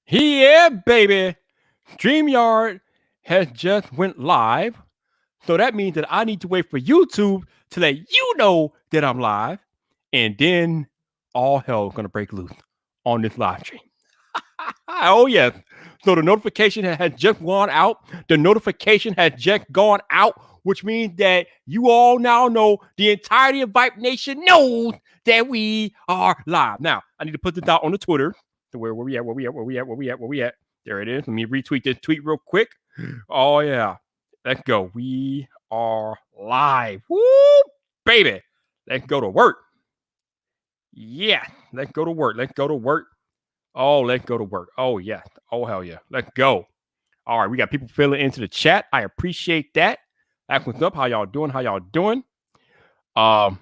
Yeah, baby. StreamYard has just went live. So that means that I need to wait for YouTube to let you know that I'm live. And then all hell is going to break loose on this live stream. Oh, yes. So the notification has just gone out. The notification has just gone out, which means that you all now know, the entirety of Vype Nation knows that we are live. Now, I need to put this out on the Twitter. So where we at? Where we at? Where we at? Where we at? Where we at? There it is. Let me retweet this tweet real quick. Oh, yeah. Let's go. We are live. Woo, baby. Let's go to work. Yeah. Let's go to work. Let's go to work. Oh, let's go to work. Oh, yeah. Oh, hell yeah. Let's go. All right. We got people filling into the chat. I appreciate that. That's what's up. How y'all doing? How y'all doing? Yeah,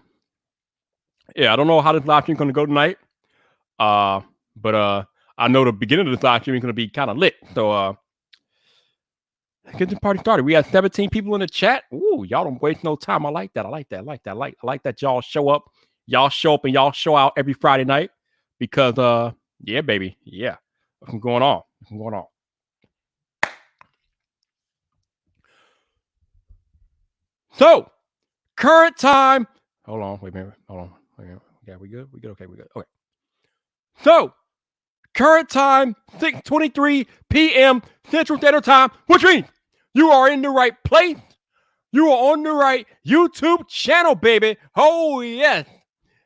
I don't know how this live stream is going to go tonight. But I know the beginning of this live stream is going to be kind of lit. So get the party started. We got 17 people in the chat. Ooh, y'all don't waste no time. I like that. I like that. I like that. I like that y'all show up. Y'all show up and y'all show out every Friday night because yeah, baby. Yeah. What's going on? What's going on? So, current time. Hold on. Wait a minute. Hold on. Wait a minute. Yeah, we good? We good? Okay, we good. Okay. So, current time, 6:23 p.m. Central Standard Time, which means you are in the right place. You are on the right YouTube channel, baby. Oh, yes.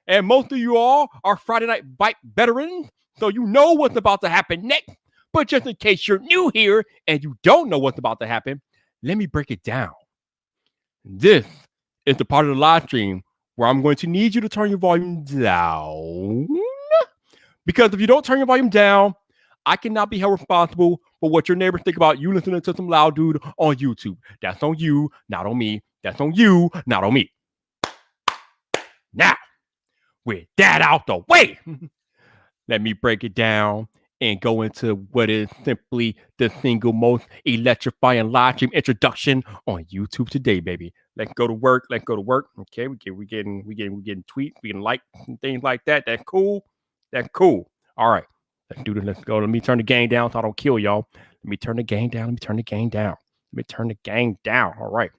And most of you all are Friday Night Vype veterans, so you know what's about to happen next. But just in case you're new here and you don't know what's about to happen, let me break it down. This is the part of the live stream where I'm going to need you to turn your volume down. Because if you don't turn your volume down, I cannot be held responsible for what your neighbors think about you listening to some loud dude on YouTube. That's on you, not on me. That's on you, not on me. Now, with that out the way, let me break it down and go into what is simply the single most electrifying live stream introduction on YouTube today, baby. Let's go to work. Let's go to work. Okay, we getting tweets, we getting likes and things like that. That's cool. That's cool. All right, let's do this. Let's go. Let me turn the game down so I don't kill y'all. Let me turn the game down. Let me turn the game down. Let me turn the game down. All right,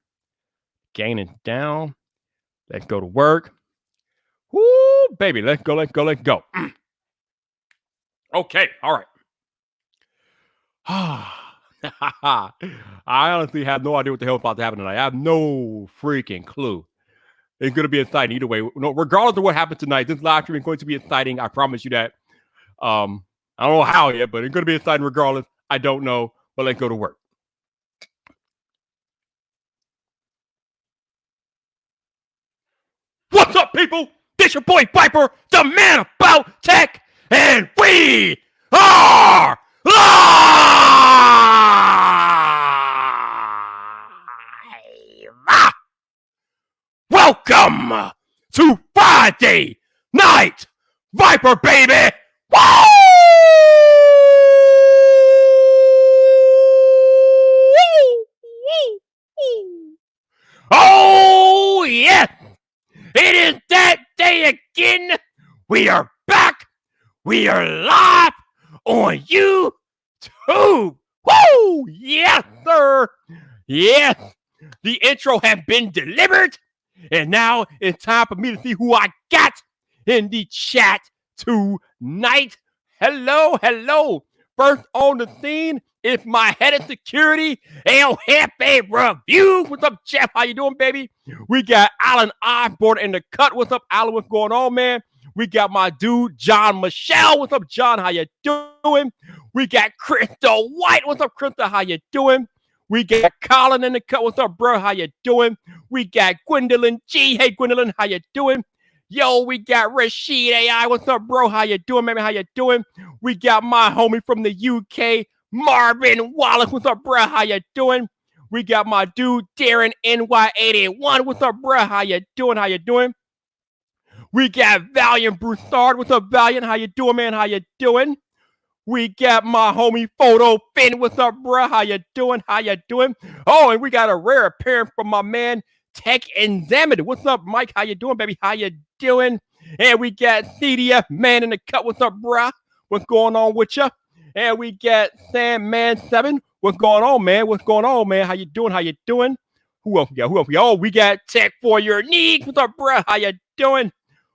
gain it down. Let's go to work. Woo, baby. Let's go. Let's go. Let's go. Okay. All right. I honestly have no idea what the hell is about to happen tonight. I have no freaking clue. It's going to be exciting either way. No, regardless of what happens tonight, this live stream is going to be exciting. I promise you that. I don't know how yet, but it's going to be exciting regardless. I don't know, but let's go to work. What's up, people? This your boy Viper, the man about tech, and we are live! Welcome to Friday Night Vyper, baby! Woo! Oh, yes! It is that day again. We are back. We are live on YouTube. Woo! Yes, sir. Yes. The intro has been delivered. And now it's time for me to see who I got in the chat tonight. Hello, hello. First on the scene is my head of security, El Jefe Review. What's up, Jeff? How you doing, baby? We got Alan Osborne in the cut. What's up, Alan? What's going on, man? We got my dude, John Michelle. What's up, John? How you doing? We got Crystal White. What's up, Crystal? How you doing? We got Colin in the cut. What's up, bro? How you doing? We got Gwendolyn G. Hey, Gwendolyn, how you doing? Yo, we got Rashid AI. What's up, bro? How you doing, baby? How you doing? We got my homie from the UK, Marvin Wallace. What's up, bro? How you doing? We got my dude, Darren NY81. What's up, bro? How you doing? How you doing? We got Valiant Broussard. What's up, Valiant? How you doing, man? How you doing? We got my homie Photo Finn. What's up, bro? How you doing? How you doing? Oh, and we got a rare appearance from my man, Tech Examined. What's up, Mike? How you doing, baby? How you doing? And we got CDF Man in the cut. What's up, bro? What's going on with you? And we got Sandman7. What's going on, man? What's going on, man? How you doing? How you doing? Who else we got? Who else we got? Oh, we got Tech for Your Needs. What's up, bro? How you doing?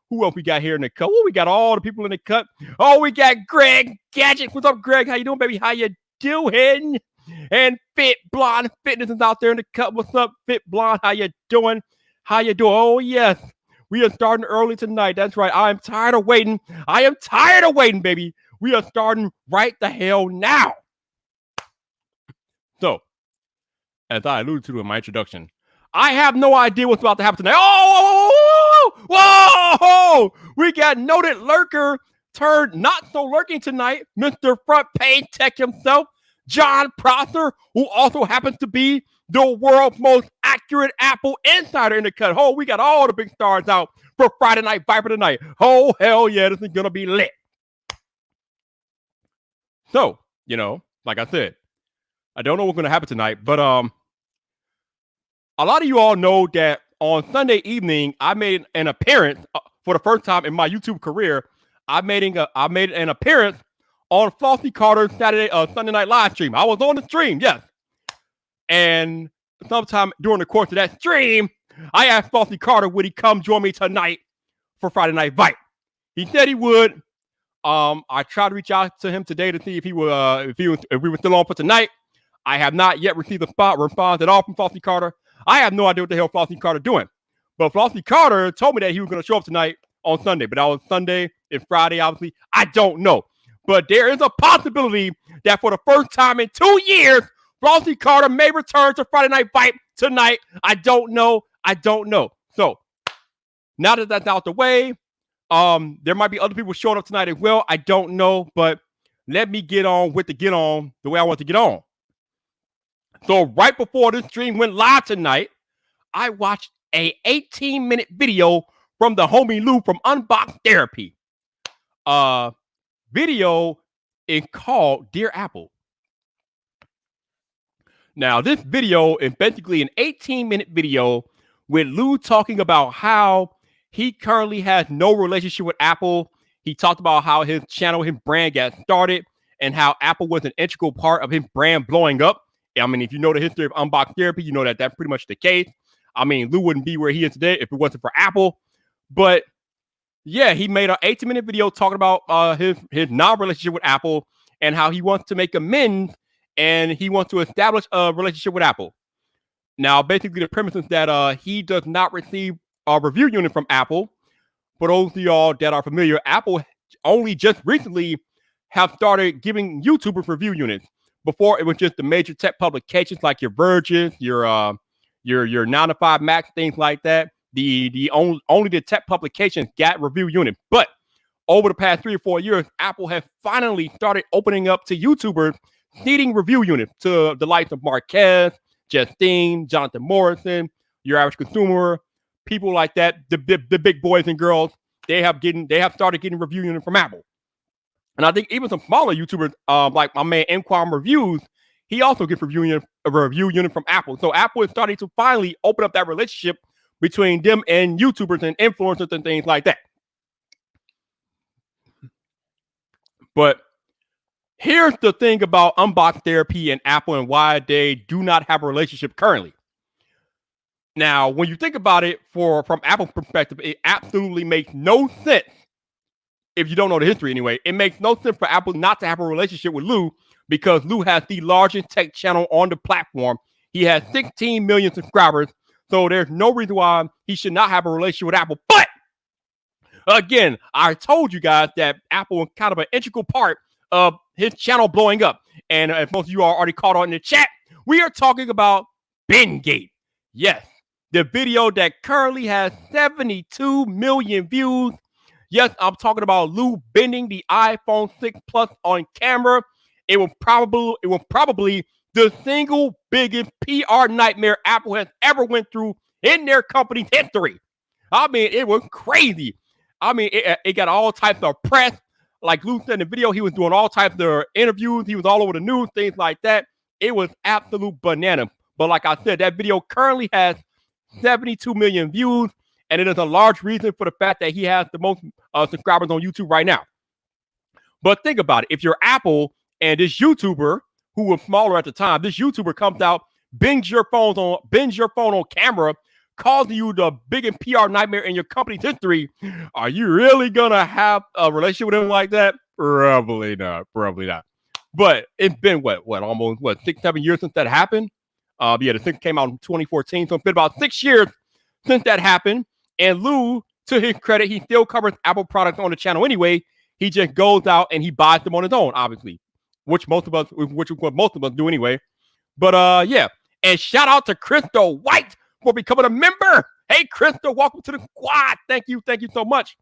Who else we got here in the cut? Oh, we got all the people in the cut. Oh, we got Greg Gadget. What's up, Greg? How you doing, baby? How you doing? And Fit Blonde Fitness is out there in the cut. What's up, Fit Blonde? How you doing? How you doing? Oh, yes. We are starting early tonight. That's right. I am tired of waiting. I am tired of waiting, baby. We are starting right the hell now. So, as I alluded to in my introduction, I have no idea what's about to happen tonight. Oh, whoa! We got noted lurker turned not so lurking tonight, Mr. Front Page Tech himself, John Prosser, who also happens to be the world's most accurate Apple insider in the cut. Oh, we got all the big stars out for Friday Night Vyper tonight. Oh, hell yeah, this is going to be lit. So, you know, like I said, I don't know what's going to happen tonight, but a lot of you all know that on Sunday evening, I made an appearance for the first time in my YouTube career. I made an appearance on Flossie Carter's Sunday night live stream. I was on the stream, yes. And sometime during the course of that stream, I asked Flossie Carter, would he come join me tonight for Friday Night Vype? He said he would. I tried to reach out to him today to see if we were still on for tonight. I have not yet received a response at all from Flossie Carter. I have no idea what the hell Flossie Carter doing. But Flossie Carter told me that he was going to show up tonight on Sunday. But that was Sunday and Friday, obviously. I don't know. But there is a possibility that for the first time in 2 years, Flossie Carter may return to Friday Night Vype tonight. I don't know. So now that that's out the way, there might be other people showing up tonight as well. I don't know. But let me get on the way I want to get on. So right before this stream went live tonight, I watched a 18-minute video from the homie Lou from Unbox Therapy. Video is called Dear Apple. Now, this video is basically an 18-minute video with Lou talking about how he currently has no relationship with Apple. He talked about how his channel, his brand got started, and how Apple was an integral part of his brand blowing up. I mean, if you know the history of Unbox Therapy, you know that that's pretty much the case. I mean, Lou wouldn't be where he is today if it wasn't for Apple. But yeah, he made an 18-minute video talking about his non-relationship with Apple and how he wants to make amends and he wants to establish a relationship with Apple. Now, basically, the premise is that he does not receive a review unit from Apple. For those of y'all that are familiar, Apple only just recently have started giving YouTubers review units. Before, it was just the major tech publications like your Verges, your 9 to 5 Max, things like that. Only the tech publications got review units. But over the past 3 or 4 years, Apple has finally started opening up to YouTubers seeding review units to the likes of Marquez, Justine, Jonathan Morrison, your average consumer, people like that, the big boys and girls. They have started getting review units from Apple. And I think even some smaller YouTubers, like my man Inquire Reviews, he also gets a review unit from Apple. So Apple is starting to finally open up that relationship between them and YouTubers and influencers and things like that. But here's the thing about Unbox Therapy and Apple and why they do not have a relationship currently. Now, when you think about it from Apple's perspective, it absolutely makes no sense. If you don't know the history anyway, it makes no sense for Apple not to have a relationship with Lou because Lou has the largest tech channel on the platform. He has 16 million subscribers. So there's no reason why he should not have a relationship with Apple. But again, I told you guys that Apple is kind of an integral part of his channel blowing up. And as most of you are already caught on in the chat, we are talking about Bengate. Yes, the video that currently has 72 million views. Yes, I'm talking about Lou bending the iPhone 6 Plus on camera. It was probably the single biggest PR nightmare Apple has ever went through in their company's history. I mean, it was crazy. I mean, it got all types of press. Like Lou said in the video, he was doing all types of interviews. He was all over the news, things like that. It was absolute banana. But like I said, that video currently has 72 million views. And it is a large reason for the fact that he has the most subscribers on YouTube right now. But think about it. If you're Apple And this YouTuber, who was smaller at the time, this YouTuber comes out, bends your phone on camera, causing you the biggest PR nightmare in your company's history. Are you really gonna have a relationship with him like that? Probably not. But it's been almost 6-7 years since that happened. The thing came out in 2014, so it's been about 6 years since that happened. And Lou, to his credit, he still covers Apple products on the channel anyway. He just goes out and he buys them on his own, obviously, which what most of us do anyway. But yeah, and shout out to Crystal White for becoming a member. Hey, Crystal, welcome to the squad. Thank you so much.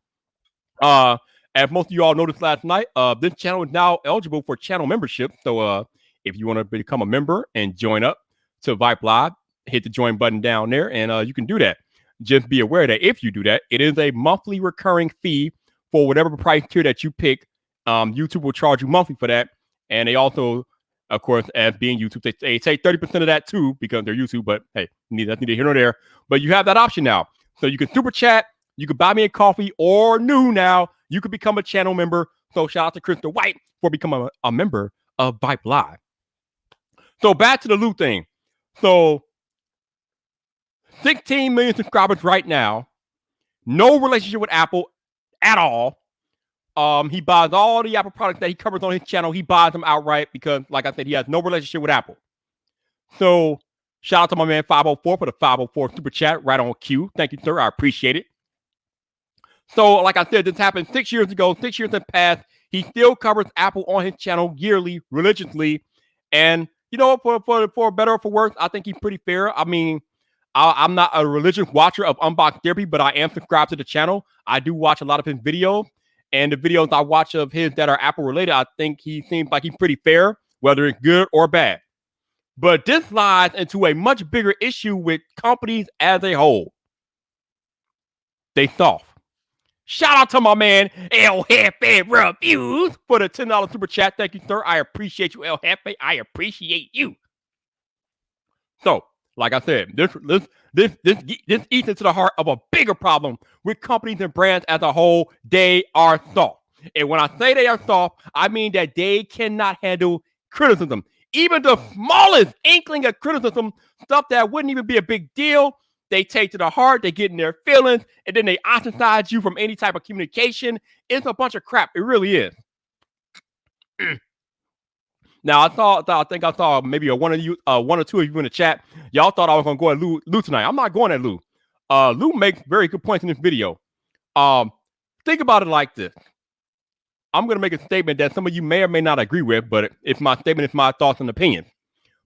As most of you all noticed last night, this channel is now eligible for channel membership. So if you want to become a member and join up to Vyp Live, hit the join button down there, and you can do that. Just be aware that if you do that, it is a monthly recurring fee for whatever price tier that you pick. YouTube will charge you monthly for that. And they also, of course, as being YouTube, they take 30% of that too because they're YouTube. But hey, that's neither here nor there. But you have that option now. So you can super chat, you can buy me a coffee, or new now, you can become a channel member. So shout out to Crystal White for becoming a member of Vyp Live. So back to the Lou thing. So 16 million subscribers right now. No relationship with Apple at all. He buys all the Apple products that he covers on his channel. He buys them outright because, like I said, he has no relationship with Apple. So shout out to my man 504 for the 504 super chat right on cue. Thank you, sir. I appreciate it. So, like I said, this happened 6 years ago. 6 years have passed. He still covers Apple on his channel yearly, religiously. And, you know, for better or for worse, I think he's pretty fair. I mean, I'm not a religious watcher of Unbox Therapy, but I am subscribed to the channel. I do watch a lot of his videos. And the videos I watch of his that are Apple related, I think he seems like he's pretty fair, whether it's good or bad. But this lies into a much bigger issue with companies as a whole. They soft. Shout out to my man El Jefe Reviews for the $10 super chat. Thank you, sir. I appreciate you, El Jefe. I appreciate you. So, like I said, this eats into the heart of a bigger problem with companies and brands as a whole. They are soft. And when I say they are soft, I mean that they cannot handle criticism. Even the smallest inkling of criticism, stuff that wouldn't even be a big deal, they take to the heart, they get in their feelings, and then they ostracize you from any type of communication. It's a bunch of crap. It really is. Now, I think I saw maybe one or two of you in the chat. Y'all thought I was going to go at Lou tonight. I'm not going at Lou. Lou makes very good points in this video. Think about it like this. I'm going to make a statement that some of you may or may not agree with, but it's my statement, it's my thoughts and opinions.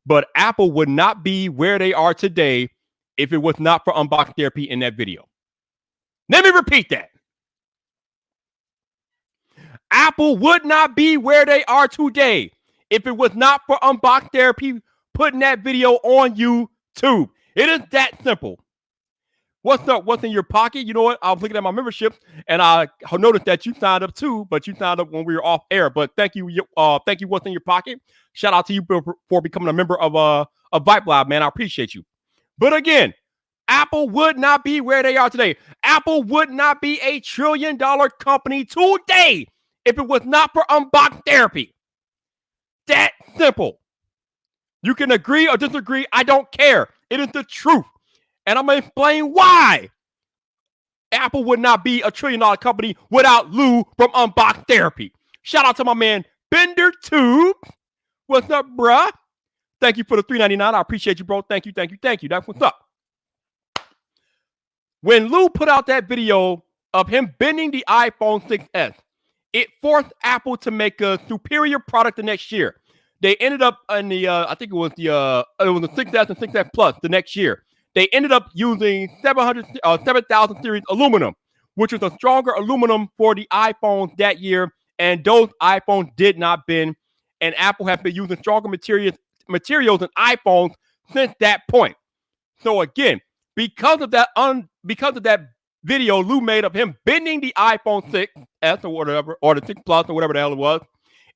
But Apple would not be where they are today if it was not for Unbox Therapy in that video. Let me repeat that. Apple would not be where they are today if it was not for Unbox Therapy putting that video on YouTube. It is that simple. What's up? What's in your pocket? You know what? I was looking at my membership and I noticed that you signed up too, but you signed up when we were off air. But thank you. Thank you. What's in your pocket? Shout out to you for becoming a member of Vyp Live, man. I appreciate you. But again, Apple would not be where they are today. Apple would not be a $1 trillion company today if it was not for Unbox Therapy. That simple. You can agree or disagree. I don't care. It is the truth. And I'm going to explain why Apple would not be a $1 trillion company without Lou from Unbox Therapy. Shout out to my man Bender Tube. What's up, bruh? Thank you for the $3.99. I appreciate you, bro. Thank you. That's what's up. When Lou put out that video of him bending the iPhone 6s, it forced Apple to make a superior product the next year. They ended up in the, I think it was the 6S and 6S Plus the next year. They ended up using 7,000 series aluminum, which was a stronger aluminum for the iPhones that year. And those iPhones did not bend. And Apple has been using stronger materials in iPhones since that point. So again, because of that video Lou made of him bending the iPhone 6S or whatever, or the 6 Plus or whatever the hell it was,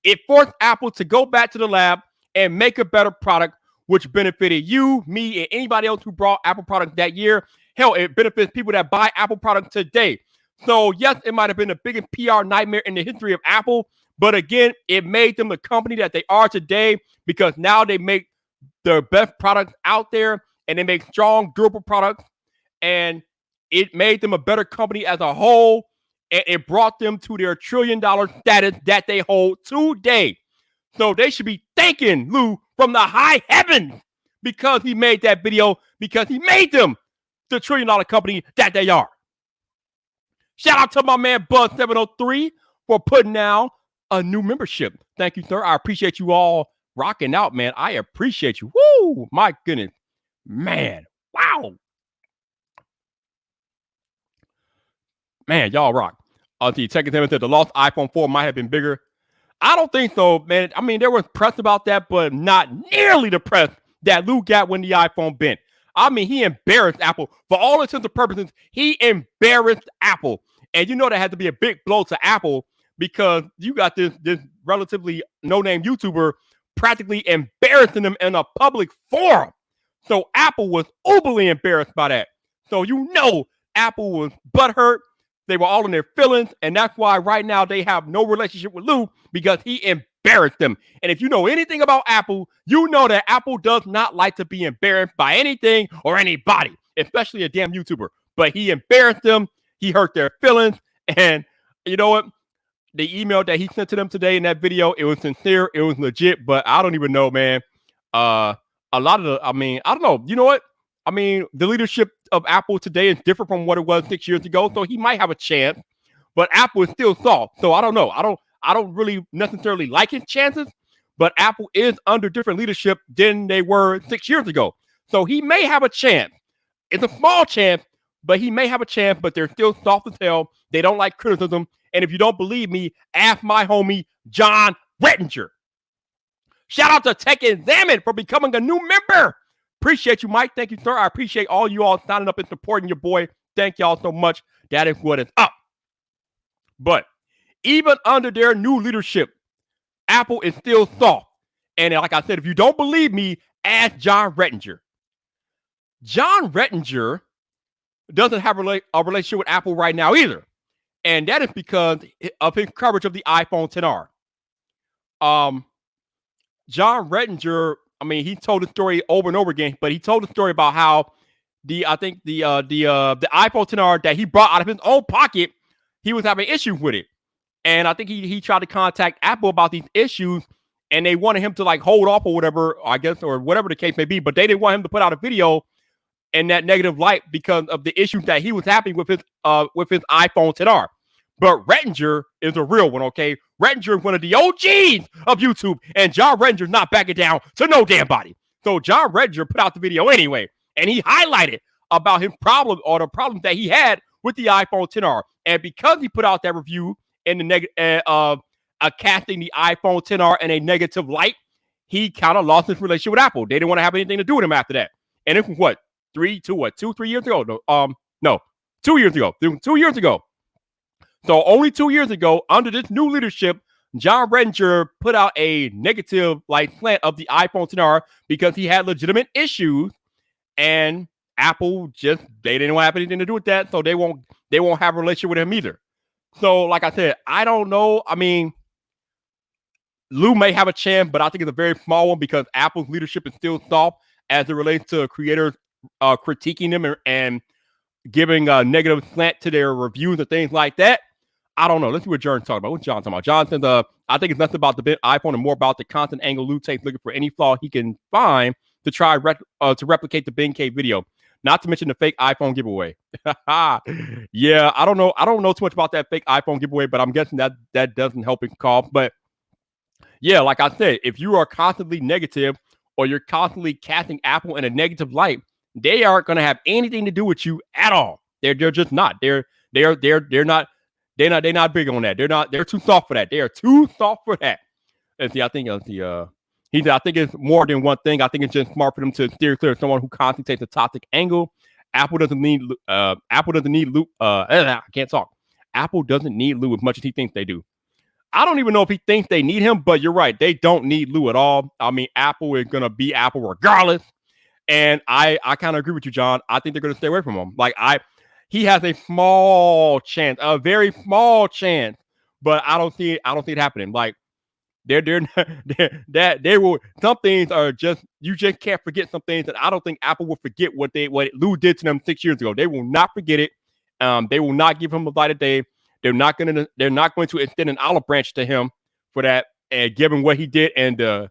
it forced Apple to go back to the lab and make a better product, which benefited you, me, and anybody else who brought Apple products that year. Hell, it benefits people that buy Apple products today. So yes, it might have been the biggest PR nightmare in the history of Apple, But again, it made them the company that they are today because now they make the best products out there and they make strong, durable products. And it made them a better company as a whole. And it brought them to their $1 trillion status that they hold today. So they should be thanking Lou from the high heavens because he made that video, because he made them the $1 trillion company that they are. Shout out to my man Buzz703 for putting down a new membership. Thank you, sir. I appreciate you all rocking out, man. I appreciate you. Woo! My goodness. Man. Wow. Man, y'all rock. The second time said the lost iPhone 4 might have been bigger. I don't think so, man. I mean, there was press about that, but not nearly the press that Lou got when the iPhone bent. I mean, he embarrassed Apple. For all intents and purposes, he embarrassed Apple. And you know that had to be a big blow to Apple because you got this relatively no-name YouTuber practically embarrassing them in a public forum. So Apple was overly embarrassed by that. So you know Apple was butthurt. They were all in their feelings, and that's why right now they have no relationship with Lou because he embarrassed them. And if you know anything about Apple, you know that Apple does not like to be embarrassed by anything or anybody, especially a damn YouTuber. But he embarrassed them. He hurt their feelings. And you know what? The email that he sent to them today in that video, it was sincere. It was legit. But I don't even know, man. A lot of I don't know. You know what? I mean, the leadership of Apple today is different from what it was 6 years ago, so he might have a chance. But Apple is still soft, so I don't know. I don't really necessarily like his chances, but Apple is under different leadership than they were 6 years ago, so he may have a chance. It's a small chance, but he may have a chance. But they're still soft as hell. They don't like criticism, and if you don't believe me, ask my homie John Rettinger. Shout out to Tech Examine for becoming a new member. Appreciate you, Mike. Thank you, sir. I appreciate all you all signing up and supporting your boy. Thank y'all so much. That is what is up. But even under their new leadership, Apple is still soft. And like I said, if you don't believe me, ask John Rettinger. John Rettinger doesn't have a relationship with Apple right now either. And that is because of his coverage of the iPhone XR. John Rettinger, I mean, he told the story over and over again, but he told the story about how the iPhone XR that he brought out of his own pocket, he was having issues with it. And I think he tried to contact Apple about these issues, and they wanted him to like hold off or whatever, I guess, or whatever the case may be, but they didn't want him to put out a video in that negative light because of the issues that he was having with his iPhone XR. But Rettinger is a real one, okay? Rettinger is one of the OGs of YouTube, and John Rettinger's not backing down to no damn body. So John Rettinger put out the video anyway, and he highlighted about his problem or the problems that he had with the iPhone XR. And because he put out that review in the casting the iPhone XR in a negative light, he kind of lost his relationship with Apple. They didn't want to have anything to do with him after that. And it was 3 years ago? No, 2 years ago. 2 years ago. So only 2 years ago, under this new leadership, John Rettinger put out a negative slant of the iPhone XR because he had legitimate issues, and Apple they didn't have anything to do with that, so they won't have a relationship with him either. So, like I said, I don't know. I mean, Lou may have a chance, but I think it's a very small one because Apple's leadership is still soft as it relates to creators critiquing them and giving a negative slant to their reviews and things like that. I don't know. Let's see what John's talking about. What's John talking about? John says, I think it's less about the iPhone and more about the constant angle Lou takes looking for any flaw he can find to try to replicate the Ben K video. Not to mention the fake iPhone giveaway. Yeah, I don't know. I don't know too much about that fake iPhone giveaway, but I'm guessing that doesn't help his cause. But yeah, like I said, if you are constantly negative or you're constantly casting Apple in a negative light, they aren't going to have anything to do with you at all. They're just not. They're not. They're not big on that. They're too soft for that. They are too soft for that. And see, I think I think it's more than one thing. I think it's just smart for them to steer clear of someone who constantly takes a toxic angle. Apple doesn't need Lou. I can't talk. Apple doesn't need Lou as much as he thinks they do. I don't even know if he thinks they need him, but you're right. They don't need Lou at all. I mean, Apple is gonna be Apple regardless. And I kind of agree with you, John. I think they're gonna stay away from him. He has a small chance, a very small chance, but I don't see it happening. Like they're that they will. Some things are just you just can't forget some things, and I don't think Apple will forget what Lou did to them 6 years ago. They will not forget it. They will not give him a light of day. They're not going to extend an olive branch to him for that, and give him what he did and the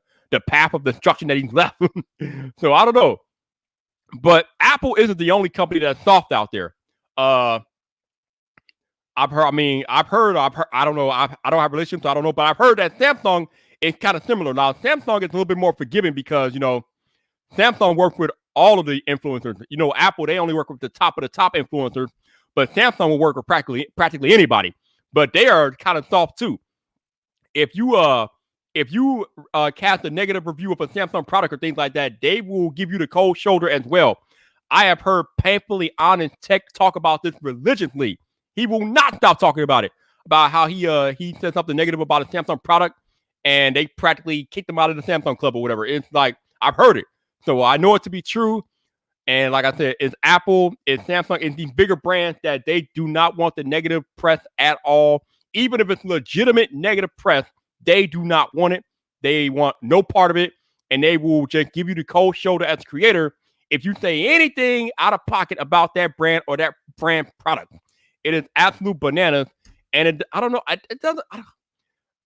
path of destruction that he's left. So I don't know, but Apple isn't the only company that's soft out there. I've heard. I don't know. I don't have relationships, so I don't know. But I've heard that Samsung is kind of similar. Now, Samsung is a little bit more forgiving because Samsung works with all of the influencers. Apple, they only work with the top of the top influencers, but Samsung will work with practically anybody. But they are kind of soft too. If you cast a negative review of a Samsung product or things like that, they will give you the cold shoulder as well. I have heard painfully honest tech talk about this religiously. He will not stop talking about it, about how he said something negative about a Samsung product, and they practically kicked him out of the Samsung club or whatever. It's like, I've heard it. So I know it to be true. And like I said, it's Apple, it's Samsung, it's these bigger brands that they do not want the negative press at all. Even if it's legitimate negative press, they do not want it. They want no part of it. And they will just give you the cold shoulder as a creator if you say anything out of pocket about that brand or that brand product. It is absolute bananas, and I don't know. It doesn't.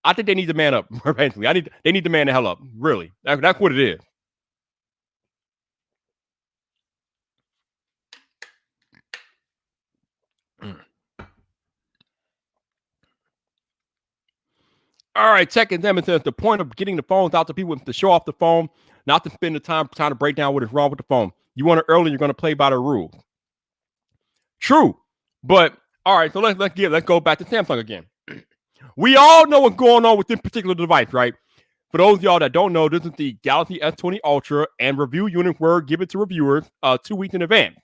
I think they need to man up. Basically, they need to man the hell up. Really, that's what it is. All right, Tech and Demon says the point of getting the phones out to people is to show off the phone, not to spend the time trying to break down what is wrong with the phone. You want it early, you're going to play by the rules. True, but all right. So let's go back to Samsung again. We all know what's going on with this particular device, right? For those of y'all that don't know, this is the Galaxy S20 Ultra, and review units were given to reviewers 2 weeks in advance.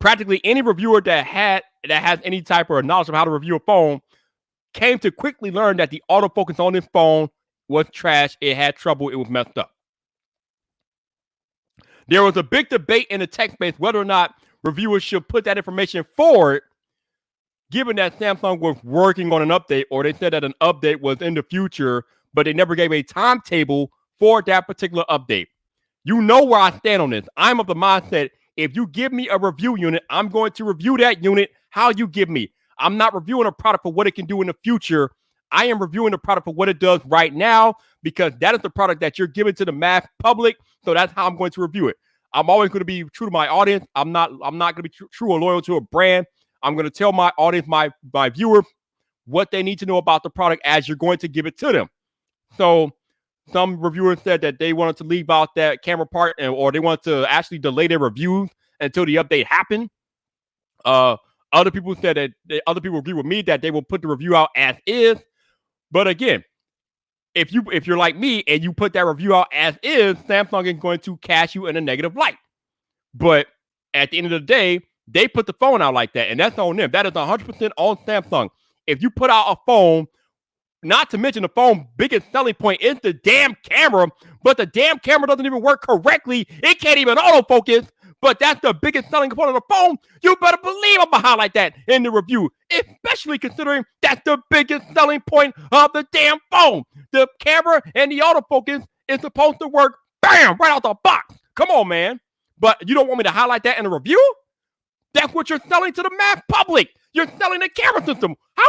Practically any reviewer that has any type of knowledge of how to review a phone came to quickly learn that the autofocus on this phone was trash. It had trouble. It was messed up. There was a big debate in the tech space whether or not reviewers should put that information forward, given that Samsung was working on an update, or they said that an update was in the future, but they never gave a timetable for that particular update. You know where I stand on this. I'm of the mindset, if you give me a review unit, I'm going to review that unit how you give me. I'm not reviewing a product for what it can do in the future. I am reviewing the product for what it does right now, because that is the product that you're giving to the mass public. So that's how I'm going to review it. I'm always going to be true to my audience. I'm not going to be true or loyal to a brand. I'm going to tell my audience, my viewers, what they need to know about the product as you're going to give it to them. So some reviewers said that they wanted to leave out that camera part, or they wanted to actually delay their reviews until the update happened. Other people said that other people agree with me that they will put the review out as is. But again, if you're like me and you put that review out as is, Samsung is going to cast you in a negative light. But at the end of the day, they put the phone out like that, and that's on them. That is 100% on Samsung. If you put out a phone, not to mention the phone's biggest selling point is the damn camera, but the damn camera doesn't even work correctly. It can't even autofocus, but that's the biggest selling component of the phone. You better believe I'm going to highlight that in the review, especially considering that's the biggest selling point of the damn phone. The camera and the autofocus is supposed to work, bam, right out the box. Come on, man. But you don't want me to highlight that in the review? That's what you're selling to the mass public. You're selling the camera system. How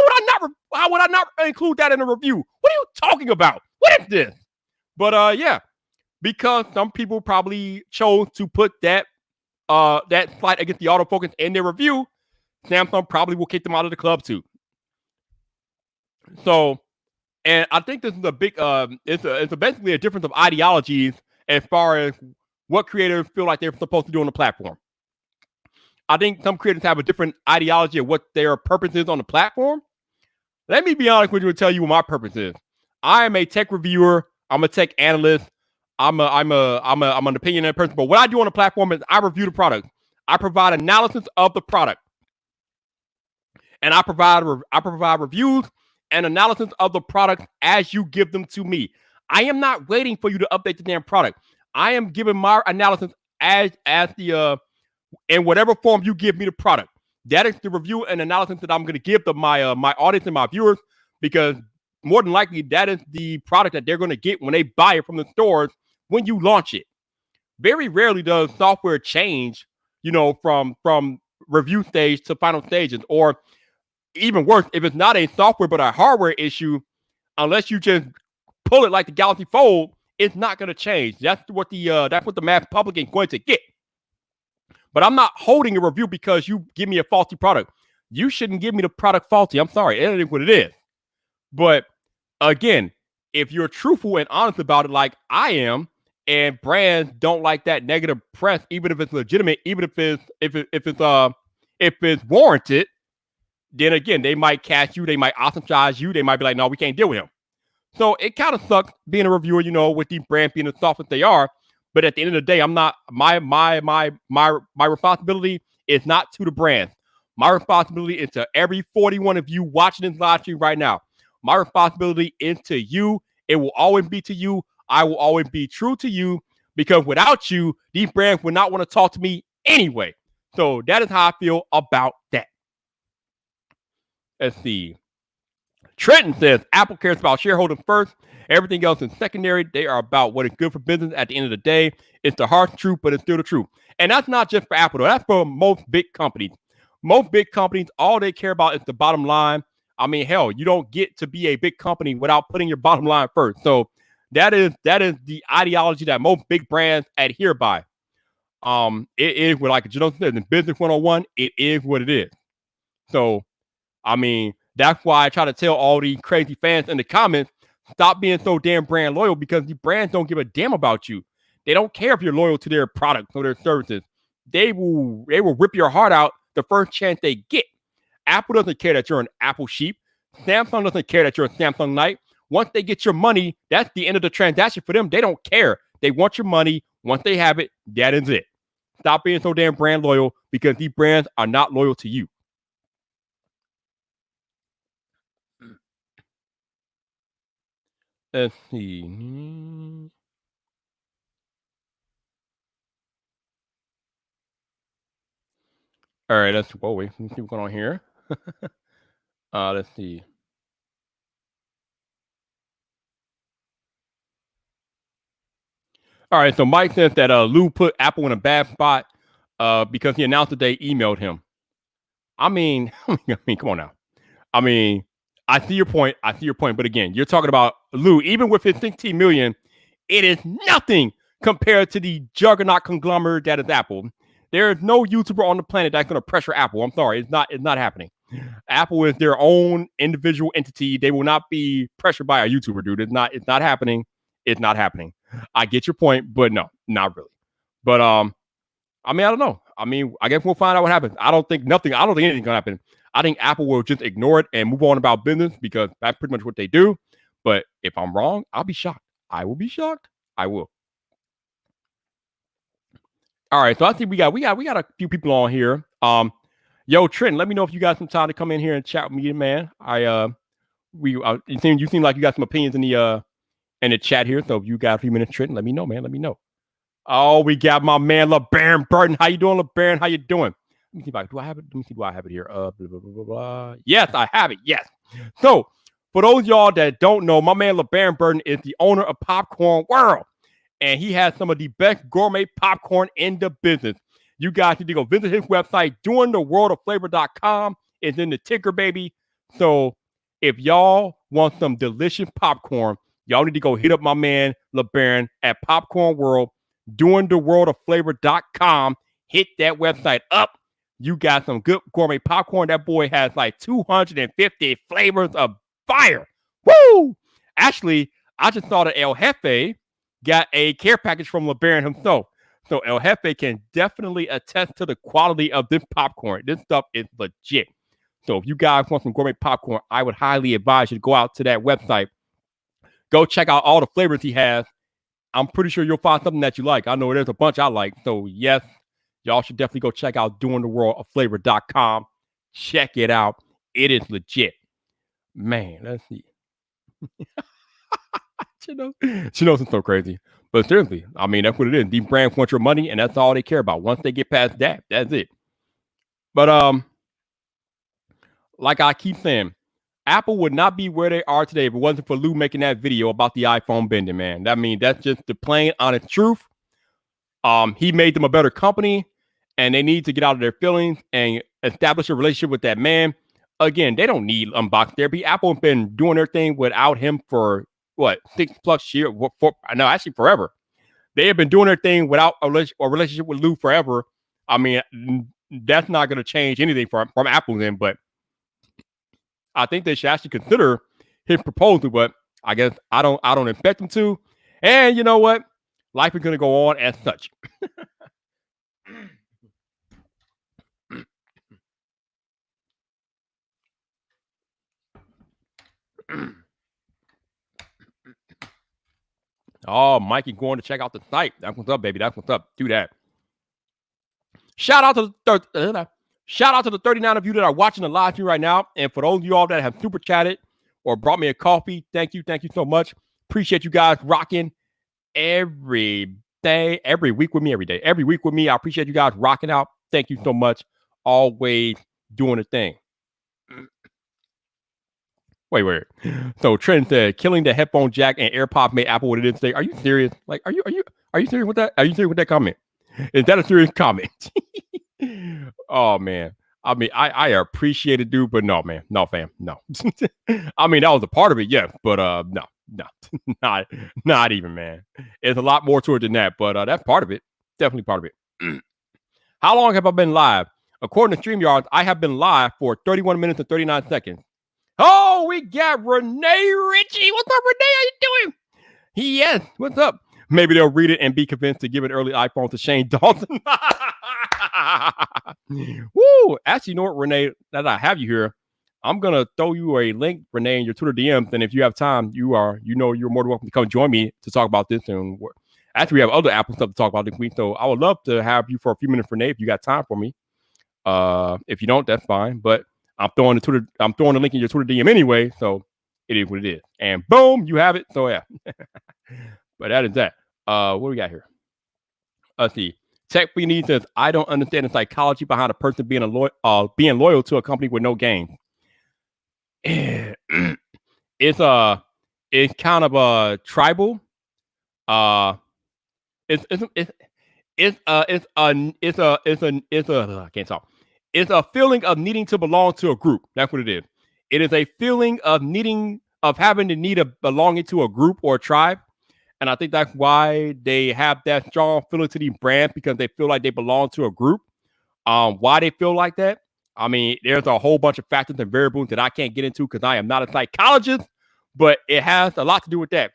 would I not include that in a review? What are you talking about? What is this? But yeah, because some people probably chose to put that fight against the autofocus in their review, Samsung probably will kick them out of the club too. So, and I think this is a big it's basically a difference of ideologies as far as what creators feel like they're supposed to do on the platform. I think some creators have a different ideology of what their purpose is on the platform. Let me be honest with you and tell you what my purpose is. I am a tech reviewer. I'm a tech analyst. I'm an opinionated person. But what I do on the platform is I review the product. I provide analysis of the product, and I provide reviews and analysis of the product as you give them to me. I am not waiting for you to update the damn product. I am giving my analysis as the in whatever form you give me the product. that is the review and analysis that I'm going to give to my my audience and my viewers, because more than likely that is the product that they're going to get when they buy it from the stores when you launch it. Very rarely does software change, from review stage to final stages, or even worse, if it's not a software but a hardware issue, unless you just pull it like the Galaxy Fold, it's not going to change. That's what the mass public is going to get. But I'm not holding a review because you give me a faulty product. You shouldn't give me the product faulty. I'm sorry, it is what it is. But again, if you're truthful and honest about it, like I am, and brands don't like that negative press, even if it's legitimate, even if it's warranted, then again, they might catch you, they might ostracize you, they might be like, no, we can't deal with him. So it kind of sucks being a reviewer, with these brands being as soft as they are. But at the end of the day, I'm not my responsibility is not to the brand. My responsibility is to every 41 of you watching this live stream right now. My responsibility is to you. It will always be to you. I will always be true to you, because without you, these brands would not want to talk to me anyway. So that is how I feel about that. Let's see. Trenton says Apple cares about shareholders first. Everything else is secondary. They are about what is good for business at the end of the day. It's the harsh truth, but it's still the truth. And that's not just for Apple, though. That's for most big companies. Most big companies, all they care about is the bottom line. I mean, hell, you don't get to be a big company without putting your bottom line first. So that is the ideology that most big brands adhere by. It is what, like Jonathan said, in Business 101, it is what it is. So, I mean, that's why I try to tell all these crazy fans in the comments, stop being so damn brand loyal, because the brands don't give a damn about you. They don't care if you're loyal to their products or their services. They will rip your heart out the first chance they get. Apple doesn't care that you're an Apple sheep. Samsung doesn't care that you're a Samsung Knight. Once they get your money, that's the end of the transaction for them. They don't care. They want your money. Once they have it, that is it. Stop being so damn brand loyal, because these brands are not loyal to you. Let's see. All right, let's see what's going on here. Let's see. All right, so Mike says that Lou put Apple in a bad spot because he announced that they emailed him. I mean, come on now. I mean, I see your point. But again, you're talking about Lou. Even with his 16 million, it is nothing compared to the juggernaut conglomerate that is Apple. There is no YouTuber on the planet that's going to pressure Apple. I'm sorry, it's not happening. Apple is their own individual entity. They will not be pressured by a YouTuber, dude. It's not happening. It's not happening. I get your point, but no, not really. But I mean, I don't know. I mean, I guess we'll find out what happens. I don't think anything's gonna happen. I think Apple will just ignore it and move on about business, because that's pretty much what they do. But if I'm wrong, I'll be shocked. I will be shocked. I will. All right, so I think we got a few people on here. Yo, Trent, let me know if you got some time to come in here and chat with me, man. You seem like you got some opinions in the chat here. So if you got a few minutes, Trent, let me know, man. Let me know. Oh, we got my man LeBaron Burton. How you doing, LeBaron? How you doing? Let me see if I have it. Let me see. Do I have it here? Blah, blah, blah, blah. Yes, I have it. Yes. So for those of y'all that don't know, my man LeBaron Burton is the owner of Popcorn World, and he has some of the best gourmet popcorn in the business. You guys need to go visit his website, doingtheworldofflavor.com. It's in the ticker, baby. So if y'all want some delicious popcorn, y'all need to go hit up my man LeBaron at Popcorn World, doingtheworldoffflavor.com. Hit that website up. You got some good gourmet popcorn. That boy has like 250 flavors of fire. Woo! Actually, I just saw that El Jefe got a care package from LeBaron himself. So El Jefe can definitely attest to the quality of this popcorn. This stuff is legit. So if you guys want some gourmet popcorn, I would highly advise you to go out to that website. Go check out all the flavors he has. I'm pretty sure you'll find something that you like. I know there's a bunch I like. So yes, y'all should definitely go check out doingtheworldoffflavor.com. Check it out. It is legit. Man, let's see. She knows it's so crazy. But seriously, I mean, that's what it is. These brands want your money, and that's all they care about. Once they get past that, that's it. But like I keep saying, Apple would not be where they are today if it wasn't for Lou making that video about the iPhone bending, man. I mean, that's just the plain honest truth. He made them a better company, and they need to get out of their feelings and establish a relationship with that man. Again, they don't need unboxing therapy. Apple has been doing their thing without him for what, 6+ years? No, actually forever. They have been doing their thing without a relationship with Lou forever. I mean, that's not going to change anything from Apple's end, but I think they should actually consider his proposal. But I guess I don't expect them to. And you know what? Life is going to go on as such. Oh, Mikey going to check out the site. That's what's up, baby. That's what's up. Do that. Shout out to the 39 of you that are watching the live stream right now. And for those of you all that have super chatted or brought me a coffee, thank you. Thank you so much. Appreciate you guys rocking every day, every week with me, every day. Every week with me. I appreciate you guys rocking out. Thank you so much. Always doing the thing. Wait. So Trent said, killing the headphone jack and AirPods made Apple what it is today. Are you serious? Like, are you serious with that? Are you serious with that comment? Is that a serious comment? Oh man. I mean, I appreciate it, dude, but no, man. No, fam. No. I mean, that was a part of it, yeah, but no. not even, man. It's a lot more to it than that, but that's part of it. Definitely part of it. How long have I been live? According to StreamYard, I have been live for 31 minutes and 39 seconds. Oh, we got Rene Richie. What's up, Rene? How you doing? Yes. What's up? Maybe they'll read it and be convinced to give an early iPhone to Shane Dawson. Woo! Actually, you know what, Rene? Now that I have you here, I'm gonna throw you a link, Rene, in your Twitter DMs. And if you have time, you're more than welcome to come join me to talk about this. And actually, we have other Apple stuff to talk about this week. So I would love to have you for a few minutes, Rene, if you got time for me. If you don't, that's fine. But I'm throwing the link in your Twitter DM anyway, so it is what it is. And boom, you have it. So yeah. But that is that. What do we got here? Let's see. Tech We Need says, I don't understand the psychology behind a person being loyal to a company with no gain. It's kind of a tribal. I can't talk. It's a feeling of needing to belong to a group. That's what it is. It is a feeling of having to need a belonging to a group or a tribe. And I think that's why they have that strong feeling to these brands, because they feel like they belong to a group. Why they feel like that? I mean, there's a whole bunch of factors and variables that I can't get into because I am not a psychologist, but it has a lot to do with that.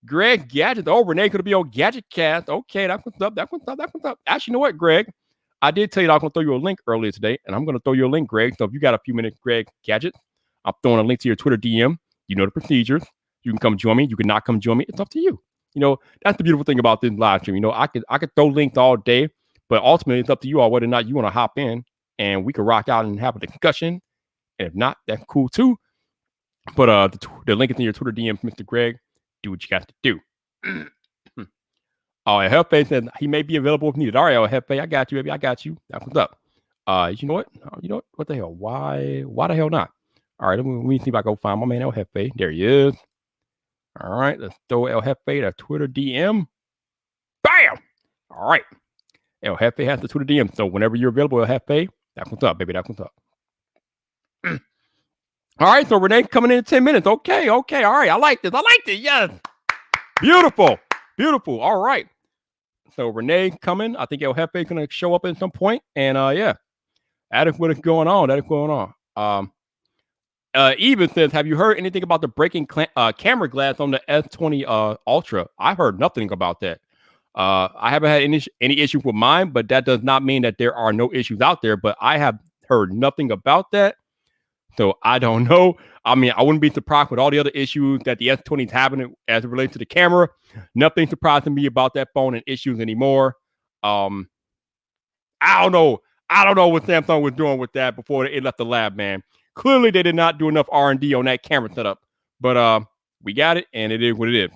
Greg Gadget. Oh, Rene could be on Gadget Cast. Okay, that's what's up. Actually, you know what, Greg? I did tell you I was going to throw you a link earlier today, and I'm going to throw you a link, Greg. So if you got a few minutes, Greg Gadget, I'm throwing a link to your Twitter DM. You know the procedures. You can come join me. You can not come join me. It's up to you. That's the beautiful thing about this live stream. I could throw links all day, but ultimately it's up to you all whether or not you want to hop in, and we can rock out and have a discussion. And if not, that's cool too. But the link is in your Twitter DM, Mr. Greg. Do what you got to do. Oh, Jefe said he may be available if needed. All right, Jefe, I got you, baby. I got you. That's what's up. You know what? What the hell? Why the hell not? All right, let me see if I go find my man El Jefe. There he is. All right, let's throw El Jefe a Twitter DM. Bam! All right. El Jefe has the Twitter DM. So whenever you're available, El Jefe, that's what's up, baby. That's what's up. All right, so Rene coming in 10 minutes. Okay. All right, I like this. Yes. Beautiful. All right. So Rene coming. I think El Jefe is going to show up at some point. And yeah, that is what is going on. Even says, have you heard anything about the breaking camera glass on the S20 Ultra? I've heard nothing about that. I haven't had any issues with mine, but that does not mean that there are no issues out there. But I have heard nothing about that. So I don't know. I mean, I wouldn't be surprised with all the other issues that the S20 is having as it relates to the camera. Nothing surprising me about that phone and issues anymore. I don't know what Samsung was doing with that before it left the lab, man. Clearly, they did not do enough R&D on that camera setup. But we got it, and it is what it is.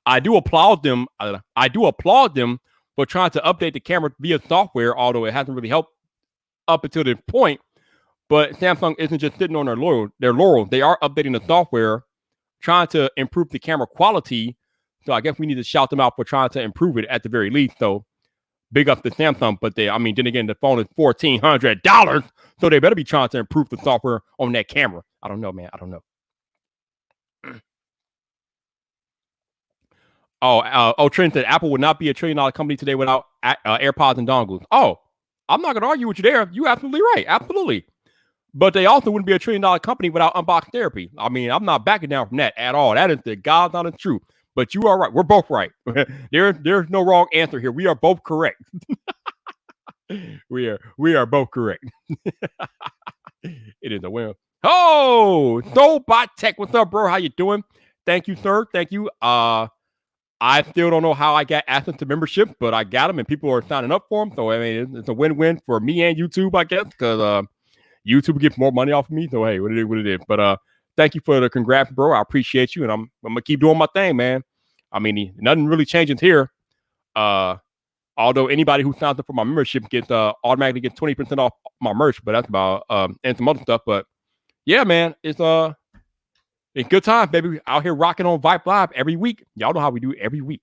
I do applaud them for trying to update the camera via software, although it hasn't really helped up until this point. But Samsung isn't just sitting on their laurel. They are updating the software, trying to improve the camera quality. So I guess we need to shout them out for trying to improve it at the very least. So big up to Samsung. But then again, the phone is $1,400, so they better be trying to improve the software on that camera. I don't know, man. I don't know. Trent said Apple would not be a $1 trillion company today without AirPods and dongles. Oh, I'm not going to argue with you there. You're absolutely right. Absolutely. But they also wouldn't be a $1 trillion company without unboxed therapy. I mean, I'm not backing down from that at all. That is the God's honest truth. But you are right. We're both right. There's no wrong answer here. We are both correct. we are both correct. It is a win. Oh, Soulbot Tech, what's up, bro? How you doing? Thank you, sir. Thank you. I still don't know how I got access to membership, but I got them, and people are signing up for them. So I mean, it's a win-win for me and YouTube, I guess, because YouTube gets more money off of me. So hey, what it is. But thank you for the congrats, bro. I appreciate you, and I'm gonna keep doing my thing, man. I mean, nothing really changes here. Although anybody who signs up for my membership gets automatically gets 20% off my merch, but that's about and some other stuff. But yeah, man, it's good time, baby. Out here rocking on Vyp Live every week. Y'all know how we do every week.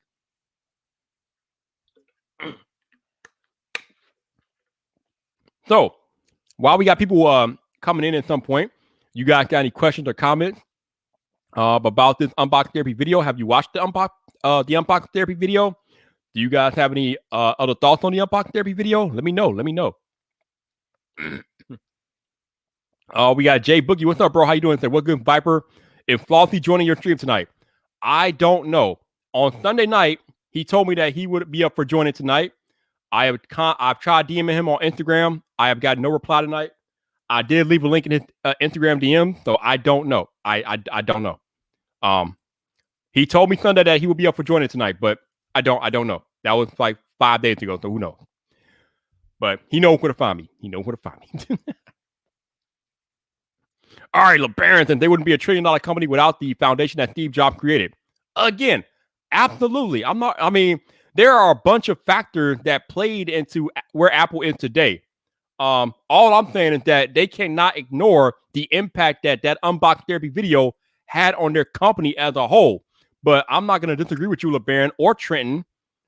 So while we got people coming in at some point, you guys got any questions or comments about this unboxing therapy video? Have you watched the unboxing therapy video? Do you guys have any other thoughts on the unboxing therapy video? Let me know. We got Jay Boogie. What's up, bro? How you doing? What good, Viper? If Flossie joining your stream tonight, I don't know. On Sunday night, he told me that he would be up for joining tonight. I've tried DMing him on Instagram. I have got no reply tonight. I did leave a link in his Instagram DM, so I don't know. I don't know. He told me Sunday that he would be up for joining tonight, but I don't know. That was like 5 days ago, so who knows? But he knows where to find me. All right, LeBaron, they wouldn't be a $1 trillion company without the foundation that Steve Jobs created. Again, absolutely. I mean, there are a bunch of factors that played into where Apple is today. All I'm saying is that they cannot ignore the impact that unboxing therapy video had on their company as a whole. But I'm not going to disagree with you, LeBaron or Trenton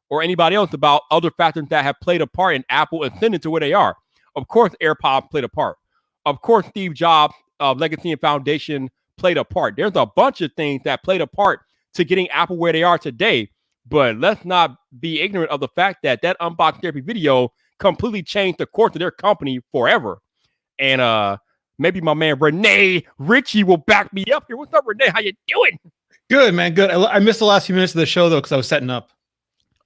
or anybody else about other factors that have played a part in Apple ascending to where they are. Of course, AirPods played a part. Of course, Steve Jobs' legacy and foundation played a part. There's a bunch of things that played a part to getting Apple where they are today. But let's not be ignorant of the fact that unboxing therapy video completely changed the course of their company forever. And maybe my man Rene Richie will back me up here. What's up, Rene? How you doing? Good, man. Good. I missed the last few minutes of the show though because I was setting up.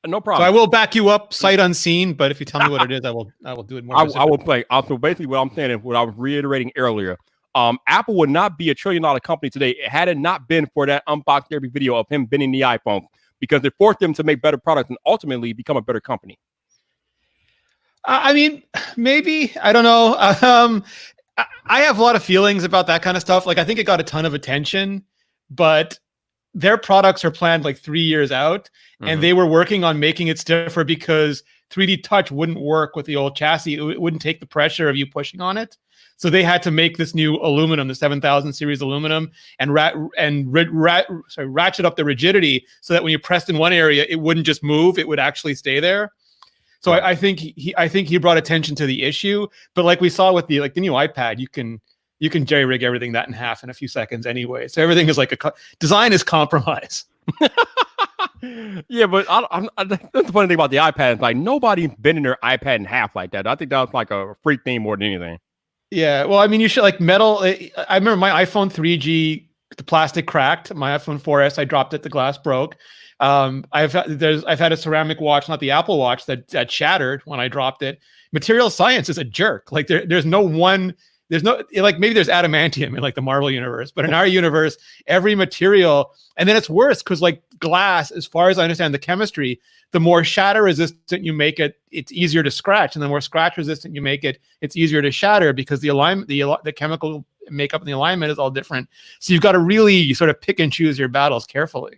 No problem. So I will back you up sight unseen, but if you tell me what it is, I will do it more. I will play. So basically, what I'm saying is what I was reiterating earlier. Apple would not be a $1 trillion company today had it not been for that unboxing therapy video of him bending the iPhone, because it forced them to make better products and ultimately become a better company. I mean, maybe. I don't know. I have a lot of feelings about that kind of stuff. Like, I think it got a ton of attention, but their products are planned like 3 years out, and they were working on making it stiffer because 3D Touch wouldn't work with the old chassis. It wouldn't take the pressure of you pushing on it. So they had to make this new aluminum, the 7000 series aluminum, and ratchet up the rigidity so that when you pressed in one area, it wouldn't just move; it would actually stay there. So right. I think he brought attention to the issue. But like we saw with the new iPad, you can jerry rig everything that in half in a few seconds anyway. So everything is like design is compromise. Yeah, but that's the funny thing about the iPad. Is like nobody's bending their iPad in half like that. I think that was like a freak thing more than anything. Yeah, well, I mean, you should like metal. I remember my iPhone 3G, the plastic cracked. My iPhone 4S, I dropped it, the glass broke. I've had a ceramic watch, not the Apple Watch, that shattered when I dropped it. Material science is a jerk. Like there's no like maybe there's adamantium in like the Marvel universe, but in our universe, every material, and then it's worse because like glass, as far as I understand the chemistry, the more shatter resistant you make it, it's easier to scratch, and the more scratch resistant you make it, it's easier to shatter because the alignment, the chemical makeup and the alignment is all different. So you've got to really sort of pick and choose your battles carefully.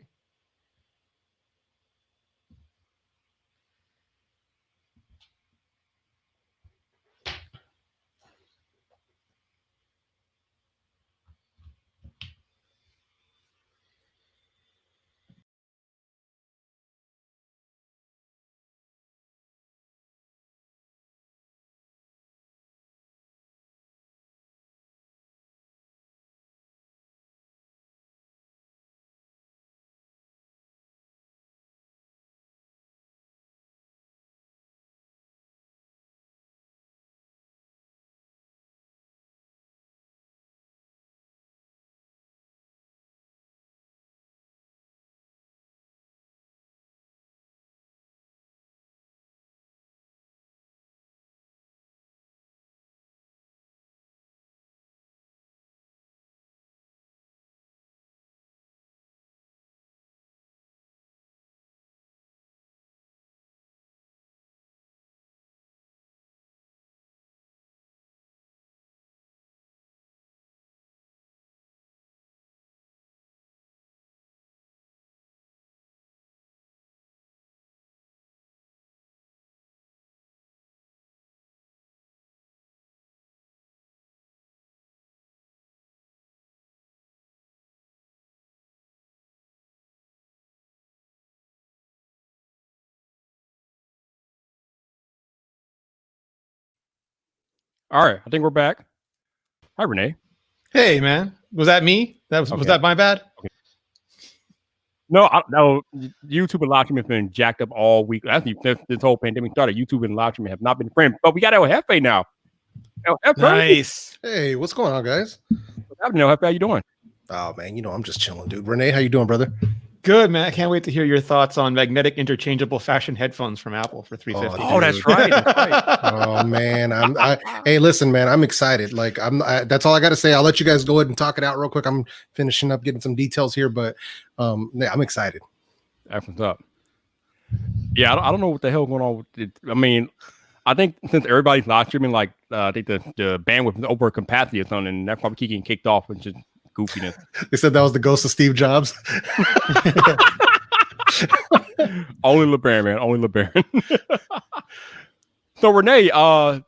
All right, I think we're back. Hi, Rene. Hey, man. Was that me? Was that my bad? Okay. No, YouTube and live stream has been jacked up all week. Actually, this whole pandemic started, YouTube and live stream have not been friends. But we got El Jefe now. El Jefe. Nice. Hey, what's going on, guys? What's happening, El Jefe? How you doing? Oh, man, I'm just chilling, dude. Rene, how you doing, brother? Good, man. I can't wait to hear your thoughts on magnetic interchangeable fashion headphones from Apple for $350. Oh, that's right. That's right. Oh, man. Hey, listen, man, I'm excited. Like, that's all I got to say. I'll let you guys go ahead and talk it out real quick. I'm finishing up getting some details here, but yeah, I'm excited. That's what's up. Yeah, I don't know what the hell going on with it. I mean, I think since everybody's live streaming, like, I think the bandwidth is over capacity or something, and that's probably keep getting kicked off and just goofiness. They said that was the ghost of Steve Jobs. Only LeBaron, man. Only LeBaron. So, Rene,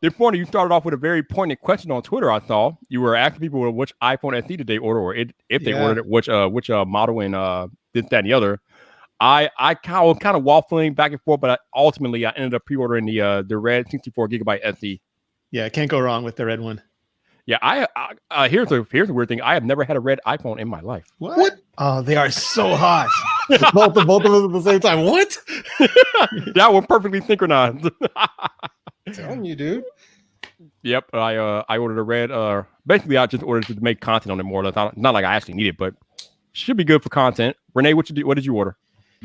this morning you started off with a very poignant question on Twitter. I saw you were asking people which iPhone SE did they order, or if they ordered it, which model, and this, that, and the other. I kind of waffling back and forth, but ultimately I ended up pre-ordering the red 64 gigabyte SE. Yeah, can't go wrong with the red one. Yeah, here's the weird thing. I have never had a red iPhone in my life. What? Oh, they are so hot. both of them at the same time. What? That one perfectly synchronized. Telling you, dude. Yep, I ordered a red. Basically, I just ordered to make content on it more or less. Not like I actually need it, but should be good for content. Rene, what did you order?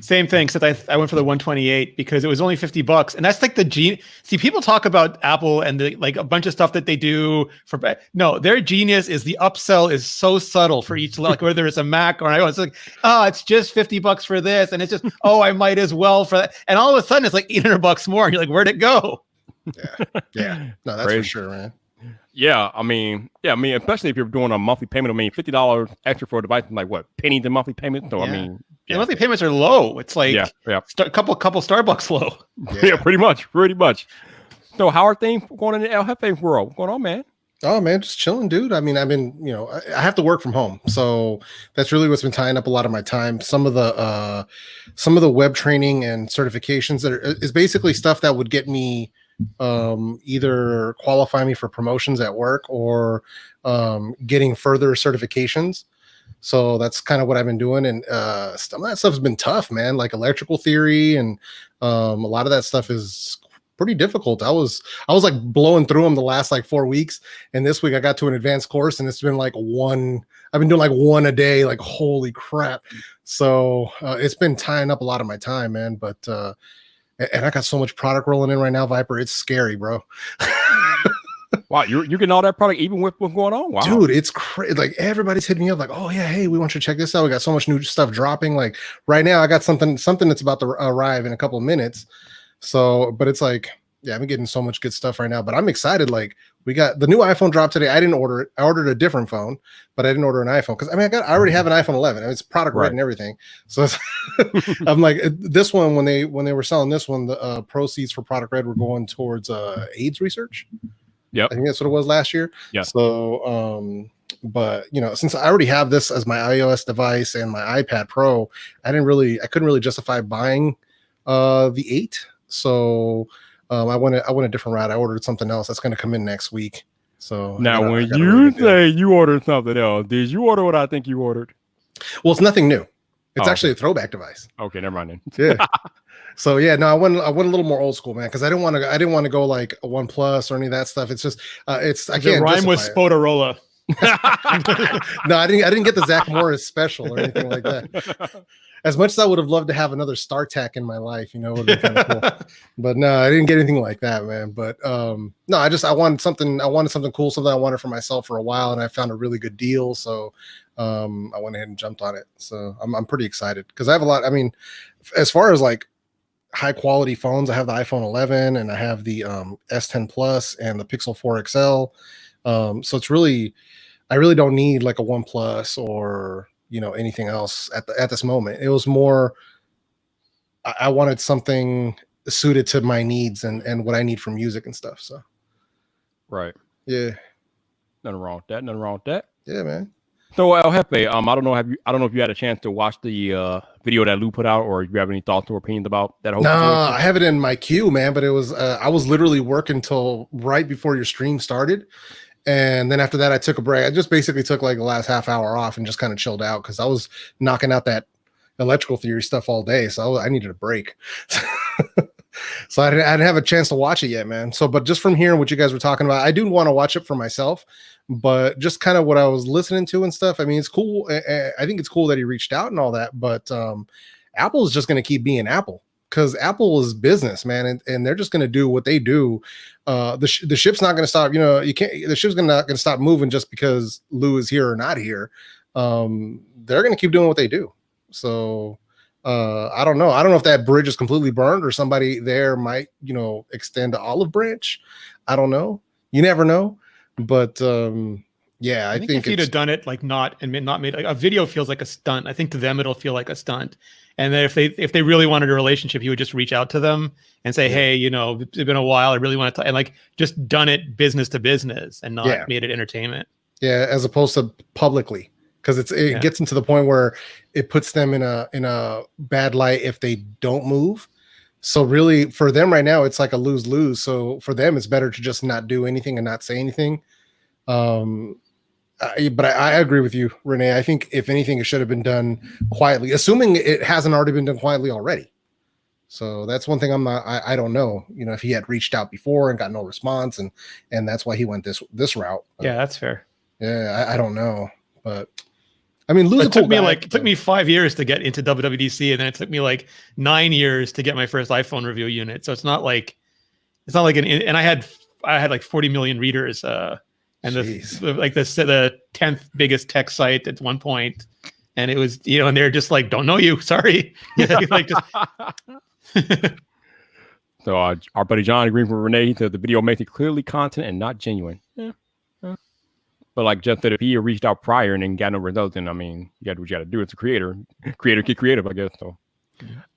Same thing, except I went for the 128 because it was only $50, and that's like see, people talk about Apple and like a bunch of stuff that they do for their genius is the upsell is so subtle for each, like whether it's a Mac or an iPhone. It's like, it's just $50 for this, and it's just I might as well for that, and all of a sudden it's like $800 more, and you're like, where'd it go? Yeah, no, that's Crazy. for sure, man. Yeah, I mean, especially if you're doing a monthly payment. I mean, $50 extra for a device, like what, pennies in monthly payment? So, yeah. I mean, the monthly payments are low. It's like a couple Starbucks low. Yeah, pretty much. So, how are things going in the El Jefe world? What's going on, man? Oh, man, just chilling, dude. I mean, I've been, I have to work from home, so that's really what's been tying up a lot of my time. Some of the web training and certifications is basically stuff that would get me either qualify me for promotions at work or getting further certifications. So that's kind of what I've been doing, and some of that stuff has been tough, man. Like electrical theory and a lot of that stuff is pretty difficult. I was like blowing through them the last like 4 weeks, and this week I got to an advanced course, and it's been like I've been doing like one a day. Like holy crap! So it's been tying up a lot of my time, man. But and I got so much product rolling in right now, Viper. It's scary, bro. Wow, you're getting all that product even with what's going on? Wow. Dude, it's crazy. Like everybody's hitting me up like, oh yeah, hey, we want you to check this out. We got so much new stuff dropping. Like right now, I got something that's about to arrive in a couple of minutes. So, but it's like, yeah, I'm getting so much good stuff right now. But I'm excited. Like we got the new iPhone dropped today. I didn't order it. I ordered a different phone, but I didn't order an iPhone because I already have an iPhone 11. I mean, it's product red and everything. So I'm like, this one when they were selling this one, the proceeds for product red were going towards AIDS research. Yep. I think that's what it was last year. Yeah. So, but since I already have this as my iOS device and my iPad Pro, I couldn't really justify buying the 8. So I went a different route. I ordered something else that's going to come in next week. So now, when you say you ordered something else, did you order what I think you ordered? Well, it's nothing new. It's actually a throwback device. Okay, never mind then. Yeah. So yeah, no, I went a little more old school, man, because I didn't want to go like a OnePlus or any of that stuff. It's just I can't rhyme with Spodorola. No, I didn't get the Zach Morris special or anything like that. As much as I would have loved to have another StarTAC in my life, it would have been kind of cool. But no, I didn't get anything like that, man. But no, I wanted something cool, something I wanted for myself for a while, and I found a really good deal. So I went ahead and jumped on it. So I'm pretty excited because I have a lot. I mean, as far as like high quality phones, I have the iPhone 11 and I have the S10 Plus and the Pixel 4 XL. So it's really, I really don't need like a OnePlus or anything else at this moment. It was more, I wanted something suited to my needs and what I need for music and stuff. So right, yeah, nothing wrong with that. Yeah, man. So Jefe, I don't know. I don't know if you had a chance to watch the video that Lou put out, or if you have any thoughts or opinions about that whole No, situation? I have it in my queue, man. But it was I was literally working till right before your stream started, and then after that, I took a break. I just basically took like the last half hour off and just kind of chilled out because I was knocking out that electrical theory stuff all day, so I needed a break. So I didn't have a chance to watch it yet, man. So, but just from hearing what you guys were talking about, I do want to watch it for myself. But just kind of what I was listening to and stuff. I mean, it's cool. I think it's cool that he reached out and all that. But Apple is just going to keep being Apple because Apple is business, man, and they're just going to do what they do. The ship's not going to stop. You know, you can't. The ship's not going to stop moving just because Lou is here or not here. They're going to keep doing what they do. So. I don't know. I don't know if that bridge is completely burned or somebody there might, you know, extend an olive branch. I don't know. You never know. But yeah, I think if you'd have done it like not made like a video feels like a stunt. I think to them it'll feel like a stunt. And then if they really wanted a relationship, he would just reach out to them and say, hey, you know, it's been a while. I really want to, and like just done it business to business and not made it entertainment. Yeah, as opposed to publicly. Because it gets into the point where it puts them in a bad light if they don't move. So really, for them right now, it's like a lose-lose. So for them, it's better to just not do anything and not say anything. But I agree with you, Rene. I think if anything, it should have been done quietly, assuming it hasn't already been done quietly already. So that's one thing I don't know. You know, if he had reached out before and got no response, and that's why he went this route. Yeah, that's fair. Yeah, I don't know, but. I mean, it took me 5 years to get into WWDC, and then it took me like 9 years to get my first iPhone review unit. So it's not like and I had like 40 million readers, and the 10th biggest tech site at one point, and it was, you know, and they're just like, don't know you, sorry. Like just. So our buddy John agreeing with Rene, he said the video makes it clearly content and not genuine. Yeah. But like Jeff said, if he reached out prior and then got no results, then I mean, you got to do what you got to do. It's a creator. Creator get creative, I guess. So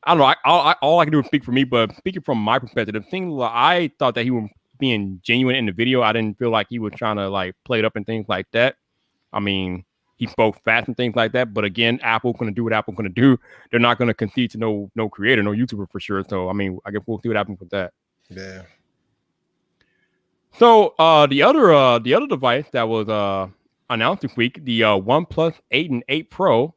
I don't know. All I can do is speak for me, but speaking from my perspective, the thing I thought that he was being genuine in the video. I didn't feel like he was trying to like play it up and things like that. I mean, he spoke fast and things like that. But again, Apple's going to do what Apple's going to do. They're not going to concede to no creator, no YouTuber for sure. So I mean, I guess we'll see what happens with that. Yeah. So the other device that was announced this week, the OnePlus 8 and 8 Pro,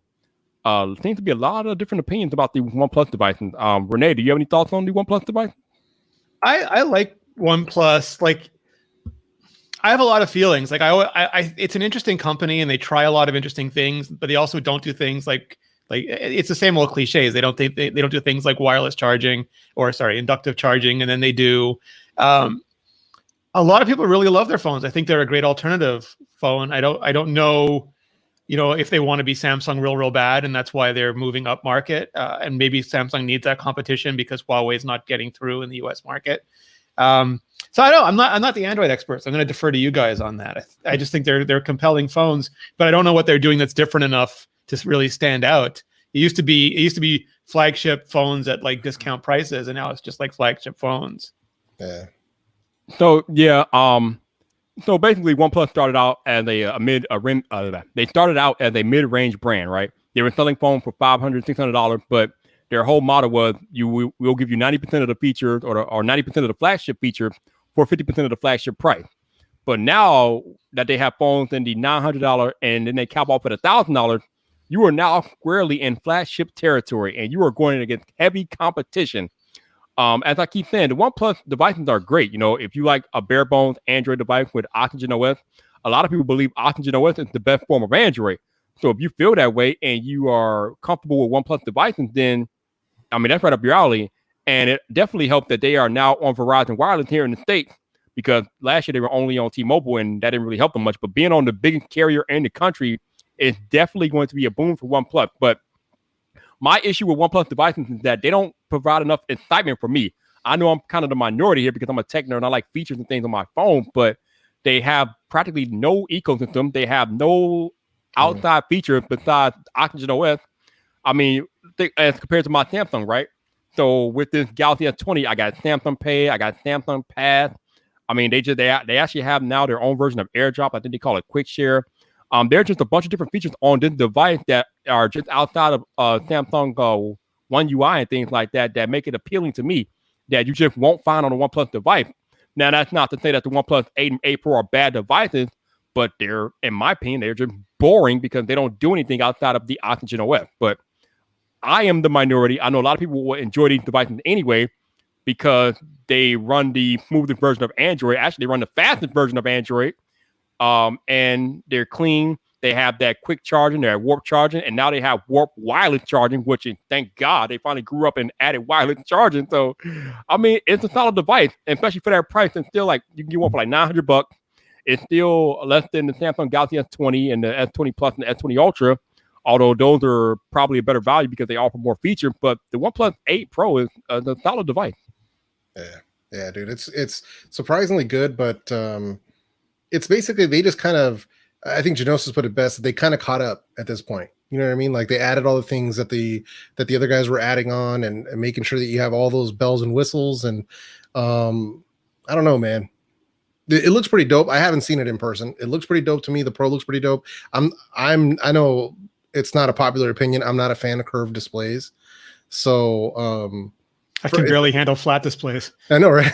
seems to be a lot of different opinions about the OnePlus devices. Rene, do you have any thoughts on the OnePlus device? I like OnePlus. Like, I have a lot of feelings. Like, I it's an interesting company, and they try a lot of interesting things, but they also don't do things like it's the same old cliches. They don't do things like wireless charging inductive charging, and then they do. A lot of people really love their phones. I think they're a great alternative phone. I don't know, you know, if they want to be Samsung real bad, and that's why they're moving up market. And maybe Samsung needs that competition because Huawei's not getting through in the US market. So I'm not the Android experts. I'm going to defer to you guys on that. I just think they're compelling phones, but I don't know what they're doing that's different enough to really stand out. It used to be flagship phones at like discount prices, and now it's just like flagship phones. Yeah. So yeah, so basically, OnePlus started out as they started out as a mid-range brand, right? They were selling phones for $500, $600, but their whole model was we'll give you 90% of the features or 90% of the flagship features for 50% of the flagship price. But now that they have phones in the $900 and then they cap off at $1,000, you are now squarely in flagship territory, and you are going against heavy competition. As I keep saying, the OnePlus devices are great. You know, if you like a bare bones Android device with Oxygen OS, a lot of people believe Oxygen OS is the best form of Android. So if you feel that way and you are comfortable with OnePlus devices, then I mean that's right up your alley. And it definitely helped that they are now on Verizon Wireless here in the States, because last year they were only on T-Mobile and that didn't really help them much. But being on the biggest carrier in the country is definitely going to be a boom for OnePlus. But my issue with OnePlus devices is that they don't provide enough excitement for me. I know I'm kind of the minority here because I'm a tech nerd and I like features and things on my phone, but they have practically no ecosystem. They have no outside feature besides Oxygen OS. I mean, as compared to my Samsung, right? So with this Galaxy S20, I got Samsung Pay, I got Samsung Pass. I mean, they actually have now their own version of AirDrop. I think they call it Quick Share. There's just a bunch of different features on this device that are just outside of Samsung One UI and things like that that make it appealing to me that you just won't find on a OnePlus device. Now, that's not to say that the OnePlus 8 and 8 Pro are bad devices, but they're, in my opinion, they're just boring because they don't do anything outside of the Oxygen OS. But I am the minority. I know a lot of people will enjoy these devices anyway because they run the smoothest version of Android. Actually, they run the fastest version of Android. And they're clean. They have that quick charging, they're warp charging, and now they have warp wireless charging, which is, thank God they finally grew up and added wireless charging. So, I mean, it's a solid device, especially for that price. And still, like, you can get one for like $900. It's still less than the Samsung Galaxy S20 and the S20 Plus and the S20 Ultra, although those are probably a better value because they offer more features. But the OnePlus 8 Pro is a solid device. Yeah, dude, it's surprisingly good, but it's basically they just kind of, I think Genosis put it best, they kind of caught up at this point. You know what I mean? Like they added all the things that the other guys were adding on and making sure that you have all those bells and whistles. And I don't know, man. It looks pretty dope. I haven't seen it in person. It looks pretty dope to me. The Pro looks pretty dope. I know it's not a popular opinion. I'm not a fan of curved displays. So I can barely handle flat displays. I know, right?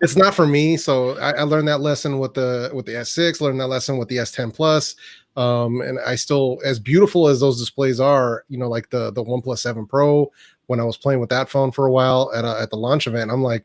it's not for me. So I learned that lesson with the S6, learned that lesson with the S10 Plus. And I still, as beautiful as those displays are, you know, like the OnePlus 7 Pro, when I was playing with that phone for a while at the launch event, I'm like,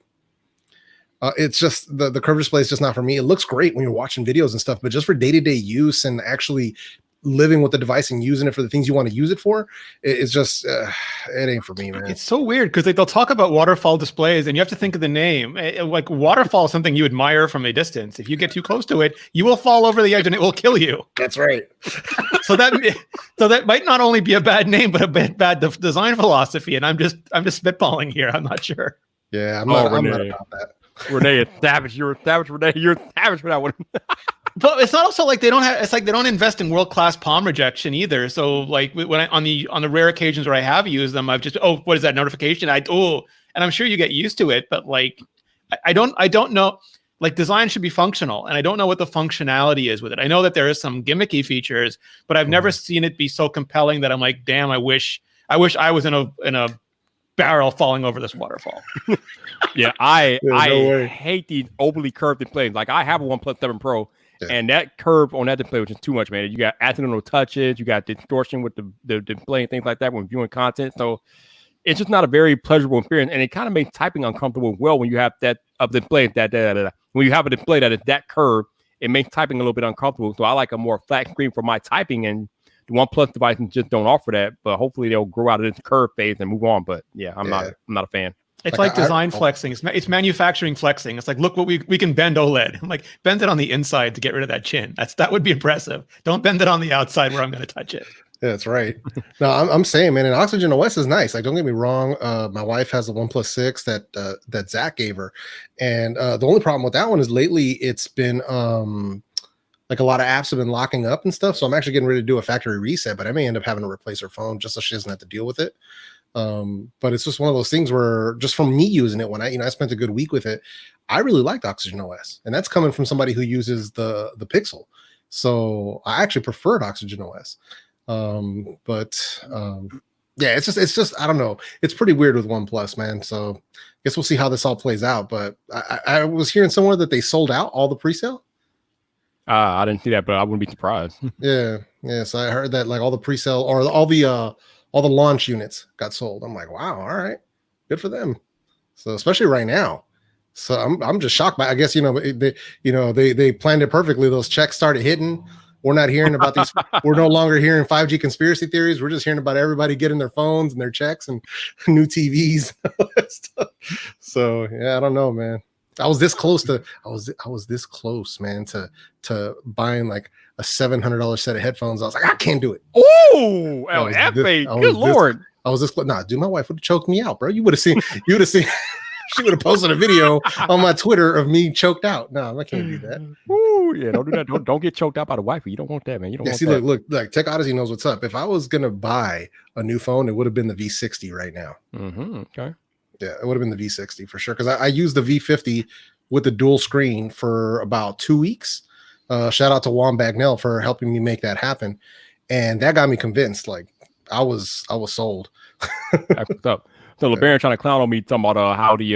it's just the curved display is just not for me. It looks great when you're watching videos and stuff, but just for day-to-day use and actually living with the device and using it for the things you want to use it for, it's just it ain't for me, man. It's so weird because they'll talk about waterfall displays and you have to think of the name. Like waterfall is something you admire from a distance. If you get too close to it, you will fall over the edge and it will kill you. That's right. so that might not only be a bad name but a bad design philosophy, and I'm just spitballing here. I'm not sure. Yeah, I'm not about that. Rene is savage. You're a savage, Rene. You're savage for that one. But it's not also like they don't invest in world-class palm rejection either. So like when on the rare occasions where I have used them, I've just, what is that notification? And I'm sure you get used to it, but like I don't know, like design should be functional, and I don't know what the functionality is with it. I know that there is some gimmicky features, but I've never seen it be so compelling that I'm like, damn, I wish I was in a barrel falling over this waterfall. Yeah, I hate these overly curved displays. Like I have a OnePlus 7 Pro. Yeah. And that curve on that display was just too much, man. You got accidental touches, you got distortion with the display and things like that when viewing content. So it's just not a very pleasurable experience, and it kind of makes typing uncomfortable. Well, when you have that display when you have a display that is that curved, it makes typing a little bit uncomfortable. So I like a more flat screen for my typing, and the OnePlus devices just don't offer that. But hopefully they'll grow out of this curve phase and move on. But yeah, I'm not a fan. It's like design flexing. It's manufacturing flexing. It's like, look what we can bend OLED. I'm like, bend it on the inside to get rid of that chin. That would be impressive. Don't bend it on the outside where I'm going to touch it. Yeah, that's right. No, I'm saying, man, and Oxygen OS is nice. Like, don't get me wrong. My wife has a OnePlus 6 that Zach gave her, and the only problem with that one is lately it's been like a lot of apps have been locking up and stuff. So I'm actually getting ready to do a factory reset, but I may end up having to replace her phone just so she doesn't have to deal with it. But it's just one of those things where just from me using it, when I spent a good week with it, I really liked Oxygen OS, and that's coming from somebody who uses the Pixel. So I actually preferred Oxygen OS. Yeah, it's just I don't know. It's pretty weird with OnePlus, man. So I guess we'll see how this all plays out. But I was hearing somewhere that they sold out all the pre-sale. I didn't see that, but I wouldn't be surprised. Yeah. So I heard that like all the pre-sale or all the launch units got sold. I'm like, wow, all right, good for them. So especially right now. So I'm just shocked by. I guess they planned it perfectly. Those checks started hitting. We're not hearing about these. We're no longer hearing 5G conspiracy theories. We're just hearing about everybody getting their phones and their checks and new TVs. So yeah, I don't know, man. I was this close, man, to buying like a $700 set of headphones. I was like, I can't do it. Oh, Jefe, good Lord. I was this close. Nah, dude, my wife would have choked me out, bro. You would have seen. She would have posted a video on my Twitter of me choked out. No, I can't do that. Ooh, yeah, don't do that. Don't get choked out by the wifey. You don't want that, man. You don't want that. Look, like Tech Odyssey knows what's up. If I was gonna buy a new phone, it would have been the V60 right now. Okay. Yeah, it would have been the V60 for sure. Because I used the V50 with the dual screen for about 2 weeks. Shout out to Juan Bagnell for helping me make that happen, and that got me convinced. Like I was sold. That's what's up. So LeBaron trying to clown on me talking about how the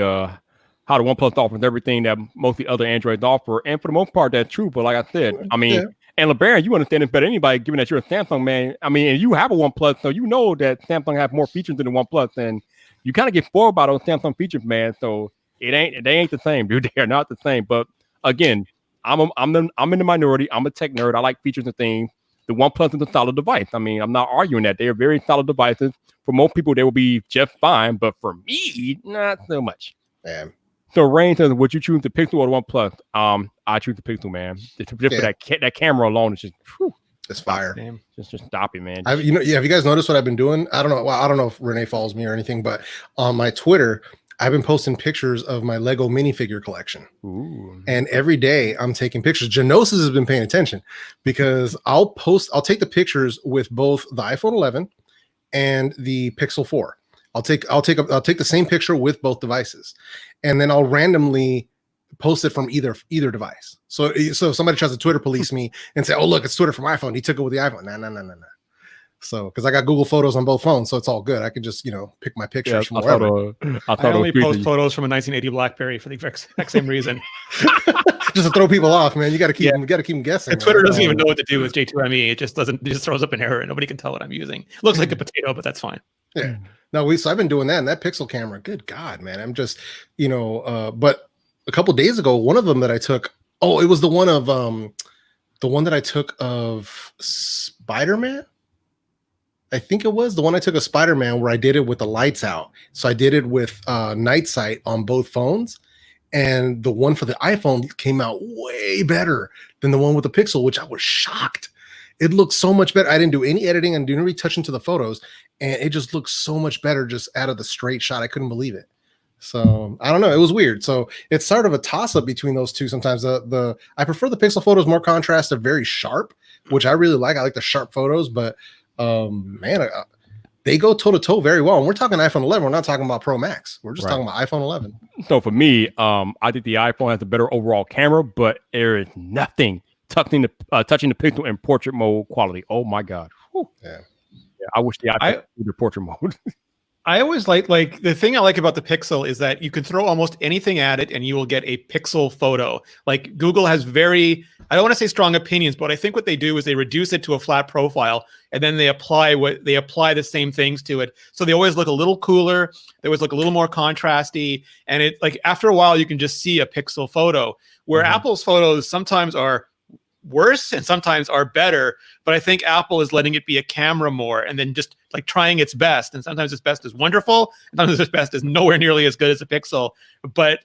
OnePlus offers everything that most of the other Androids offer, and for the most part that's true. But like I said, I mean, and LeBaron, you understand it better than anybody, given that you're a Samsung man. I mean, and you have a OnePlus, so you know that Samsung have more features than the OnePlus, and you kind of get spoiled by those Samsung features, man. So they ain't the same, dude. They are not the same. But again, I'm in the minority. I'm a tech nerd. I like features and things. The OnePlus is a solid device. I mean, I'm not arguing that. They are very solid devices. For most people, they will be just fine, but for me, not so much. Yeah. So Rain says, would you choose the Pixel or the OnePlus? I choose the Pixel, man. Just for that camera alone is just, whew, it's fire. Just stop it, man. Have you guys noticed what I've been doing? I don't know. Well, I don't know if Rene follows me or anything, but on my Twitter, I've been posting pictures of my Lego minifigure collection. Ooh. And every day I'm taking pictures. Genosis has been paying attention because I'll take the pictures with both the iPhone 11 and the Pixel 4. I'll take the same picture with both devices, and then I'll randomly post it from either device. So if somebody tries to Twitter police me and say, "Oh, look, it's Twitter from iPhone. He took it with the iPhone." No. So, because I got Google Photos on both phones, so it's all good. I can just, pick my pictures from wherever. I only post photos from a 1980 BlackBerry for the exact same reason. Just to throw people off, man. You got to keep them guessing. And Twitter doesn't even know what to do with J2ME. It just throws up an error and nobody can tell what I'm using. Looks like a potato, but that's fine. Yeah. No, so I've been doing that, and that Pixel camera, good God, man. I'm just, but a couple days ago, one of them that I took, it was the one that I took of Spider-Man. I think it was the one I took of Spider-Man where I did it with the lights out. So I did it with night sight on both phones. And the one for the iPhone came out way better than the one with the Pixel, which I was shocked. It looked so much better. I didn't do any editing and didn't really touch into the photos. And it just looks so much better just out of the straight shot. I couldn't believe it. So I don't know. It was weird. So it's sort of a toss up between those two. Sometimes I prefer the Pixel photos, more contrast. They're very sharp, which I really like. I like the sharp photos, but they go toe to toe very well. And we're talking iPhone 11. We're not talking about Pro Max. We're just talking about iPhone 11. So for me, I think the iPhone has a better overall camera, but there is nothing touching the Pixel in portrait mode quality. Oh my God. Whew. Yeah. I wish the iPhone would do portrait mode. I always like the thing I like about the Pixel is that you can throw almost anything at it and you will get a Pixel photo. Like Google has I don't want to say strong opinions, but I think what they do is they reduce it to a flat profile and then they apply the same things to it. So they always look a little cooler. They always look a little more contrasty. And it like after a while you can just see a Pixel photo, where Apple's photos sometimes are worse and sometimes are better, but I think Apple is letting it be a camera more and then just like trying its best, and sometimes its best is wonderful and sometimes its best is nowhere nearly as good as a Pixel. But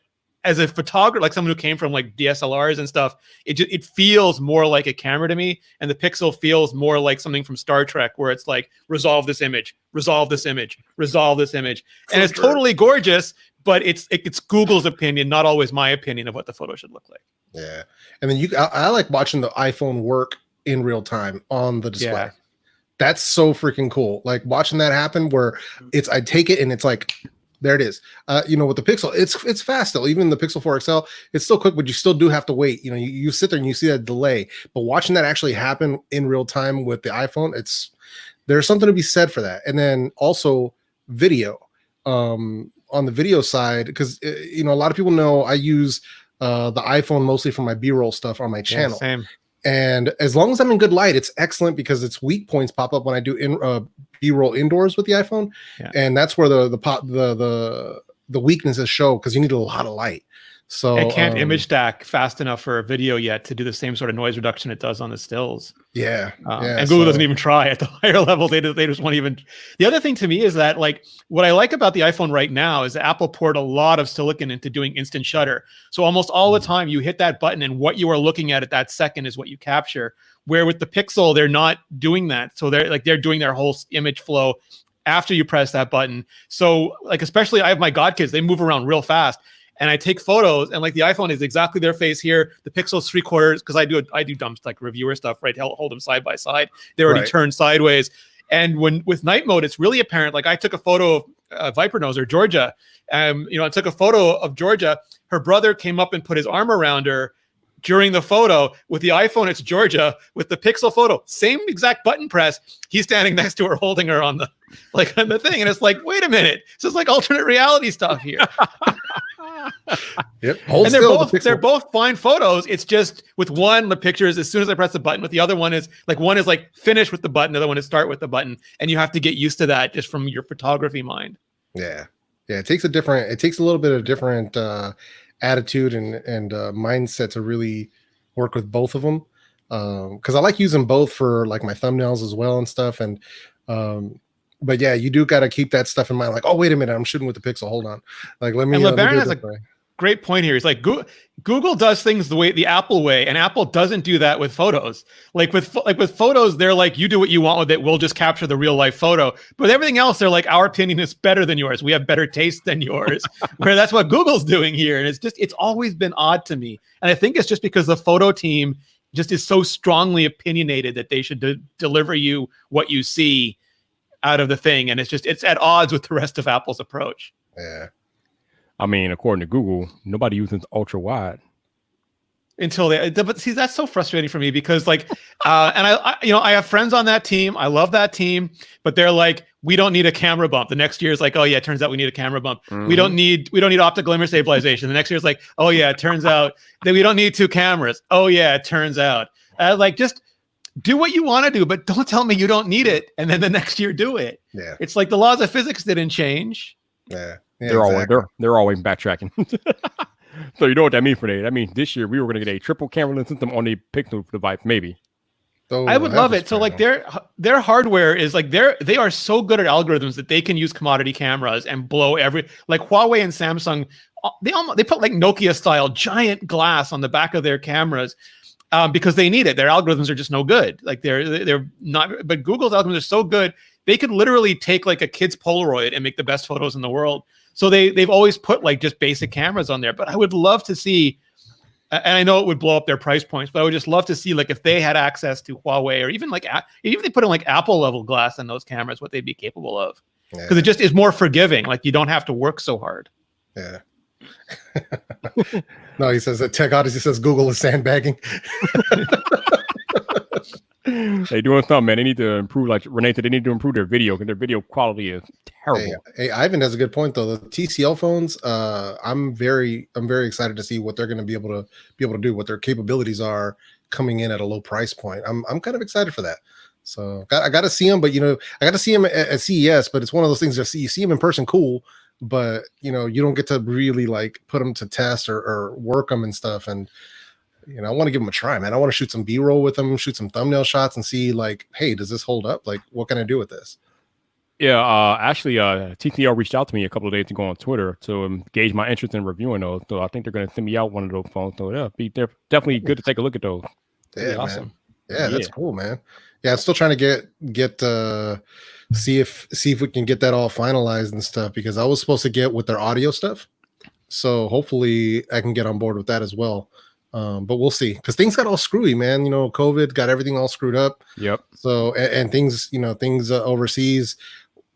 as a photographer, like someone who came from like DSLRs and stuff, it feels more like a camera to me, and the Pixel feels more like something from Star Trek where it's like resolve this image, resolve this image, resolve this image, and it's totally gorgeous, but it's Google's opinion, not always my opinion of what the photo should look like. Yeah. And then I like watching the iPhone work in real time on the display. Yeah. That's so freaking cool. Like watching that happen where I take it and it's like, there it is. With the Pixel, it's fast still. Even the Pixel 4 XL, it's still quick, but you still do have to wait. You sit there and you see that delay. But watching that actually happen in real time with the iPhone, there's something to be said for that. And then also video. On the video side, because a lot of people know I use the iPhone mostly for my B-roll stuff on my channel. Yeah, same. And as long as I'm in good light, it's excellent because its weak points pop up when I do B-roll indoors with the iPhone, and that's where the weaknesses show because you need a lot of light. So it can't image stack fast enough for a video yet to do the same sort of noise reduction it does on the stills. Yeah, and Google doesn't even try at the higher level. They just won't even. The other thing to me is that like what I like about the iPhone right now is that Apple poured a lot of silicon into doing instant shutter. So almost all the time you hit that button and what you are looking at that second is what you capture. Where with the Pixel, they're not doing that. So they're doing their whole image flow after you press that button. So like especially I have my godkids, they move around real fast. And I take photos, and like the iPhone is exactly their face here. The Pixel's 3/4 because I do dumb like reviewer stuff, right? Hold them side by side. They're already turned sideways. And with night mode, it's really apparent. Like I took a photo of Viper Nose or Georgia. I took a photo of Georgia. Her brother came up and put his arm around her. during the photo. With the iPhone, it's Georgia. With the Pixel photo, same exact button press. He's standing next to her, holding her on the thing, and it's like, wait a minute, this is like alternate reality stuff here. Yep. And they're both fine photos. It's just with one, the picture is as soon as I press the button. With the other one is like finish with the button, the other one is start with the button, and you have to get used to that just from your photography mind. Yeah. It takes a little bit of different attitude and mindset to really work with both of them. Because I like using both for like my thumbnails as well and stuff. And but yeah, you do got to keep that stuff in mind. Like, oh, wait a minute, I'm shooting with the Pixel. Hold on. Like, let me. And LeBaron has a great point here. He's like, Google does things the Apple way, and Apple doesn't do that with photos. Like with photos, they're like, you do what you want with it. We'll just capture the real life photo. But everything else, they're like, our opinion is better than yours. We have better taste than yours. Where that's what Google's doing here, and it's always been odd to me. And I think it's just because the photo team just is so strongly opinionated that they should deliver you what you see out of the thing, and it's at odds with the rest of Apple's approach. Yeah. I mean, according to Google, nobody uses ultra wide but see, that's so frustrating for me because and I have friends on that team. I love that team, but they're like, we don't need a camera bump. The next year is like, oh yeah, it turns out we need a camera bump. Mm-hmm. We don't need optical image stabilization. The next year is like, oh yeah, it turns out that we don't need 2 cameras. Oh yeah, it turns out. Just do what you want to do, but don't tell me you don't need it. And then the next year do it. Yeah. It's like the laws of physics didn't change. Yeah. They're always backtracking. So you know what that means for that? I mean, this year we were going to get a triple camera lens system on the Pixel device, maybe. So I would love it. So like their hardware is like they are so good at algorithms that they can use commodity cameras and blow like Huawei and Samsung. They put like Nokia style giant glass on the back of their cameras. Because they need it. Their algorithms are just no good. Like they're not, but Google's algorithms are so good. They could literally take like a kid's Polaroid and make the best photos in the world. So they've always put like just basic cameras on there. But I would love to see, and I know it would blow up their price points, but I would just love to see like if they had access to Huawei or even if they put in like Apple level glass on those cameras, what they'd be capable of. Because it just is more forgiving. Like you don't have to work so hard. Yeah. No, he says that Tech Odyssey says Google is sandbagging. They doing something, man. They need to improve, like Rene said, they need to improve their video because their video quality is terrible. Hey, Ivan has a good point though. The TCL phones, I'm very excited to see what they're going to be able to do, what their capabilities are coming in at a low price point. I'm kind of excited for that. So I got to see them, but I got to see them at CES. But it's one of those things that you see them in person, cool. But you don't get to really like put them to test or work them and stuff. And I want to give them a try, man. I want to shoot some B-roll with them, shoot some thumbnail shots, and see like, hey, does this hold up? Like, what can I do with this? Yeah, actually, TCL reached out to me a couple of days ago on Twitter to gauge my interest in reviewing those. So I think they're going to send me out one of those phones. So they're definitely good to take a look at those. Yeah, awesome. Yeah, that's cool, man. Yeah, I'm still trying to get see if we can get that all finalized and stuff, because I was supposed to get with their audio stuff. So hopefully I can get on board with that as well. But we'll see, because things got all screwy, man. COVID got everything all screwed up. Yep. So and things, things overseas,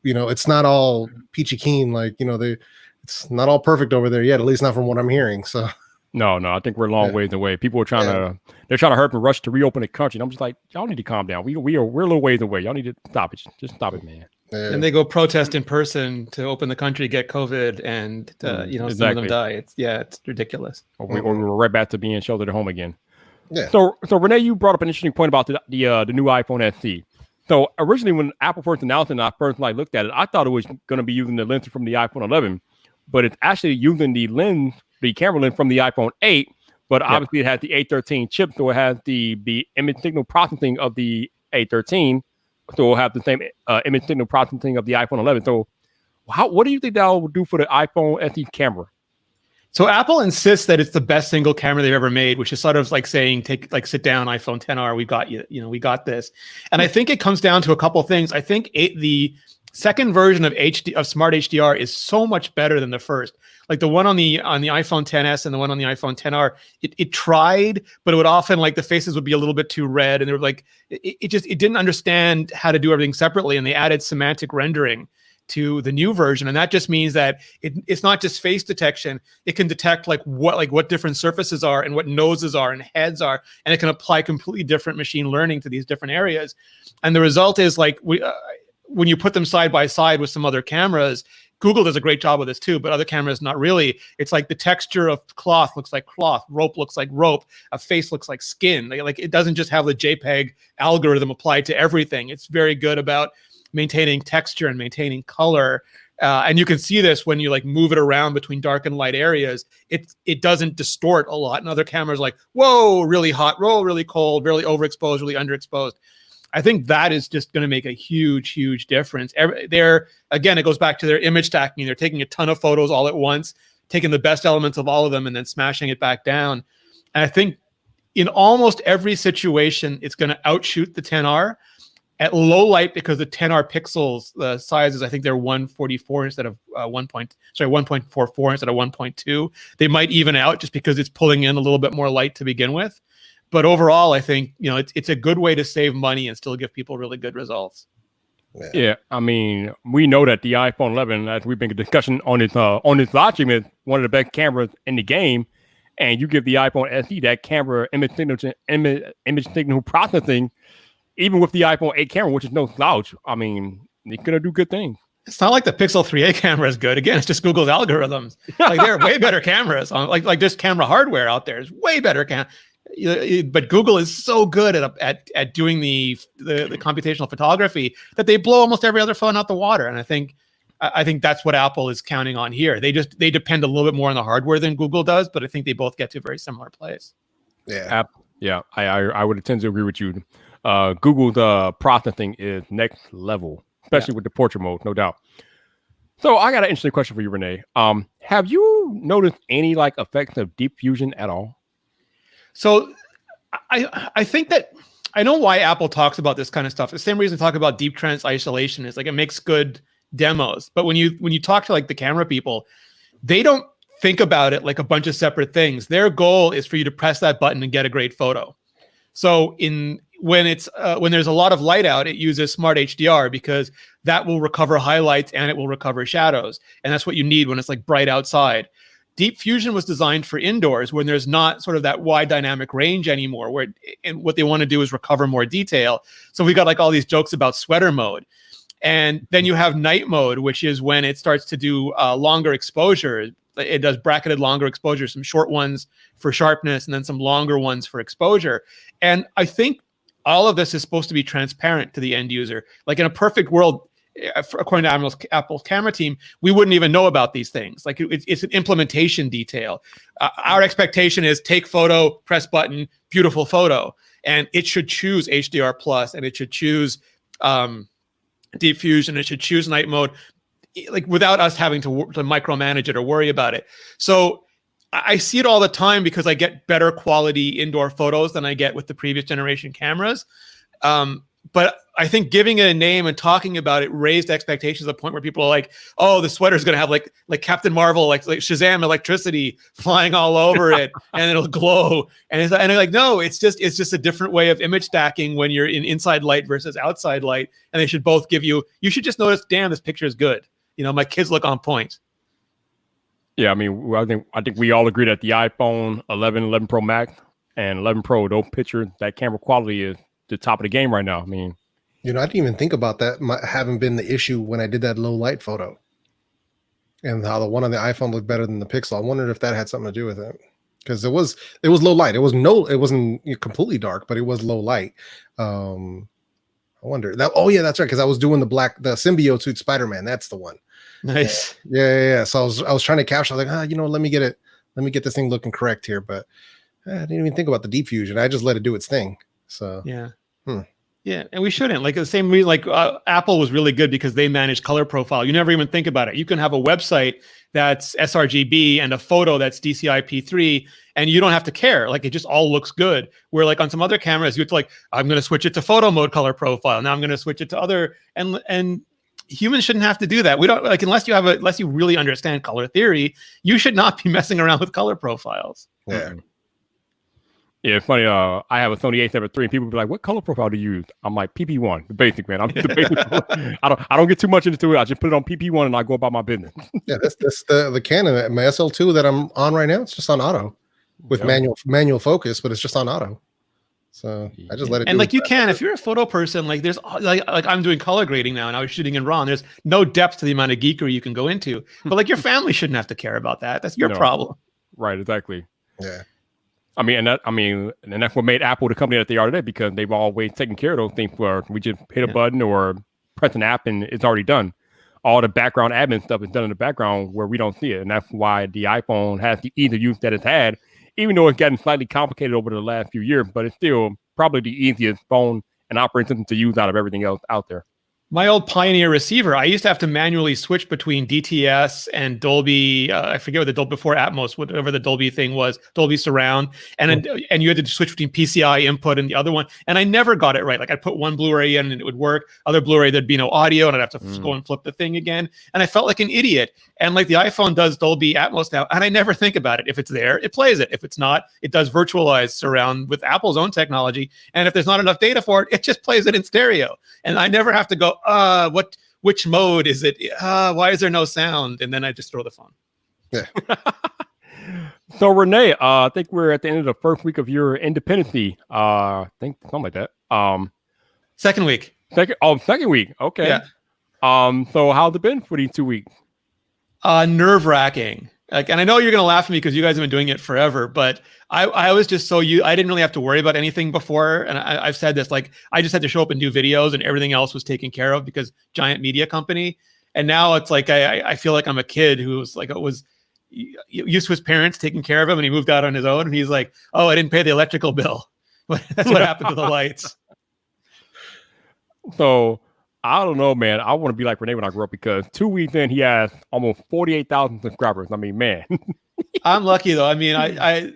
it's not all peachy keen. Like it's not all perfect over there yet, at least not from what I'm hearing. So. No, I think we're a long ways away. People are trying to hurry and rush to reopen the country. And I'm just like, y'all need to calm down. We're a little ways away. Y'all need to stop it. Just stop it, man. Yeah. And they go protest in person to open the country, get COVID, and exactly. Some of them die. It's ridiculous. Or we're right back to being sheltered at home again. Yeah. So Rene, you brought up an interesting point about the new iPhone SE. So originally, when Apple first announced it, and I first looked at it, I thought it was going to be using the lens from the iPhone 11, but it's actually using the camera lens from the iPhone 8. But obviously, it has the A13 chip, so it has the image signal processing of the A13. So we'll have the same image signal processing of the iPhone 11. So what do you think that will do for the iPhone SE camera? So Apple insists that it's the best single camera they've ever made, which is sort of like saying, sit down, iPhone XR, we got you. We got this. And I think it comes down to a couple of things. I think the second version of Smart HDR is so much better than the first. Like the one on the iPhone XS and the one on the iPhone XR, it tried, but it would often, like, the faces would be a little bit too red, and they were like, it didn't understand how to do everything separately, and they added semantic rendering. to the new version, and that just means that it's not just face detection. It can detect what different surfaces are and what noses are and heads are, and it can apply completely different machine learning to these different areas. And the result is when you put them side by side with some other cameras, Google does a great job with this too, but other cameras not really. It's like the texture of cloth looks like cloth, rope looks like rope, a face looks like skin. Like it doesn't just have the JPEG algorithm applied to everything. It's very good about maintaining texture and maintaining color. And you can see this when you like move it around between dark and light areas. It doesn't distort a lot. And other cameras like, whoa, really hot, whoa, really cold, really overexposed, really underexposed. I think that is just going to make a huge, huge difference. Again, it goes back to their image stacking. They're taking a ton of photos all at once, taking the best elements of all of them, and then smashing it back down. And I think in almost every situation, it's going to outshoot the 10R at low light because the 10R pixels, the sizes, I think they're 144 instead of 1.44 instead of 1.2. They might even out just because it's pulling in a little bit more light to begin with. But overall, I think it's a good way to save money and still give people really good results. Yeah, I mean, we know that the iPhone 11, as we've been discussing on its live stream, is one of the best cameras in the game. And you give the iPhone SE that camera image signal processing, even with the iPhone 8 camera, which is no slouch. I mean, it's gonna do good things. It's not like the Pixel 3a camera is good. Again, it's just Google's algorithms. Like there are way better cameras on like this camera hardware out there is way better but Google is so good at doing the computational photography that they blow almost every other phone out the water. And I think that's what Apple is counting on here. They depend a little bit more on the hardware than Google does, but I think they both get to a very similar place. Yeah. I would tend to agree with you. Google's processing is next level, especially with the portrait mode, no doubt. So I got an interesting question for you, Rene. Have you noticed any like effects of deep fusion at all? So I think that I know why Apple talks about this kind of stuff. The same reason they talk about deep trance isolation is like it makes good demos. But when you talk to like the camera people, they don't think about it like a bunch of separate things. Their goal is for you to press that button and get a great photo. So when there's a lot of light out, it uses Smart HDR because that will recover highlights and it will recover shadows. And that's what you need when it's like bright outside. Deep fusion was designed for indoors when there's not sort of that wide dynamic range anymore, and what they want to do is recover more detail. So we got like all these jokes about sweater mode. And then you have night mode, which is when it starts to do longer exposure. It does bracketed longer exposure, some short ones for sharpness, and then some longer ones for exposure. And I think all of this is supposed to be transparent to the end user. Like in a perfect world, according to Apple's camera team, we wouldn't even know about these things. Like it's an implementation detail. Our expectation is take photo, press button, beautiful photo. And it should choose HDR plus, and it should choose deep fusion. It should choose night mode, like without us having to micromanage it or worry about it. So I see it all the time because I get better quality indoor photos than I get with the previous generation cameras. But I think giving it a name and talking about it raised expectations to the point where people are like, oh, the sweater is going to have like Captain Marvel, like Shazam electricity flying all over it and it'll glow. And they're like, no, it's just a different way of image stacking when you're in inside light versus outside light. And they should both give you should just notice, damn, this picture is good. My kids look on point. Yeah, I mean, I think we all agree that the iPhone 11 Pro Max, and 11 Pro, those pictures, that camera quality is the top of the game right now. I mean, I didn't even think about that having been the issue when I did that low light photo, and how the one on the iPhone looked better than the Pixel. I wondered if that had something to do with it, because it was low light. It wasn't completely dark, but it was low light. I wonder that. Oh yeah, that's right. Because I was doing the symbiote suit Spider-Man. That's the one. Nice. Yeah. So I was trying to capture. I was like, let me get this thing looking correct here. But I didn't even think about the deep fusion. I just let it do its thing. So yeah. Yeah, and we shouldn't. Like the same reason, like Apple was really good because they manage color profile. You never even think about it. You can have a website that's sRGB and a photo that's DCI-P3, and you don't have to care. Like it just all looks good. Where like on some other cameras, you have to like, I'm going to switch it to photo mode color profile. Now I'm going to switch it to other, and humans shouldn't have to do that. We don't like unless you really understand color theory. You should not be messing around with color profiles. Yeah. Yeah, it's funny. I have a Sony A7 III, and people be like, "What color profile do you use?" I'm like, PP1, the basic, man. I'm the basic. I don't get too much into it. I just put it on PP1 and I go about my business. Yeah, that's the Canon, my SL2 that I'm on right now. It's just on auto with manual focus, but it's just on auto. So I just let it. And like you can, if you're a photo person, like there's like I'm doing color grading now, and I was shooting in RAW. And there's no depth to the amount of geekery you can go into. But like your family shouldn't have to care about that. That's your problem. Right. Exactly. Yeah. And that's what made Apple the company that they are today, because they've always taken care of those things where we just hit a button or press an app and it's already done. All the background admin stuff is done in the background where we don't see it. And that's why the iPhone has the ease of use that it's had, even though it's gotten slightly complicated over the last few years, but it's still probably the easiest phone and operating system to use out of everything else out there. My old Pioneer receiver, I used to have to manually switch between DTS and Dolby. I forget what the Dolby before Atmos, whatever the Dolby thing was, Dolby Surround, and you had to switch between PCI input and the other one. And I never got it right. Like I'd put one Blu-ray in and it would work. Other Blu-ray, there'd be no audio, and I'd have to go and flip the thing again. And I felt like an idiot. And like the iPhone does Dolby Atmos now, and I never think about it. If it's there, it plays it. If it's not, it does virtualized surround with Apple's own technology. And if there's not enough data for it, it just plays it in stereo. And I never have to go, which mode is it? Why is there no sound? And then I just throw the phone. Yeah. So Rene, I think we're at the end of the first week of your independency. I think something like that. Second week. Second week. Okay. Yeah. So how's it been for these 2 weeks? Nerve-wracking. Like, and I know you're gonna laugh at me because you guys have been doing it forever, but I was just I didn't really have to worry about anything before. And I've said this, like I just had to show up and do videos, and everything else was taken care of because giant media company. And now it's like I feel like I'm a kid who was like used to his parents taking care of him, and he moved out on his own, and he's like, "Oh, I didn't pay the electrical bill." That's what happened to the lights. So I don't know, man. I want to be like Rene when I grow up, because 2 weeks in, he has almost 48,000 subscribers. I mean, man. I'm lucky though. I mean, I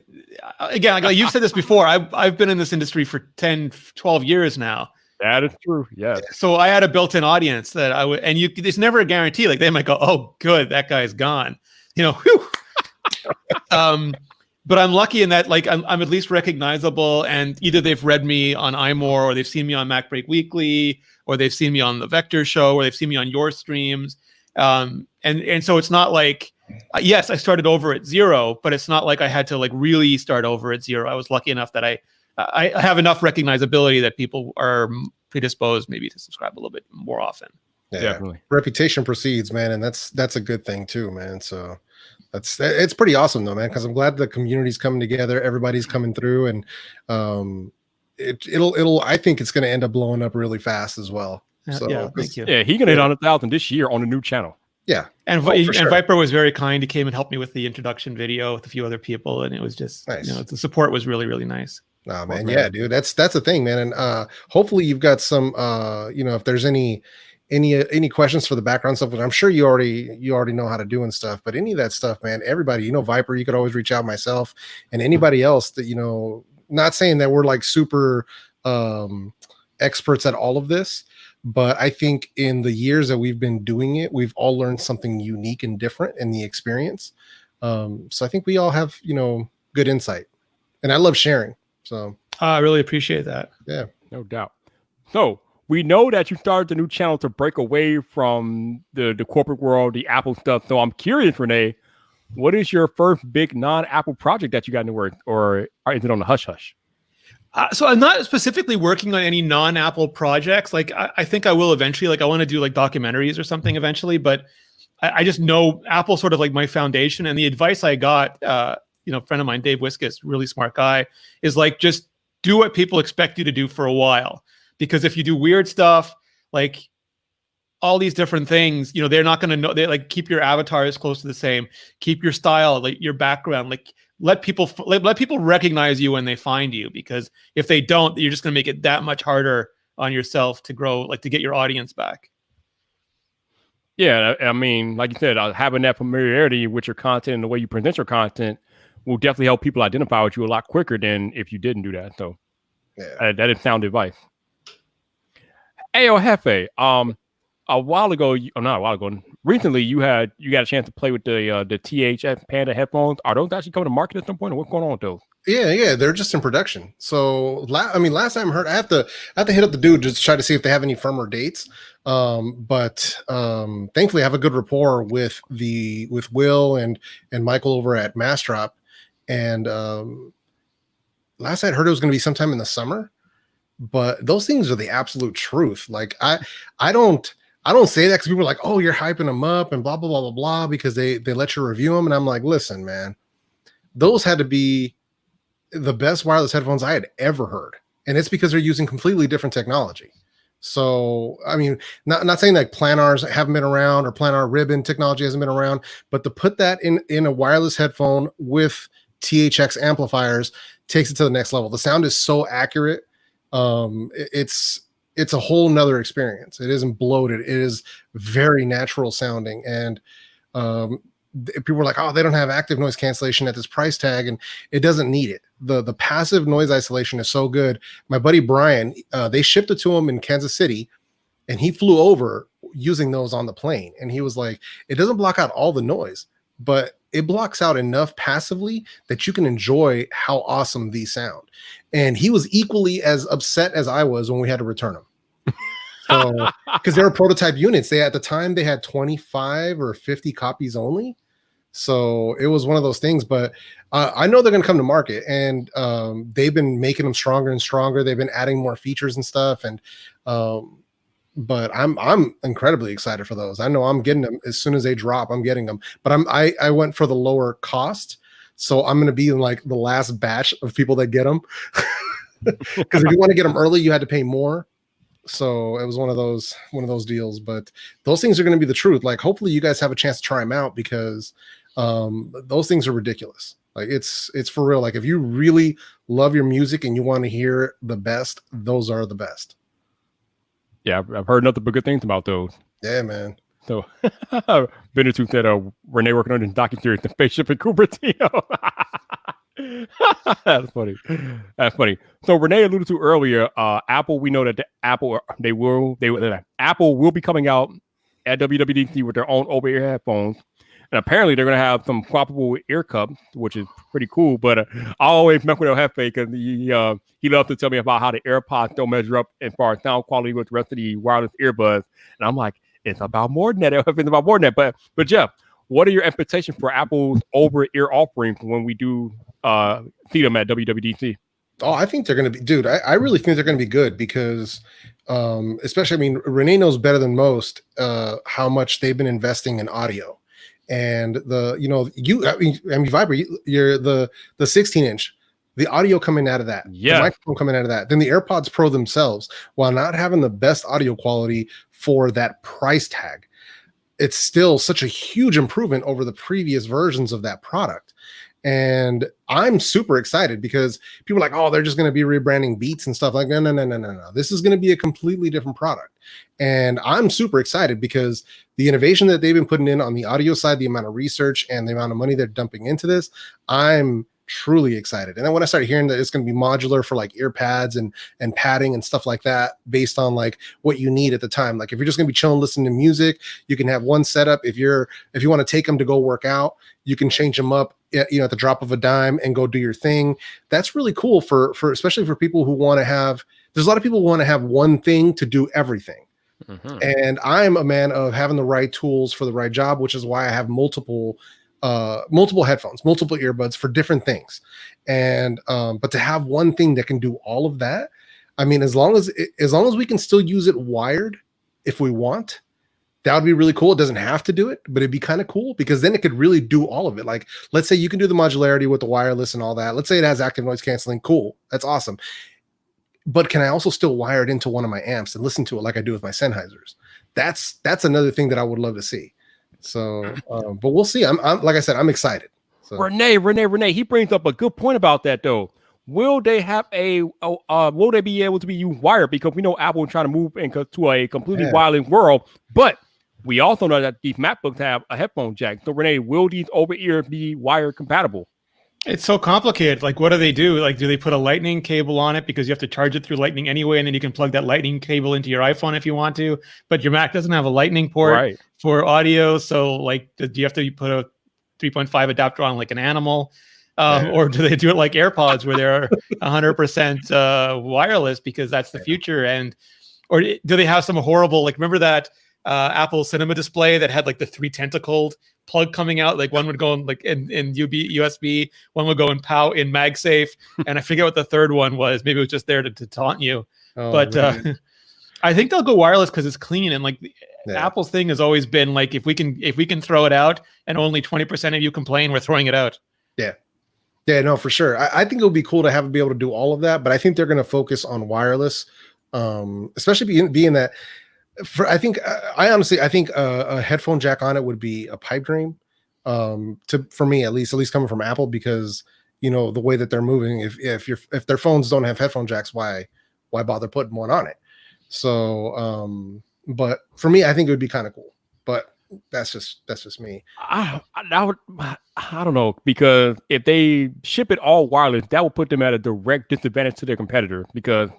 again, like you've said this before, I've been in this industry for 10, 12 years now. That is true. Yes. So I had a built-in audience that I would, and there's never a guarantee. Like they might go, "Oh, good, that guy's gone," whew. But I'm lucky in that, like, I'm at least recognizable, and either they've read me on iMore, or they've seen me on MacBreak Weekly, or they've seen me on the Vector Show, or they've seen me on your streams. And so it's not like, yes, I started over at zero, but it's not like I had to like really start over at zero. I was lucky enough that I have enough recognizability that people are predisposed maybe to subscribe a little bit more often. Yeah, definitely. Reputation precedes, man, and that's a good thing too, man. So it's pretty awesome though, man, because I'm glad the community's coming together, everybody's coming through, and it'll I think it's going to end up blowing up really fast as well. So yeah, thank you. Yeah, he's gonna hit 100,000 this year on a new channel. Yeah, and Viper was very kind. He came and helped me with the introduction video with a few other people, and it was just nice. The support was really, really nice. Oh man, yeah, dude, that's the thing, man, and hopefully you've got some, if there's any questions for the background stuff, which I'm sure you already know how to do and stuff, but any of that stuff, man, everybody, Viper, you could always reach out, myself and anybody else that, not saying that we're like super experts at all of this, but I think in the years that we've been doing it, we've all learned something unique and different in the experience. So I think we all have, good insight, and I love sharing. So I really appreciate that. Yeah, no doubt. So we know that you started the new channel to break away from the corporate world, the Apple stuff. So I'm curious, Rene, what is your first big non-Apple project that you got into work, or is it on the hush hush? So I'm not specifically working on any non-Apple projects. Like I think I will eventually. Like I want to do like documentaries or something eventually. But I just know Apple's sort of like my foundation. And the advice I got, a friend of mine, Dave Wiskus, really smart guy, is like just do what people expect you to do for a while. Because if you do weird stuff, like all these different things, they're not going to know. They like keep your avatars close to the same. Keep your style, like your background, like. Let people recognize you when they find you, because if they don't, you're just going to make it that much harder on yourself to grow, like to get your audience back. Yeah, I mean, like you said, having that familiarity with your content and the way you present your content will definitely help people identify with you a lot quicker than if you didn't do that. So yeah, that is sound advice. Hey, Jefe, a while ago, not a while ago, recently you got a chance to play with the THX Panda headphones. Are those actually coming to market at some point, or what's going on with those? Yeah, they're just in production. So, last time I heard, I have to hit up the dude just to try to see if they have any firmer dates. But thankfully, I have a good rapport with Will and Michael over at Mastrop. And last I heard, it was going to be sometime in the summer. But those things are the absolute truth. Like I don't say that because people are like, oh, you're hyping them up and blah blah blah blah blah because they let you review them, and I'm like, listen, man, those had to be the best wireless headphones I had ever heard. And it's because they're using completely different technology. So, I mean, not saying like planars haven't been around or planar ribbon technology hasn't been around, but to put that in a wireless headphone with THX amplifiers takes it to the next level. The sound is so accurate. It's a whole nother experience. It isn't bloated. It is very natural sounding. And people were like, oh, they don't have active noise cancellation at this price tag, and it doesn't need it. The passive noise isolation is so good. My buddy Brian, they shipped it to him in Kansas City, and he flew over using those on the plane. And he was like, it doesn't block out all the noise, but it blocks out enough passively that you can enjoy how awesome these sound. And he was equally as upset as I was when we had to return them. So, because they were prototype units, at the time they had 25 or 50 copies only. So it was one of those things, but I know they're going to come to market, and they've been making them stronger and stronger. They've been adding more features and stuff. And, but I'm incredibly excited for those. I know I'm getting them as soon as they drop. I'm getting them, but I went for the lower cost. So I'm going to be in like the last batch of people that get them. Because if you want to get them early, you had to pay more. So it was one of those deals. But those things are going to be the truth. Like, hopefully you guys have a chance to try them out, because those things are ridiculous. Like, it's for real. Like, if you really love your music and you want to hear the best, those are the best. Yeah, I've heard nothing but good things about those. Yeah, man. So, Benetooth said, Rene working on his documentary, The Spaceship in Cupertino. That's funny. That's funny. So Rene alluded to earlier, Apple. We know that Apple will be coming out at WWDC with their own over-ear headphones, and apparently they're going to have some swappable ear cups, which is pretty cool. But I always mess with Jefe because he loves to tell me about how the AirPods don't measure up as far as sound quality with the rest of the wireless earbuds, and I'm like, it's about more than that. It's about more than that. But Jeff, what are your expectations for Apple's over-ear offerings when we do see them at WWDC? Oh, I think they're going to be, dude. I really think they're going to be good because, especially, I mean, Rene knows better than most how much they've been investing in audio, and Vyper, you're the 16-inch, the audio coming out of that, the microphone coming out of that, then the AirPods Pro themselves, while not having the best audio quality for that price tag, it's still such a huge improvement over the previous versions of that product. And I'm super excited because people are like, oh, they're just going to be rebranding Beats and stuff. Like, no. This is going to be a completely different product. And I'm super excited because the innovation that they've been putting in on the audio side, the amount of research and the amount of money they're dumping into this, I'm truly excited. And then when I started hearing that it's going to be modular for like ear pads and padding and stuff like that, based on like what you need at the time. Like, if you're just going to be chilling, listening to music, you can have one setup. If you want to take them to go work out, you can change them up, at the drop of a dime and go do your thing. That's really cool for especially for people who want to have, there's a lot of people who want to have one thing to do everything. Mm-hmm. And I'm a man of having the right tools for the right job, which is why I have multiple headphones, multiple earbuds for different things. And but to have one thing that can do all of that, I mean, as long as we can still use it wired if we want, that would be really cool. It doesn't have to do it, but it'd be kind of cool because then it could really do all of it. Like, let's say you can do the modularity with the wireless and all that. Let's say it has active noise canceling. Cool. That's awesome. But can I also still wire it into one of my amps and listen to it like I do with my Sennheisers? That's another thing that I would love to see. So, but we'll see. I'm like I said, I'm excited. So. Rene, he brings up a good point about that though. Will they have will they be able to be used wired? Because we know Apple is trying to move into a completely wireless world, but we also know that these MacBooks have a headphone jack. So Rene, will these over-ear be wired compatible? It's so complicated. Like, what do they do? Like, do they put a lightning cable on it because you have to charge it through lightning anyway, and then you can plug that lightning cable into your iPhone if you want to, but your Mac doesn't have a lightning port for audio. So like, do you have to put a 3.5 adapter on like an animal? Or do they do it like AirPods where they're 100% wireless because that's the future? Or do they have some horrible, like, remember that Apple Cinema display that had like the 3 tentacled plug coming out? Like one would go in like in USB, one would go in in MagSafe, and I forget what the third one was. Maybe it was just there to taunt you. But I think they'll go wireless because it's clean, and like Apple's thing has always been like, if we can throw it out and only 20% of you complain, we're throwing it out. Yeah, no, for sure. I think it would be cool to be able to do all of that, but I think they're going to focus on wireless, especially being that. I honestly think a headphone jack on it would be a pipe dream, for me at least coming from Apple, because the way that they're moving. If their phones don't have headphone jacks, why bother putting one on it? So, but for me, I think it would be kind of cool. But that's just me. I don't know, because if they ship it all wireless, that will put them at a direct disadvantage to their competitor, because,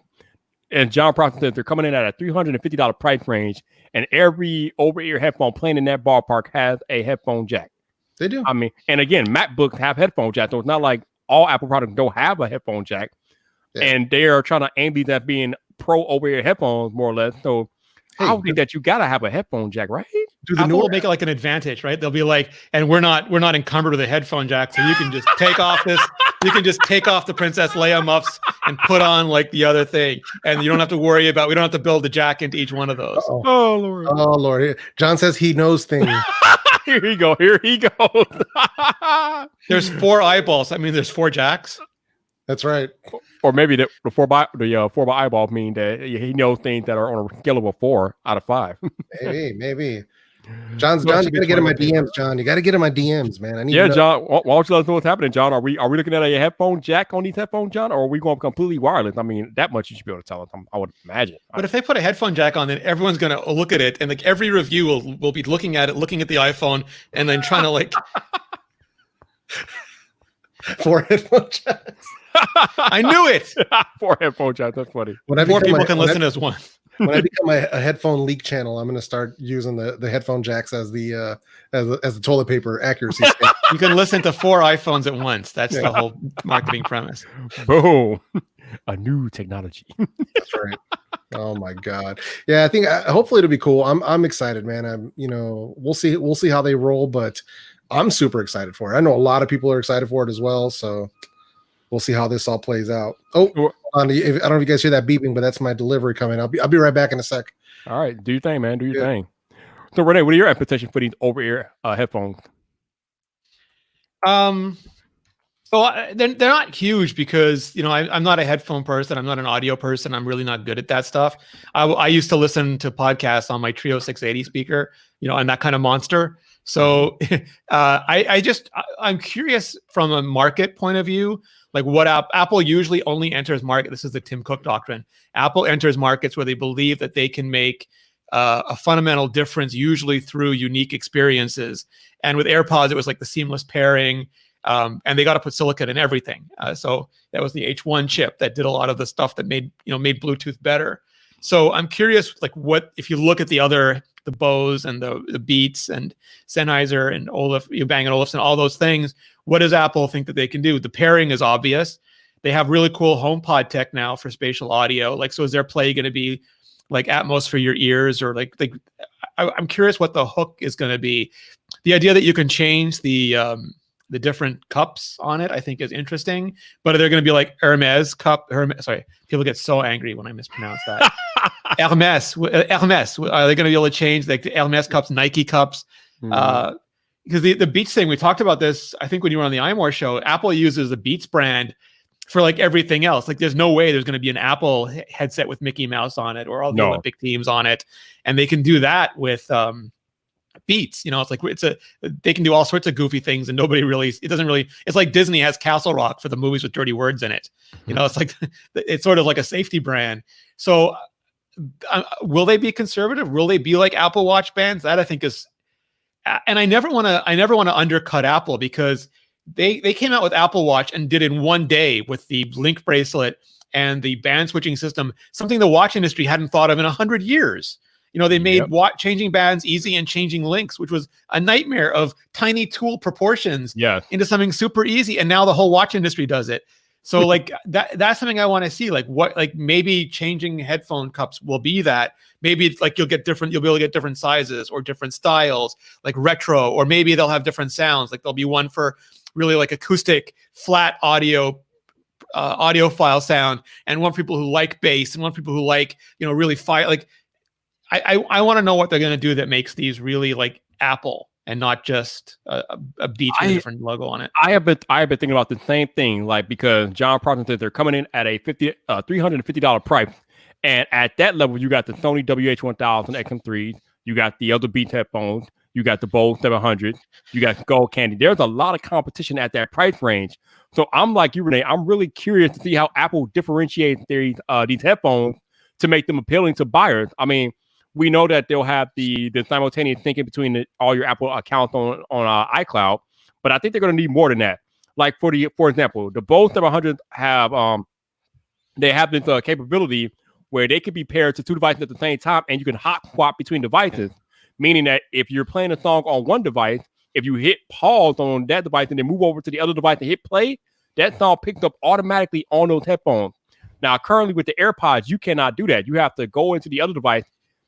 and John Prosser said, they're coming in at a $350 price range, and every over-ear headphone playing in that ballpark has a headphone jack. They do. I mean, and again, MacBooks have headphone jacks, so it's not like all Apple products don't have a headphone jack. Yeah. And they are trying to aim these at being pro over-ear headphones, more or less. So I don't think that you gotta have a headphone jack, right? Apple will make it like an advantage, right? They'll be like, and we're not encumbered with a headphone jack, so you can just take off this. You can just take off the Princess Leia muffs and put on like the other thing, and you don't have to worry about. We don't have to build a jack into each one of those. Uh-oh. Oh Lord! Oh Lord! John says he knows things. Here he goes. There's 4 eyeballs. I mean, there's 4 jacks. That's right. Or maybe the 4 by eyeball mean that he knows things that are on a scale of a 4 out of 5. Maybe. John, you gotta get in my DMs, John. You gotta get in my DMs, man. I need to know. John. Why don't you let us know what's happening, John? Are we looking at a headphone jack on these headphones, John, or are we going completely wireless? I mean, that much you should be able to tell us. I would imagine. But if they put a headphone jack on, then everyone's gonna look at it, and like every review will be looking at it, looking at the iPhone, and then trying to like 4 headphone jacks. I knew it. 4 headphone jacks. That's funny. 4 people can listen as one. When I become a headphone leak channel, I'm going to start using the headphone jacks as the toilet paper accuracy. You can listen to 4 iPhones at once. That's the whole marketing premise. Boom! A new technology. That's right. Oh my God! Yeah, I think hopefully it'll be cool. I'm excited, man. We'll see how they roll, but I'm super excited for it. I know a lot of people are excited for it as well. So we'll see how this all plays out. Oh. I don't know if you guys hear that beeping, but that's my delivery coming. I'll be right back in a sec. All right, do your thing, man. Do your thing. So, Rene, what are your expectations for these over-ear headphones? So they're not huge because I'm not a headphone person. I'm not an audio person. I'm really not good at that stuff. I used to listen to podcasts on my Trio 680 speaker, and that kind of monster. So I'm curious from a market point of view. Like what Apple usually only enters market. This is the Tim Cook doctrine. Apple enters markets where they believe that they can make a fundamental difference, usually through unique experiences. And with AirPods, it was like the seamless pairing, and they got to put silicon in everything. So that was the H1 chip that did a lot of the stuff that made Bluetooth better. So I'm curious, like what if you look at the Bose and the Beats and Sennheiser and Bang & Olufsen, all those things. What does Apple think that they can do? The pairing is obvious. They have really cool HomePod tech now for spatial audio. Like, so is their play going to be like Atmos for your ears, or like I'm curious what the hook is going to be. The idea that you can change the different cups on it, I think, is interesting. But are they going to be like Hermes cup? Sorry, people get so angry when I mispronounce that. Hermes. Are they going to be able to change like the Hermes cups, Nike cups? Because the Beats thing, we talked about this, I think when you were on the iMore show, Apple uses the Beats brand for like everything else. Like there's no way there's going to be an Apple headset with Mickey Mouse on it or all the Olympic teams on it. And they can do that with Beats. They can do all sorts of goofy things, and it's like Disney has Castle Rock for the movies with dirty words in it. It's like, it's sort of like a safety brand. So will they be conservative? Will they be like Apple Watch bands? That I think is, and I never want to undercut Apple, because they came out with Apple Watch and did in one day with the link bracelet and the band switching system, something the watch industry hadn't thought of in 100 years. You know, they made changing bands easy and changing links, which was a nightmare of tiny tool proportions into something super easy. And now the whole watch industry does it. So like that's something I want to see. Like maybe changing headphone cups will be that. Maybe it's like you'll be able to get different sizes or different styles, like retro, or maybe they'll have different sounds. Like there'll be one for really like acoustic flat audiophile sound, and one for people who like bass, and one for people who like, really I want to know what they're going to do that makes these really like Apple and not just a beach with a different logo on it. I have been thinking about the same thing, like, because John Prosser said they're coming in at a $350 price, and at that level you got the Sony WH-1000 XM3, you got the other Beats headphones, you got the Bose 700, you got Gold Candy. There's a lot of competition at that price range. So I'm like you, Rene. I'm really curious to see how Apple differentiates these headphones to make them appealing to buyers. I mean, we know that they'll have the simultaneous syncing between all your Apple accounts on iCloud, but I think they're going to need more than that. Like for example, the Bose 700 have this capability where they can be paired to two devices at the same time, and you can hot swap between devices. Meaning that if you're playing a song on one device, if you hit pause on that device and then move over to the other device and hit play, that song picks up automatically on those headphones. Now, currently with the AirPods, you cannot do that. You have to go into the other device,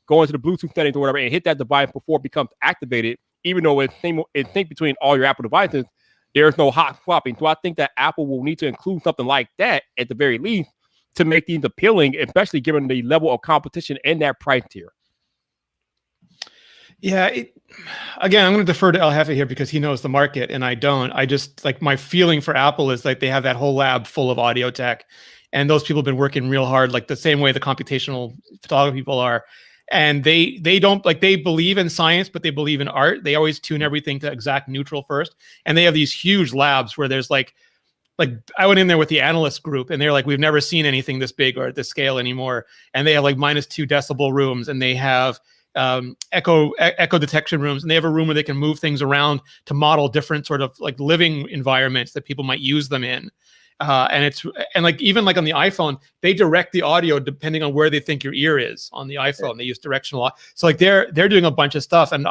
go into the Bluetooth settings or whatever, and hit that device before it becomes activated. Even though it's sync between all your Apple devices, there's no hot swapping. So I think that Apple will need to include something like that at the very least to make these appealing, especially given the level of competition in that price tier. Yeah, again, I'm going to defer to El Jefe here because he knows the market and I don't. I just, like, my feeling for Apple is like they have that whole lab full of audio tech, and those people have been working real hard, like the same way the computational photography people are. And they don't, like, they believe in science, but they believe in art. They always tune everything to exact neutral first. And they have these huge labs where there's like I went in there with the analyst group, and they're like, we've never seen anything this big or at this scale anymore. And they have like -2 decibel rooms, and they have echo detection rooms, and they have a room where they can move things around to model different sort of like living environments that people might use them in. And like even like on the iPhone, they direct the audio depending on where they think your ear is on the iPhone. They use directional. So like they're doing a bunch of stuff, and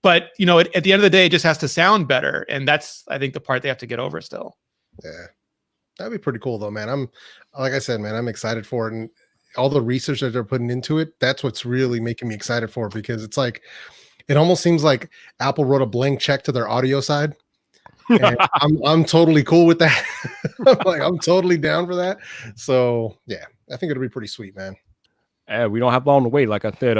but at the end of the day, it just has to sound better, and that's, I think, the part they have to get over still. Yeah, that'd be pretty cool though, man. Like I said, man, I'm excited for it, and all the research that they're putting into it, that's what's really making me excited for it, because it's like, it almost seems like Apple wrote a blank check to their audio side. And I'm totally cool with that. I'm totally down for that. So yeah, I think it'll be pretty sweet, man. We don't have long to wait. Like I said,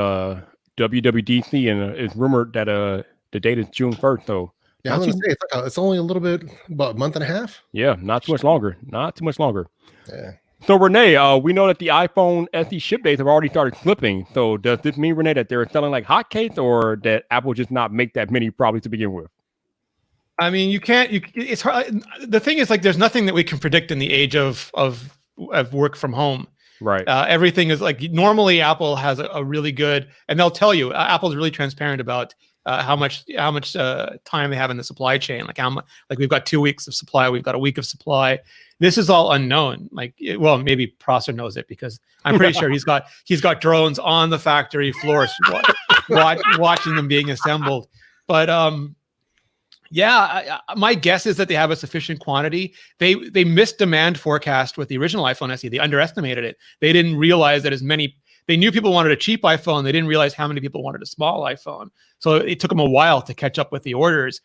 WWDC, and it's rumored that the date is June 1st. So yeah, I was gonna say it's only a little bit, about a month and a half. Yeah, not too much longer. Not too much longer. Yeah. So Rene, we know that the iPhone SE ship dates have already started slipping. So does this mean, Rene, that they're selling like hotcakes, or that Apple just not make that many probably to begin with? I mean, it's hard. The thing is, like, there's nothing that we can predict in the age of work from home. Right. Everything is like, normally Apple has a really good, and they'll tell you, Apple's really transparent about how much time they have in the supply chain. Like like we've got 2 weeks of supply, we've got a week of supply. This is all unknown. Like, well, maybe Prosser knows it, because I'm pretty sure he's got drones on the factory floor watching them being assembled. But yeah, my guess is that they have a sufficient quantity. They missed demand forecast with the original iPhone SE. They underestimated it. They didn't realize that they knew people wanted a cheap iPhone. They didn't realize how many people wanted a small iPhone. So it took them a while to catch up with the orders.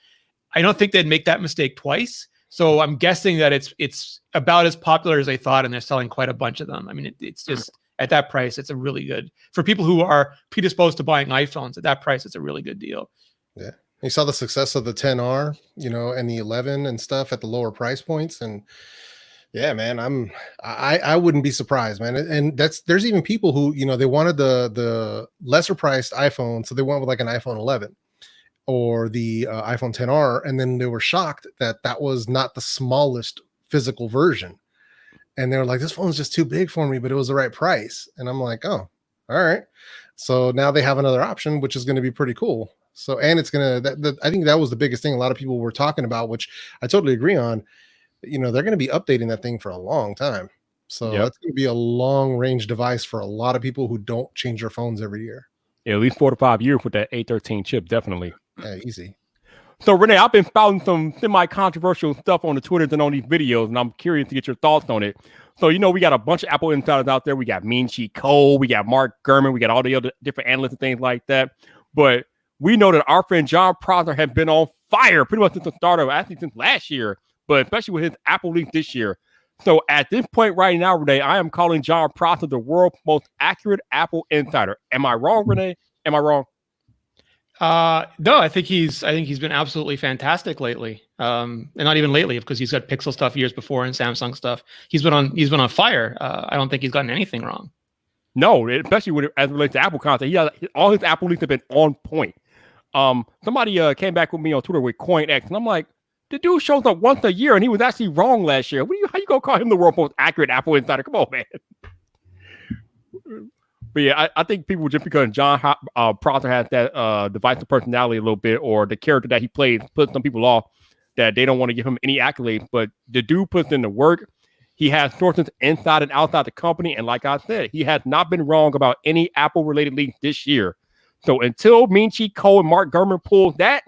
I don't think they'd make that mistake twice. So I'm guessing that it's about as popular as they thought, and they're selling quite a bunch of them. I mean, it's just, at that price, it's a really good, for people who are predisposed to buying iPhones, at that price, it's a really good deal. Yeah. You saw the success of the 10R, and the 11 and stuff at the lower price points. And yeah, man, I wouldn't be surprised, man. And there's even people who, they wanted the lesser priced iPhone. So they went with like an iPhone 11 or the iPhone 10R. And then they were shocked that that was not the smallest physical version. And they were like, this phone's just too big for me, but it was the right price. And I'm like, oh, all right. So now they have another option, which is going to be pretty cool. So, and it's gonna. I think that was the biggest thing a lot of people were talking about, which I totally agree on. You know, they're going to be updating that thing for a long time. So that's going to be a long range device for a lot of people who don't change their phones every year. Yeah, at least 4 to 5 years with that A13 chip, definitely. Yeah, easy. So, Rene, I've been spouting some semi-controversial stuff on the Twitters and on these videos, and I'm curious to get your thoughts on it. So, you know, we got a bunch of Apple insiders out there. We got Mean Sheet Cole, we got Mark Gurman, we got all the other different analysts and things like that. But we know that our friend John Prosser has been on fire pretty much since the start of, actually since last year, but especially with his Apple leaks this year. So at this point right now, Rene, I am calling John Prosser the world's most accurate Apple insider. Am I wrong, Rene? Am I wrong? No, I think he's been absolutely fantastic lately. And not even lately, because he's got Pixel stuff years before and Samsung stuff. He's been on fire. I don't think he's gotten anything wrong. No, especially as it relates to Apple content. All his Apple leaks have been on point. Somebody came back with me on Twitter with CoinX, and I'm like, the dude shows up once a year, and he was actually wrong last year. How you gonna call him the world's most accurate Apple insider? Come on, man. But yeah, I think people, just because John Prosser has that divisive personality a little bit, or the character that he plays, puts some people off, that they don't want to give him any accolades. But the dude puts in the work. He has sources inside and outside the company, and like I said, he has not been wrong about any Apple-related leaks this year. So until Mean Sheet Cole and Mark Gurman pulls that,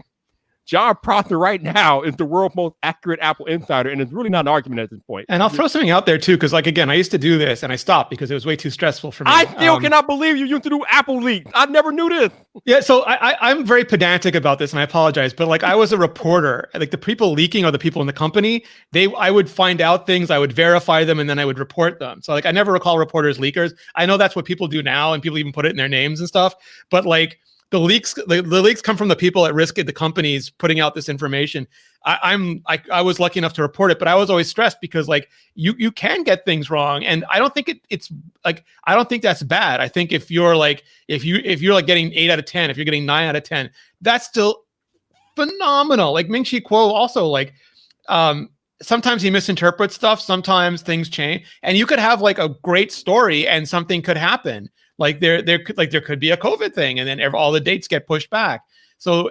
John Prosser right now is the world's most accurate Apple insider, and it's really not an argument at this point. And I'll throw something out there too, because like again, I used to do this and I stopped because it was way too stressful for me. I still cannot believe you used to do Apple leaks. I never knew this. Yeah, so I'm very pedantic about this, and I apologize, but like I was a reporter. Like the people leaking are the people in the company. I would find out things, I would verify them, and then I would report them. So like I never recall reporters leakers. I know that's what people do now, and people even put it in their names and stuff. But like the leaks come from the people at risk at the companies putting out this information. I was lucky enough to report it, but I was always stressed because like you can get things wrong, and I don't think it's like, I don't think that's bad. I think if you're like getting 8 out of 10, if you're getting 9 out of 10, that's still phenomenal. Like Ming Chi Kuo also, like sometimes he misinterprets stuff, sometimes things change, and you could have like a great story and something could happen. Like there could be a COVID thing, and then all the dates get pushed back. So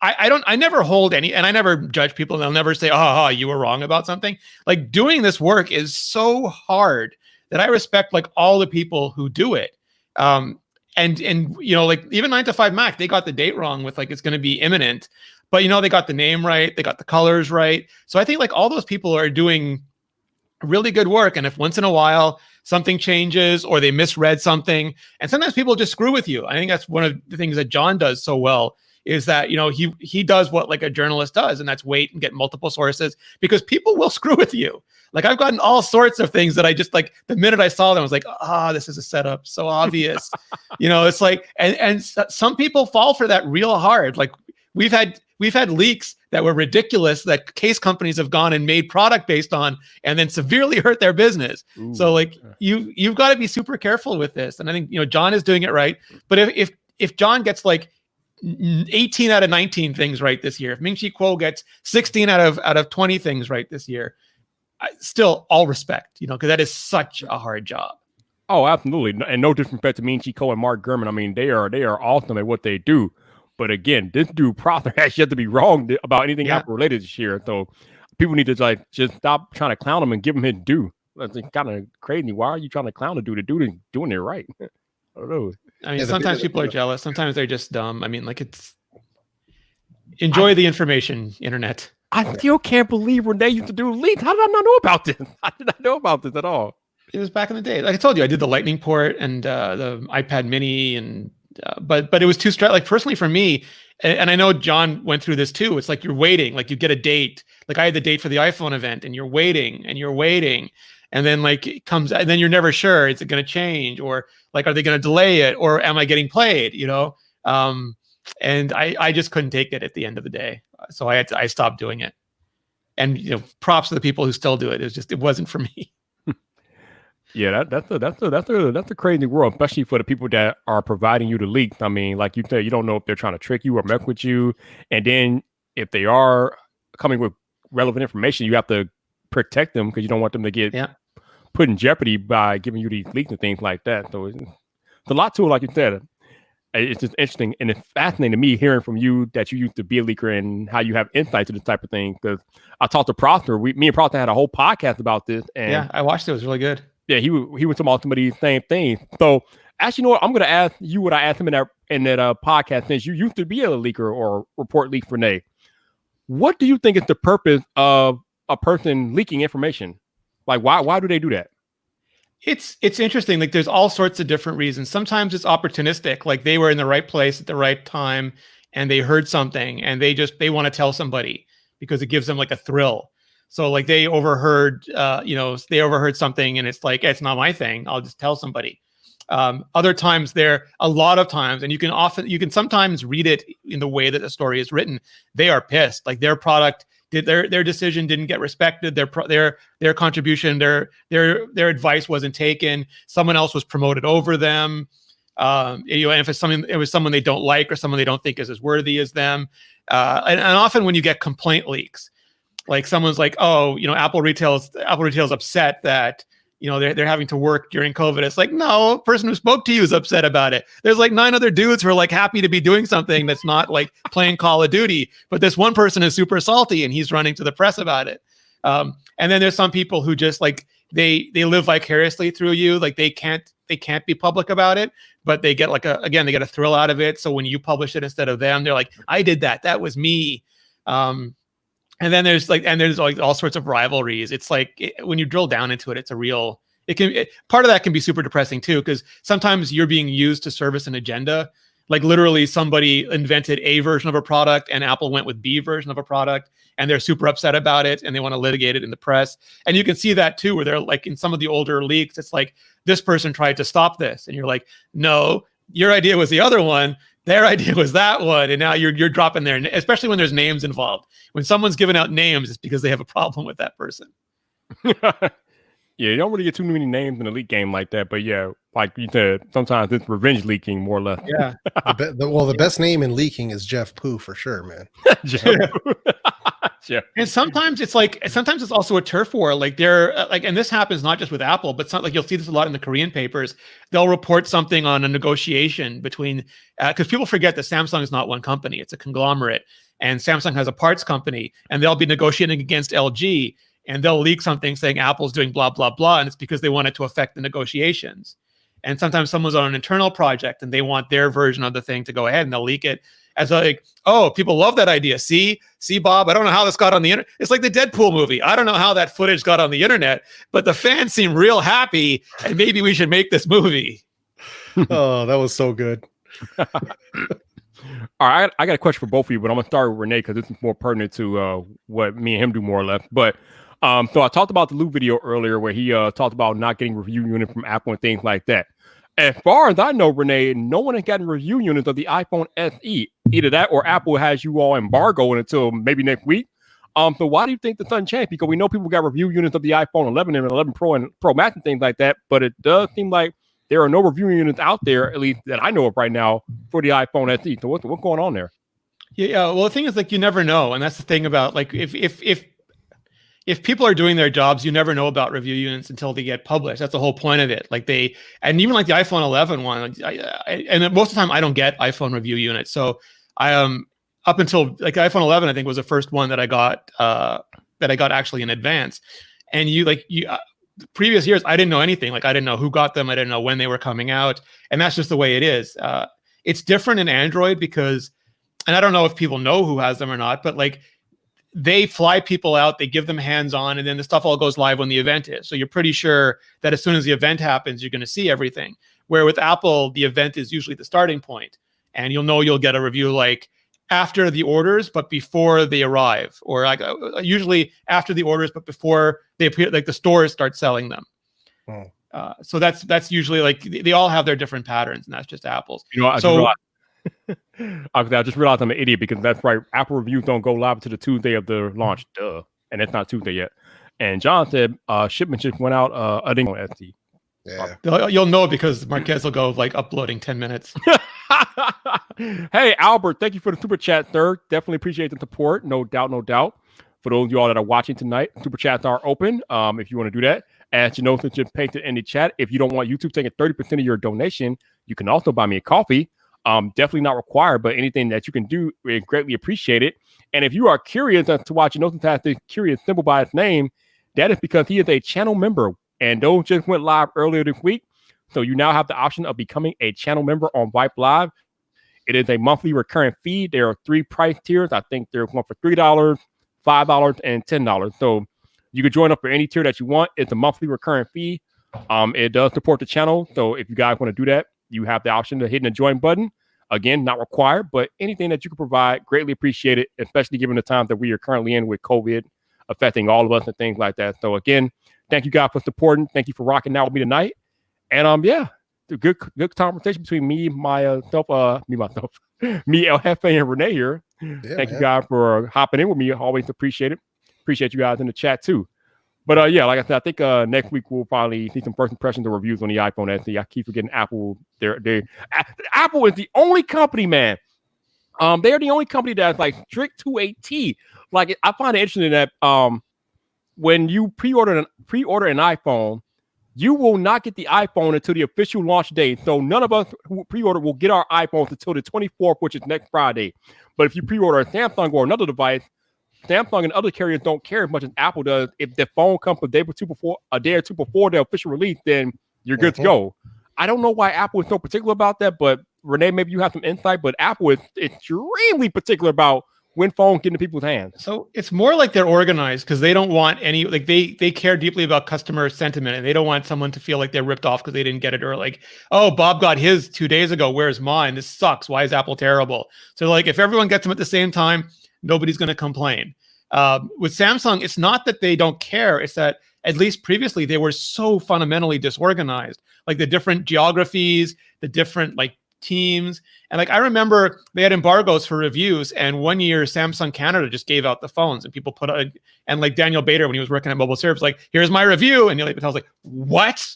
I never hold any, and I never judge people. They'll never say, "Oh, you were wrong about something." Like doing this work is so hard that I respect like all the people who do it. And you know, like even 9 to 5 Mac, they got the date wrong with like it's going to be imminent, but you know they got the name right, they got the colors right. So I think like all those people are doing really good work. And if once in a while something changes or they misread something, and sometimes people just screw with you. I think that's one of the things that John does so well, is that, you know, he does what like a journalist does, and that's wait and get multiple sources, because people will screw with you. Like I've gotten all sorts of things that I just like, the minute I saw them, I was like, this is a setup, so obvious. You know, it's like, and some people fall for that real hard. Like we've had leaks that were ridiculous that case companies have gone and made product based on, and then severely hurt their business. Ooh. So like you've got to be super careful with this. And I think, you know, John is doing it right. But if John gets like 18 out of 19 things right this year, if Ming Chi Kuo gets 16 out of 20 things right this year, still all respect, you know, because that is such a hard job. Oh, absolutely. And no disrespect to Mean Chi Kuo and Mark Gurman. I mean, they are awesome at what they do. But again, this dude Prosser has yet to be wrong about anything Apple related this year. So people need to like just stop trying to clown him and give him his due. That's kind of crazy. Why are you trying to clown the dude? The dude is doing it right. I don't know. I mean, sometimes people are jealous. Sometimes they're just dumb. I mean, like enjoy the information, internet. I still can't believe Rene used to do leaks. How did I not know about this? I did not know about this at all. It was back in the day. Like I told you, I did the Lightning port and the iPad Mini, and but it was too stressful. Like personally for me, and I know John went through this too. It's like you're waiting. Like you get a date. Like I had the date for the iPhone event, and you're waiting, and then like it comes, and then you're never sure, is it going to change, or like are they going to delay it, or am I getting played? You know, and I just couldn't take it at the end of the day, so I stopped doing it. And you know, props to the people who still do it. It wasn't for me. Yeah, that's a crazy world, especially for the people that are providing you the leaks. I mean, like you said, you don't know if they're trying to trick you or mess with you, and then if they are coming with relevant information, you have to protect them because you don't want them to get put in jeopardy by giving you these leaks and things like that. So it's a lot to it, like you said. It's just interesting, and it's fascinating to me hearing from you that you used to be a leaker and how you have insight to this type of thing. Because I talked to Prosper. Me and Prosper had a whole podcast about this. And yeah, I watched it. It was really good. Yeah, he was talking about some of these same things. So actually, you know what? I'm going to ask you what I asked him in that podcast. Since you used to be a leaker or report leak, Rene, what do you think is the purpose of a person leaking information? Like, why do they do that? It's interesting. Like, there's all sorts of different reasons. Sometimes it's opportunistic. Like, they were in the right place at the right time and they heard something and they want to tell somebody because it gives them like a thrill. So like they overheard something and it's like, it's not my thing. I'll just tell somebody. Other times a lot of times, and you can sometimes read it in the way that the story is written. They are pissed. Like their product their decision didn't get respected. Their contribution, their advice wasn't taken. Someone else was promoted over them. And if it was someone they don't like or someone they don't think is as worthy as them. And often when you get complaint leaks, like someone's like, oh, Apple retail's upset that they're having to work during COVID. It's like, no, the person who spoke to you is upset about it. There's like 9 other dudes who are like happy to be doing something that's not like playing Call of Duty, but this one person is super salty and he's running to the press about it. And then there's some people who just like they live vicariously through you. Like they can't be public about it, but they get they get a thrill out of it. So when you publish it instead of them, they're like, I did that. That was me. And then there's like all sorts of rivalries. It's like when you drill down into it, it's part of that can be super depressing too, because sometimes you're being used to service an agenda. Like literally somebody invented A version of a product and Apple went with B version of a product and they're super upset about it and they want to litigate it in the press. And you can see that too, where they're like in some of the older leaks, it's like this person tried to stop this. And you're like, no, your idea was the other one. Their idea was that one, and now you're dropping their, especially when there's names involved. When someone's giving out names, it's because they have a problem with that person. Yeah, you don't really get too many names in a leak game like that, but yeah, like you said, sometimes it's revenge leaking more or less. Yeah. The best name in leaking is Jeff Poo for sure, man. Yeah. And sometimes it's also a turf war. Like they're like, and this happens not just with Apple, but like you'll see this a lot in the Korean papers. They'll report something on a negotiation between, because people forget that Samsung is not one company; it's a conglomerate, and Samsung has a parts company, and they'll be negotiating against LG, and they'll leak something saying Apple's doing blah blah blah, and it's because they want it to affect the negotiations. And sometimes someone's on an internal project and they want their version of the thing to go ahead, and they'll leak it as like, oh, people love that idea. See, Bob, I don't know how this got on the internet. It's like the Deadpool movie. I don't know how that footage got on the internet, but the fans seem real happy, and maybe we should make this movie. Oh, that was so good. All right, I got a question for both of you, but I'm gonna start with Rene because this is more pertinent to what me and him do more or less. But so I talked about the Lou video earlier where he talked about not getting review unit from Apple and things like that. As far as I know, Rene, no one has gotten review units of the iPhone SE. Either that or Apple has you all embargoed until maybe next week. So why do you think this doesn't change? Because we know people got review units of the iPhone 11 and 11 Pro and Pro Max and things like that, but it does seem like there are no review units out there, at least that I know of right now, for the iPhone SE. So what's going on there? Yeah. Well, the thing is, like, you never know, and that's the thing about like if people are doing their jobs, you never know about review units until they get published. That's the whole point of it. Like and even like the iPhone 11 one, and most of the time I don't get iPhone review units. So I up until like iPhone 11, I think was the first one that I got actually in advance. And previous years, I didn't know anything. Like I didn't know who got them. I didn't know when they were coming out. And that's just the way it is. It's different in Android because, and I don't know if people know who has them or not, but like, they fly people out, they give them hands-on, and then the stuff all goes live when the event is. So you're pretty sure that as soon as the event happens, you're going to see everything. Where with Apple, the event is usually the starting point, and you'll get a review like after the orders, but before they arrive, or like usually after the orders, but before they appear, like the stores start selling them. Oh. So that's usually like they all have their different patterns, and that's just Apple's. I just realized I'm an idiot because that's right. Apple reviews don't go live to the Tuesday of the launch. Duh. And it's not Tuesday yet. And John said shipment just went out I think on ST. Yeah. You'll know because Marquez will go like uploading 10 minutes. Hey, Albert, thank you for the super chat, sir. Definitely appreciate the support. No doubt. For those of you all that are watching tonight, super chats are open. If you want to do that, as you know, since you pasted in the chat, if you don't want YouTube taking 30% of your donation, you can also buy me a coffee. Definitely not required, but anything that you can do, we greatly appreciate it. And if you are curious as to watch Fantastic Curious Simple by its name, that is because he is a channel member. And those just went live earlier this week. So you now have the option of becoming a channel member on Vyp Live. It is a monthly recurring fee. There are 3 price tiers. I think there's one for $3, $5, and $10. So you can join up for any tier that you want. It's a monthly recurring fee. It does support the channel. So if you guys want to do that, you have the option to hit the join button. Again, not required, but anything that you can provide, greatly appreciate it, especially given the time that we are currently in with COVID affecting all of us and things like that. So again, thank you guys for supporting. Thank you for rocking out with me tonight. And yeah, the good conversation between me, El Jefe, and Rene here. Yeah, thank you guys for hopping in with me. Always appreciate it. Appreciate you guys in the chat too. But yeah, like I said, I think next week we'll probably see some first impressions or reviews on the iPhone SE. I keep forgetting Apple. Apple is the only company, man. They're the only company that's like strict to a T. Like I find it interesting that when you pre-order an iPhone, you will not get the iPhone until the official launch date. So none of us who pre-order will get our iPhones until the 24th, which is next Friday. But if you pre-order a Samsung or another device, Samsung and other carriers don't care as much as Apple does. If the phone comes a day or two before the official release, then you're good to go. I don't know why Apple is so particular about that, but Rene, maybe you have some insight. But Apple is extremely particular about when phones get into people's hands. So it's more like they're organized because they don't want any, like they care deeply about customer sentiment, and they don't want someone to feel like they're ripped off because they didn't get it, or like, oh, Bob got his 2 days ago, where's mine? This sucks. Why is Apple terrible? So like if everyone gets them at the same time, nobody's going to complain. With Samsung, it's not that they don't care. It's that at least previously they were so fundamentally disorganized, like the different geographies, the different like teams. And like I remember they had embargoes for reviews, and one year Samsung Canada just gave out the phones, and people put out, and like Daniel Bader, when he was working at Mobile Service, like, here's my review, and Neil Patel was like, what?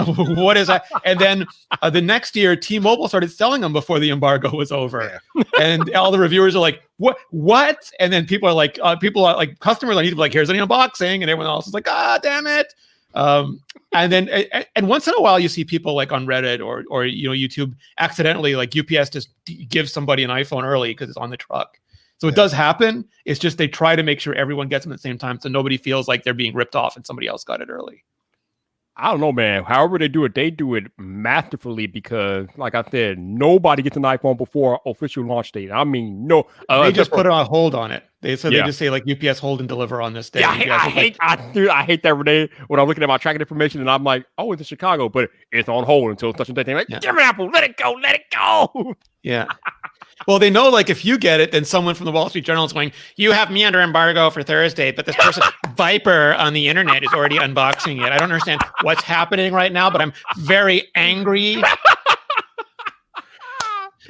What is that? And then the next year, T-Mobile started selling them before the embargo was over, and all the reviewers are like, "What?" And then people are like, customers on YouTube, like, "Here's an unboxing," and everyone else is like, "Ah, damn it!" And then, and once in a while, you see people like on Reddit or YouTube accidentally, like UPS just gives somebody an iPhone early because it's on the truck. So it does happen. It's just they try to make sure everyone gets them at the same time, so nobody feels like they're being ripped off and somebody else got it early. I don't know, man. However they do it masterfully because, like I said, nobody gets an iPhone before official launch date. I mean, no. They just put a hold on it. They just say like UPS hold and deliver on this day. Yeah, I hate that, Rene, when I'm looking at my tracking information and I'm like, oh, it's in Chicago, but it's on hold until such a day. Like, damn it, Apple, let it go. Yeah. Well, they know, like, if you get it, then someone from the Wall Street Journal is going, you have me under embargo for Thursday, but this person, Viper on the internet, is already unboxing it. I don't understand what's happening right now, but I'm very angry.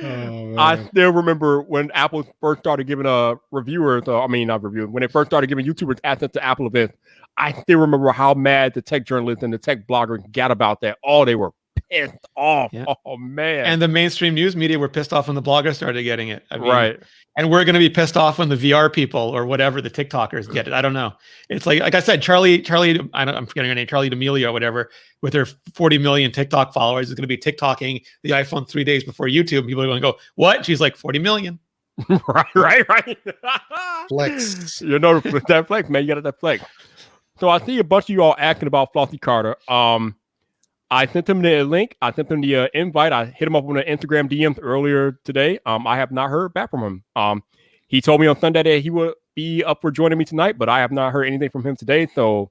I still remember when Apple first started giving when they first started giving YouTubers access to Apple events. I still remember how mad the tech journalists and the tech bloggers got about that. Oh, they were pissed off. Yeah. Oh man. And the mainstream news media were pissed off when the bloggers started getting it. I mean, right. And we're going to be pissed off when the VR people or whatever, the TikTokers get it. I don't know. It's like I said, I'm forgetting her name, Charlie D'Amelio or whatever, with her 40 million TikTok followers is going to be TikToking the iPhone 3 days before YouTube. People are going to go, what? And she's like, 40 million. right. Flex. That flex, man. You got that flex. So I see a bunch of you all asking about Flossy Carter. I sent him the link. I sent him the invite. I hit him up on the Instagram DMs earlier today. I have not heard back from him. He told me on Sunday that he would be up for joining me tonight, but I have not heard anything from him today. So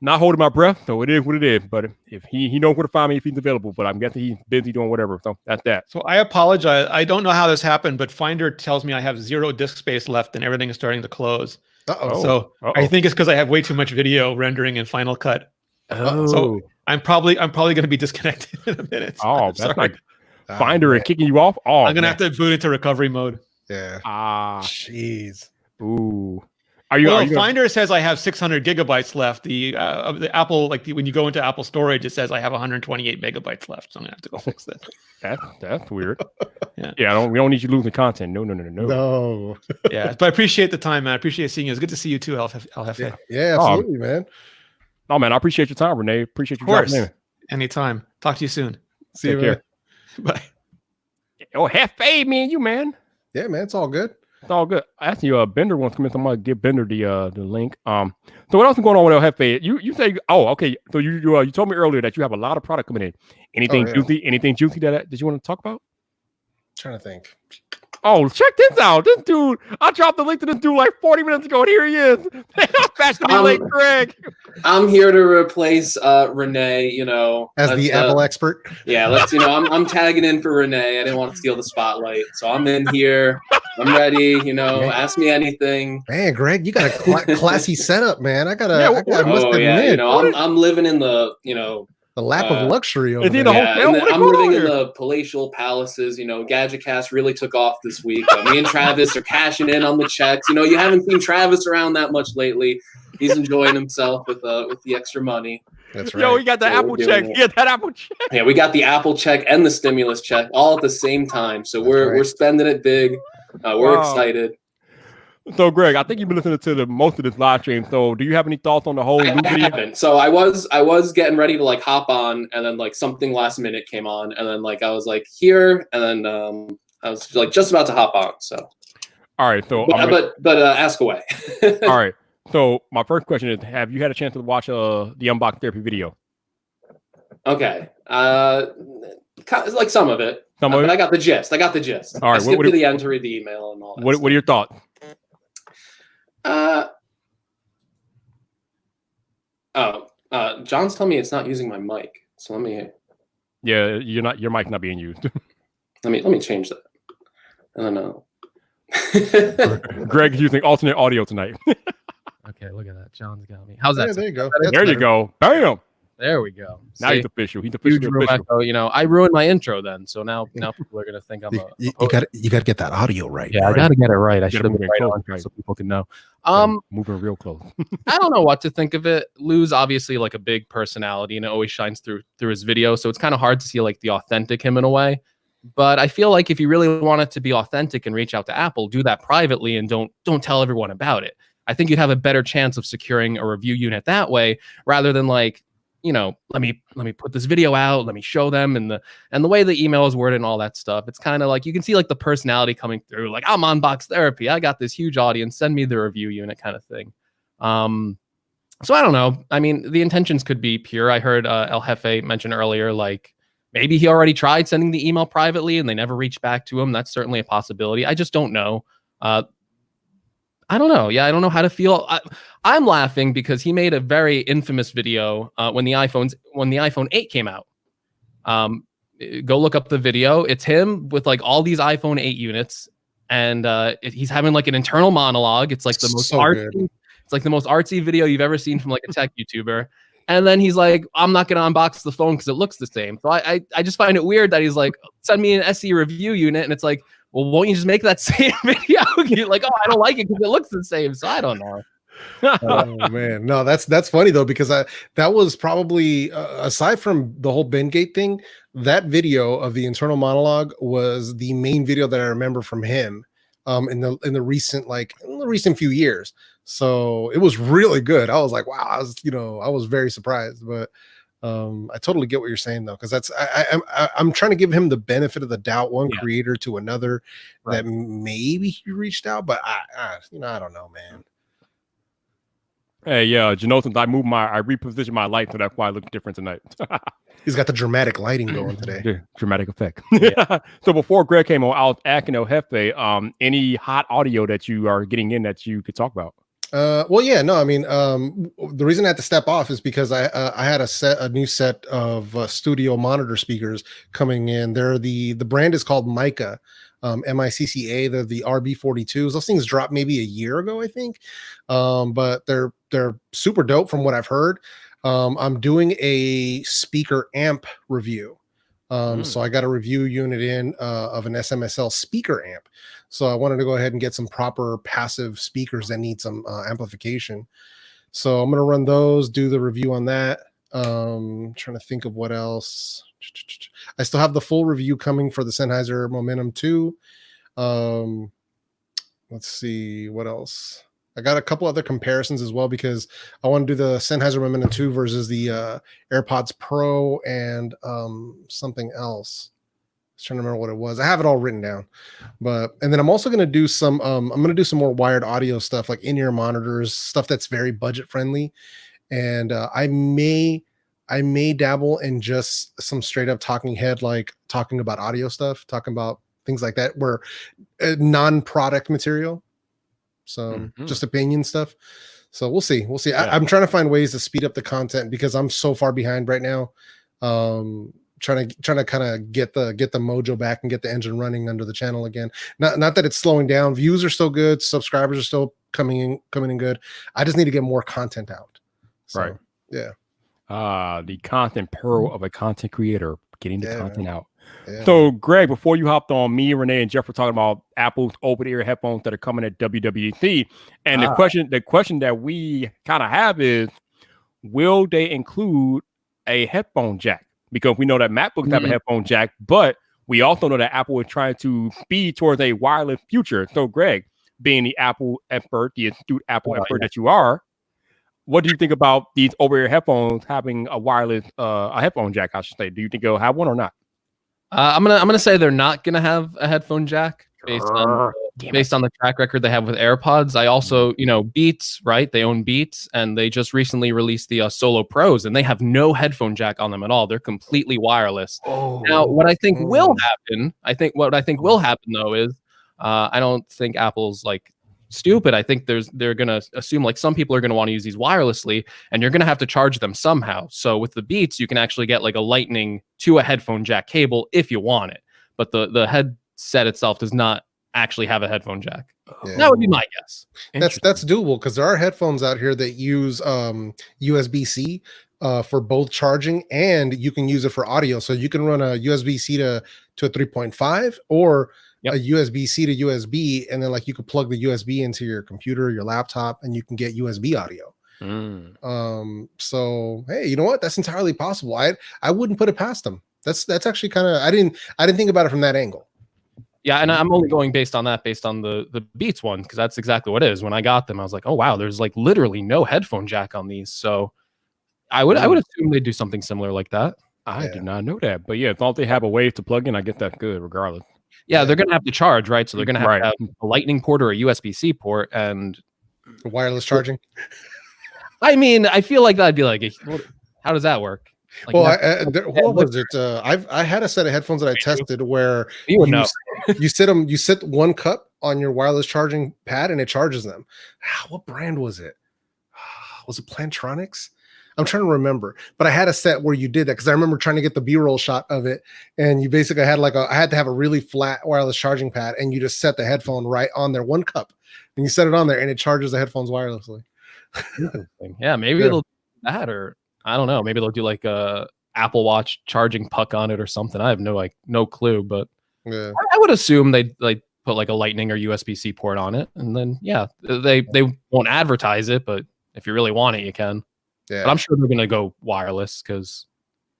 not holding my breath. So it is what it is. But if he knows where to find me if he's available, but I'm guessing he's busy doing whatever. So that's that. So I apologize. I don't know how this happened, but Finder tells me I have 0 disk space left and everything is starting to close. So I think it's because I have way too much video rendering in Final Cut. So I'm probably going to be disconnected in a minute. Oh, that's like Finder and kicking you off. Oh, I'm going to have to boot into recovery mode. Yeah. Jeez. Ooh. Finder says I have 600 gigabytes left. The Apple, when you go into Apple storage, it says I have 128 megabytes left. So I'm going to have to go fix this. That's weird. Yeah. We don't need you losing content. No. Yeah. But I appreciate the time, man. I appreciate seeing you. It's good to see you too, El Jefe. Yeah, absolutely, man. Oh, man, I appreciate your time, Rene. Appreciate you. Of course. Anytime. Talk to you soon. See you, man. Bye. Oh, Jefe, me and you, man. Yeah, man, it's all good. It's all good. Actually, Bender wants to come in. So I'm gonna give Bender the link. So what else is going on with El Jefe? You say, oh, okay. So you told me earlier that you have a lot of product coming in. Anything juicy? Anything juicy that you want to talk about? Trying to think. Oh, check this out. This dude, I dropped the link to this dude like 40 minutes ago, and here he is. Faster than me late, Greg. I'm here to replace Rene, as the Apple expert. Yeah, I'm tagging in for Rene. I didn't want to steal the spotlight, so I'm in here. I'm ready. Ask me anything. Man, Greg, you got a classy setup, man. I must admit, I'm living in the the lap of luxury over there. I'm living in the palatial palaces. GadgetCast really took off this week. Me and Travis are cashing in on the checks. You haven't seen Travis around that much lately. He's enjoying himself with the extra money. That's right. Yo, we got the Apple check. Yeah, that Apple check. Yeah, we got the Apple check and the stimulus check all at the same time. So we're spending it big. We're excited. So, Greg, I think you've been listening to most of this live stream. So, do you have any thoughts on the whole I haven't. So, I was getting ready to hop on, and then something last minute came on, and then I was here, and then I was just about to hop on. So, all right. So, but ask away. All right. So, my first question is: have you had a chance to watch the unbox therapy video? Okay. Some of it. But I got the gist. All right. I skipped to the end to read the email and all that. What are your thoughts? John's telling me it's not using my mic. So let me. Yeah, your mic's not being used. let me change that. I don't know. Greg is using alternate audio tonight. Okay, look at that. John's got me. How's that? Yeah, there you go. There you go. Bam. There we go. Now he's official. He's official. I ruined my intro then, so now people are gonna think I'm a. You got to get that audio right. Yeah, right? I got to get it right. I should have been right on so people can know. Moving real close. I don't know what to think of it. Lou's obviously a big personality and it always shines through his video, so it's kind of hard to see the authentic him in a way. But I feel like if you really want it to be authentic and reach out to Apple, do that privately and don't tell everyone about it. I think you'd have a better chance of securing a review unit that way rather than let me put this video out, let me show them, and the way the email is worded and all that stuff. It's kind of you can see the personality coming through. I'm on Box Therapy. I got this huge audience. Send me the review unit kind of thing. So I don't know. I mean, the intentions could be pure. I heard El Jefe mention earlier, maybe he already tried sending the email privately and they never reached back to him. That's certainly a possibility. I just don't know. I don't know. Yeah, I don't know how to feel. I'm laughing because he made a very infamous video when the iPhone 8 came out. Go look up the video. It's him with all these iPhone 8 units, and he's having an internal monologue. It's the most artsy. Good. It's the most artsy video you've ever seen from a tech YouTuber. And then he's like, I'm not going to unbox the phone because it looks the same. So I just find it weird that he's send me an SE review unit, and it's well, won't you just make that same video? You're I don't like it because it looks the same. So I don't know. Oh man, no, that's funny though, because that was probably aside from the whole Bengate thing, that video of the internal monologue was the main video that I remember from him in the recent few years. So it was really good. I was like, wow, I was very surprised, but I totally get what you're saying though, because that's I'm trying to give him the benefit of the doubt, one creator to another, that maybe he reached out, but I don't know, man. Hey, since I repositioned my light, so that's why I look different tonight. He's got the dramatic lighting going today. Yeah, dramatic effect. So before Greg came on, I was asking El Jefe, any hot audio that you are getting in that you could talk about? Well, yeah, no, I mean, the reason I had to step off is because I had a new set of studio monitor speakers coming in. The brand is called Mica, MICCA. They're the RB42s. Those things dropped maybe a year ago, I think. But they're super dope from what I've heard. I'm doing a speaker amp review. So I got a review unit in of an SMSL speaker amp. So I wanted to go ahead and get some proper passive speakers that need some amplification. So I'm going to run those, do the review on that. Trying to think of what else. I still have the full review coming for the Sennheiser Momentum 2. Let's see what else. I got a couple other comparisons as well, because I want to do the Sennheiser Momentum 2 versus the AirPods Pro and something else. was trying to remember what it was. I have it all written down, and then I'm also going to do some I'm going to do some more wired audio stuff, like in-ear monitors, stuff that's very budget friendly. And I may dabble in just some straight up talking head, like talking about audio stuff, talking about things like that, where non-product material. So just opinion stuff. So we'll see. Yeah. I'm trying to find ways to speed up the content because I'm so far behind right now. Trying to kind of get the mojo back and get the engine running under the channel again. Not that it's slowing down. Views are still good. Subscribers are still coming in good. I just need to get more content out. So, right. Yeah. The content pearl of a content creator, getting the content out. Yeah. So, Greg, before you hopped on, me, Rene, and Jeff were talking about Apple's over-the-ear headphones that are coming at WWDC. And the question that we kind of have is, will they include a headphone jack? Because we know that MacBooks have a headphone jack, but we also know that Apple is trying to speed towards a wireless future. So, Greg, being the Apple expert, the astute Apple expert that you are, what do you think about these over-ear headphones having a wireless, a headphone jack, I should say? Do you think they'll have one or not? I'm gonna say they're not gonna have a headphone jack based on the track record they have with AirPods. I also, Beats, right? They own Beats, and they just recently released the Solo Pros, and they have no headphone jack on them at all. They're completely wireless. Now, what I think will happen, will happen though is, I don't think Apple's like stupid. I think they're gonna assume like some people are gonna want to use these wirelessly, and you're gonna have to charge them somehow. So with the Beats, you can actually get like a Lightning to a headphone jack cable if you want it, but the headset itself does not actually have a headphone jack. That would be my guess. That's doable because there are headphones out here that use USB-C for both charging, and you can use it for audio. So you can run a USB-C to a 3.5 or a USB-C to USB, and then like you could plug the USB into your computer, your laptop, and you can get USB audio. So hey, you know what? That's entirely possible. I wouldn't put it past them. That's actually kind of I didn't think about it from that angle. Yeah, and I'm only going based on the Beats one, because that's exactly what it is. When I got them, I was like, oh wow, there's like literally no headphone jack on these. So I would assume they'd do something similar like that. I did not know that, but yeah, if all they have a way to plug in, I guess that's good regardless. Yeah, they're gonna have to charge, right? So they're gonna have to have a Lightning port or a USB-C port and wireless charging. I mean, I feel like that'd be like, how does that work? Like, what was it? I had a set of headphones that I tested where you sit one cup on your wireless charging pad and it charges them. What brand was it? Was it Plantronics? I'm trying to remember, but I had a set where you did that because I remember trying to get the B-roll shot of it, and you basically had I had to have a really flat wireless charging pad, and you just set the headphone right on there, one cup, and you set it on there, and it charges the headphones wirelessly. Yeah, maybe they'll do that, or I don't know, maybe they'll do like a Apple Watch charging puck on it or something. I have no clue, but I would assume they put like a Lightning or USB-C port on it, and then they won't advertise it, but if you really want it, you can. Yeah, but I'm sure they're gonna go wireless because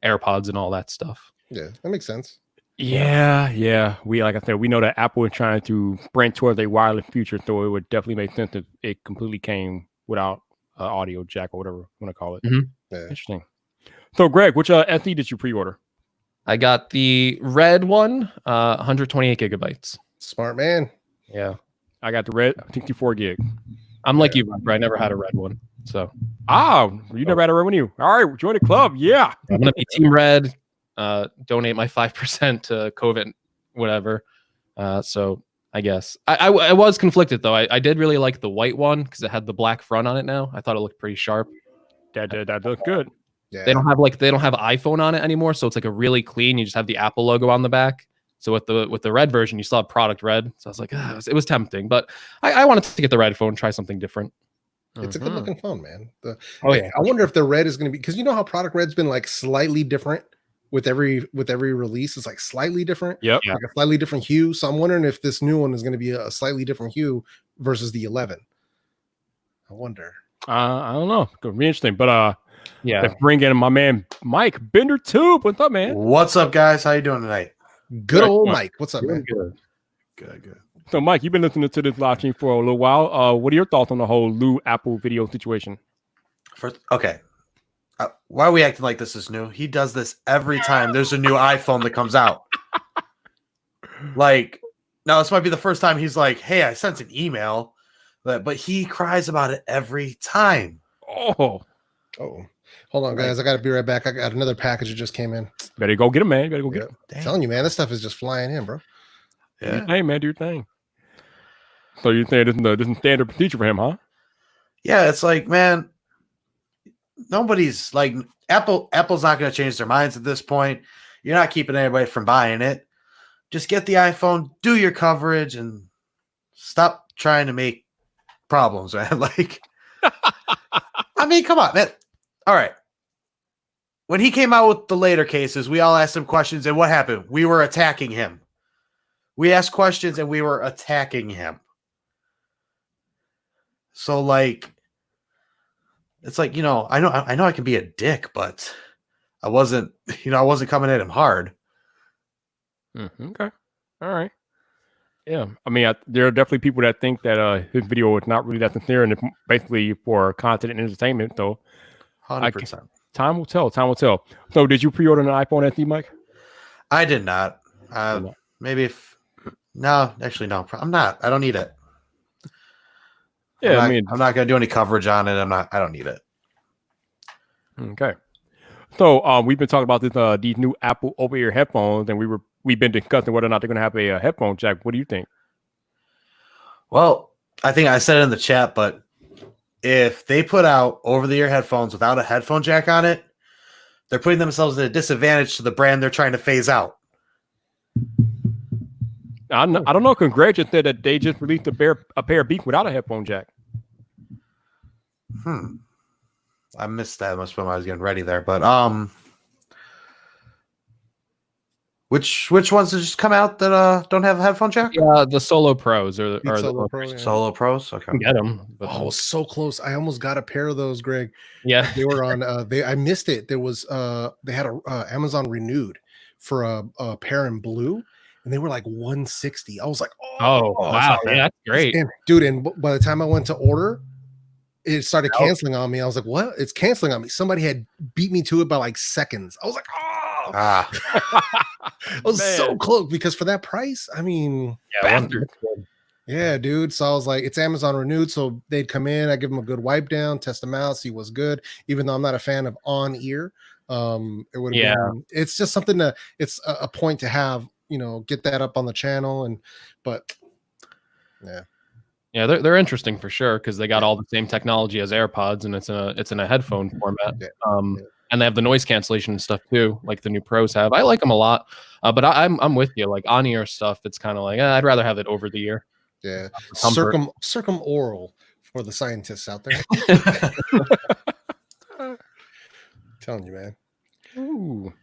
AirPods and all that stuff. Yeah, that makes sense. Yeah. We, like I said, we know that Apple is trying to sprint towards a wireless future, so it would definitely make sense if it completely came without audio jack or whatever you want to call it. Yeah. Interesting. So, Greg, which SE did you pre-order? I got the red one, 128 gigabytes. Smart man. Yeah, I got the red 64 gig. I'm like you, I never had a red one. So, you never had a red one, you? All right, join the club. Yeah, I'm gonna be Team Red. Donate my 5% to COVID, whatever. So I guess I was conflicted though. I did really like the white one because it had the black front on it. Now I thought it looked pretty sharp. That looked good. Yeah. They don't have iPhone on it anymore, so it's like a really clean. You just have the Apple logo on the back. So with the red version, you still have product red. So I was like, it was tempting, but I wanted to get the red phone, try something different. It's a good looking phone, man. I wonder if the red is going to be, because you know how product red's been like slightly different with every release. It's like slightly different. Yep. Like a slightly different hue. So I'm wondering if this new one is going to be a slightly different hue versus the 11. I wonder. I don't know. It's gonna be interesting, but let's bring in my man Mike Bender Tube. What's up, man? What's up, guys? How you doing tonight? Good old Mike. What's up, man? Good. So, Mike, you've been listening to this live stream for a little while. What are your thoughts on the whole Lou Apple video situation? Okay. Why are we acting like this is new? He does this every time there's a new iPhone that comes out. Like, now this might be the first time he's like, "Hey, I sent an email," but he cries about it every time. Oh, Hold on, guys. I got to be right back. I got another package that just came in. better go get him, man. Better go get Yep. him. Telling you, man, this stuff is just flying in, bro. Do your thing, man. Do your thing. So you think this is standard procedure for him, huh? Yeah, it's like, man, nobody's like Apple's not going to change their minds at this point. You're not keeping anybody from buying it. Just get the iPhone, do your coverage, and stop trying to make problems, man. Like, I mean, come on, man. All right. When he came out with the later cases, we all asked him questions, and what happened? We were attacking him. We asked questions, and we were attacking him. So, like, it's like, I know I can be a dick, but I wasn't coming at him hard. Okay. All right. Yeah. I mean, there are definitely people that think that his video is not really that sincere and it's basically for content and entertainment. So 100%. Time will tell. Time will tell. So did you pre-order an iPhone SE, Mike? I did not. Maybe no, actually, no. I'm not. I don't need it. Yeah, I'm not going to do any coverage on it. I don't need it. Okay. So we've been talking about these new Apple over-ear headphones, and we've been discussing whether or not they're going to have a headphone jack. What do you think? Well, I think I said it in the chat, but if they put out over-the-ear headphones without a headphone jack on it, they're putting themselves at a disadvantage to the brand they're trying to phase out. I don't know. Congrats just said that they just released a pair of Beats without a headphone jack. I missed that much when I was getting ready there, but which ones did just come out that don't have a headphone jack? Yeah, the Solo Pros or Solo the Pro, yeah. Solo Pros. Okay, get them. Oh, so close. I almost got a pair of those, Greg. Yeah, They were on I missed it. There was they had a Amazon renewed for a pair in blue, and they were like 160. I was like, oh wow, yeah, that's great. And, dude, and by the time I went to order, it started canceling on me. I was like, what? It's canceling on me. Somebody had beat me to it by like seconds. I was like, oh, I was so close because for that price, I mean, yeah, dude. So I was like, it's Amazon renewed. So they'd come in, I give them a good wipe down, test them out, see what's good. Even though I'm not a fan of on ear, it would have been, it's just something it's a point to have, get that up on the channel. But yeah. Yeah, they're interesting for sure because they got all the same technology as AirPods and it's in a headphone format. And they have the noise cancellation and stuff too, like the new Pros have. I like them a lot, but I'm with you. Like on ear stuff, it's kind of like I'd rather have it over the ear. Yeah, circumoral for the scientists out there. Telling you, man. Ooh.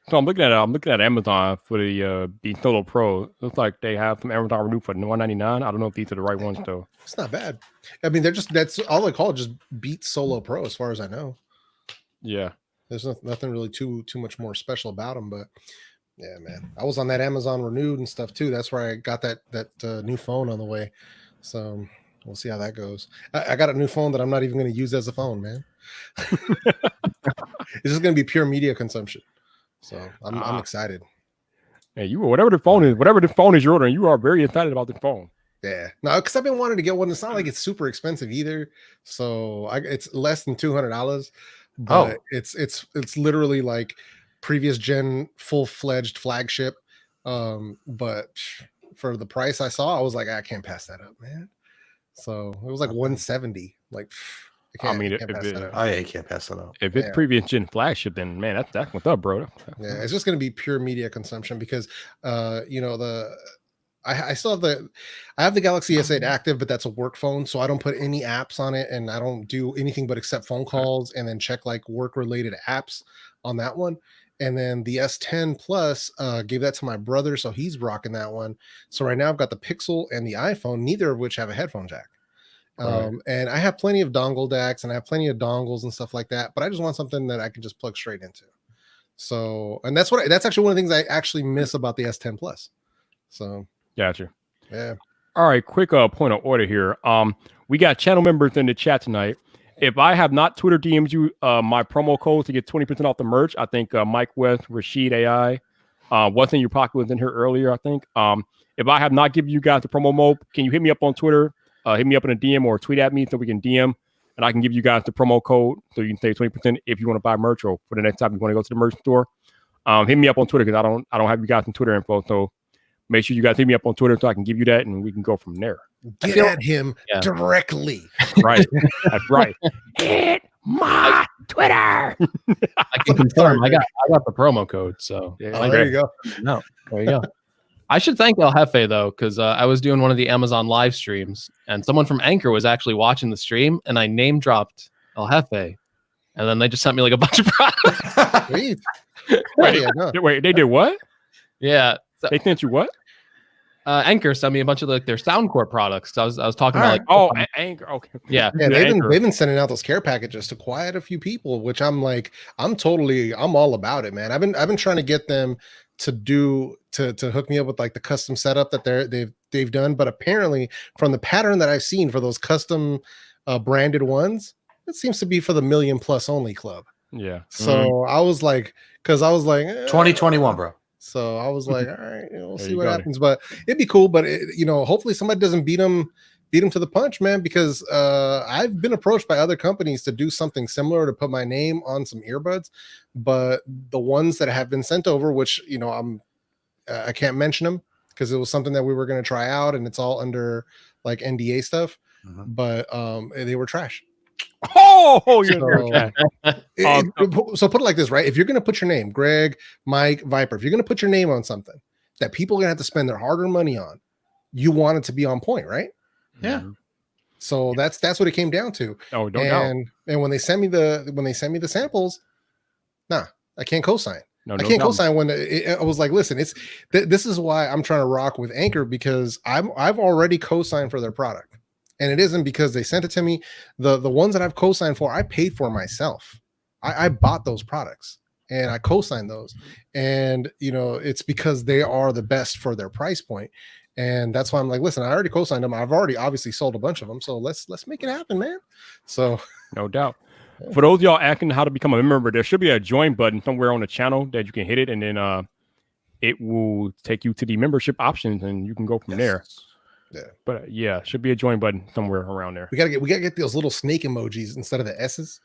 So I'm looking at Amazon for the Solo Pro. Looks like they have some Amazon renewed for $199. I don't know if these are the right ones though. It's not bad. I mean, that's all they call it, just Beats Solo Pro, as far as I know. Yeah, there's nothing really too much more special about them, but yeah, man, I was on that Amazon renewed and stuff too. That's where I got that new phone on the way. So we'll see how that goes. I got a new phone that I'm not even going to use as a phone, man. It's just going to be pure media consumption. So I'm excited. Hey, whatever the phone is you're ordering, you are very excited about the phone. Yeah, no, because I've been wanting to get one. It's not like it's super expensive either. So it's less than $200, but it's literally like previous gen full-fledged flagship. But for the price I saw, I was like, I can't pass that up, man. So it was like 170. Like, I can't pass that up. If it's previous gen flagship, then man, that's what's up, bro. Yeah, it's just gonna be pure media consumption because I still have I have the Galaxy S8 active, but that's a work phone, so I don't put any apps on it, and I don't do anything but accept phone calls and then check like work related apps on that one. And then the S10 Plus gave that to my brother, so he's rocking that one. So right now I've got the Pixel and the iPhone, neither of which have a headphone jack. And I have plenty of dongle DACs and I have plenty of dongles and stuff like that, but I just want something that I can just plug straight into. So, and that's actually one of the things I actually miss about the S10 Plus. So, gotcha. Yeah. All right. Quick point of order here. We got channel members in the chat tonight. If I have not Twitter DM'd you my promo code to get 20% off the merch, I think Mike West, Rashid AI, What's in your pocket was in here earlier, I think. If I have not given you guys the promo mode, can you hit me up on Twitter? Hit me up in a DM or tweet at me so we can DM, and I can give you guys the promo code so you can save 20% if you want to buy merch or for the next time you want to go to the merch store. Hit me up on Twitter because I don't have you guys some Twitter info, so make sure you guys hit me up on Twitter so I can give you that and we can go from there. Get at him directly. Right. That's right. Hit my Twitter. I can confirm. I got the promo code. So there you go. No, there you go. I should thank El Jefe though, because I was doing one of the Amazon live streams, and someone from Anchor was actually watching the stream, and I name dropped El Jefe, and then they just sent me like a bunch of products. Sweet. Wait, they did what? Yeah, so, they sent you what? Anchor sent me a bunch of like their Soundcore products. I was talking about like Anchor. Okay. Yeah. They've been sending out those care packages to quiet a few people, which I'm all about it, man. I've been trying to get them to hook me up with like the custom setup that they've done, but apparently from the pattern that I've seen for those custom branded ones, it seems to be for the $1 million+ only club. Yeah. So I was like 2021, bro. So I was like, all right, we'll see what happens, but it'd be cool. But hopefully somebody doesn't beat them to the punch, man, because I've been approached by other companies to do something similar to put my name on some earbuds, but the ones that have been sent over, which I can't mention them because it was something that we were going to try out, and it's all under like NDA stuff. But they were trash. Oh, so put it like this, right? If you're going to put your name, Greg, Mike, Viper, if you're going to put your name on something that people are going to have to spend their hard-earned money on, you want it to be on point, right? Yeah. So that's what it came down to. Oh, don't doubt. And when they send me the samples, I can't co-sign. No, I can't co-sign when I was like, listen, this is why I'm trying to rock with Anchor, because I've already co-signed for their product. And it isn't because they sent it to me. The ones that I've co-signed for, I paid for myself. I bought those products and I co-signed those. And it's because they are the best for their price point. And that's why I'm like, listen, I already co-signed them. I've already obviously sold a bunch of them. So let's make it happen, man. So no doubt. For those of y'all asking how to become a member, there should be a join button somewhere on the channel that you can hit it, and then it will take you to the membership options and you can go from there. Yeah, but should be a join button somewhere around there. We gotta get those little snake emojis instead of the S's.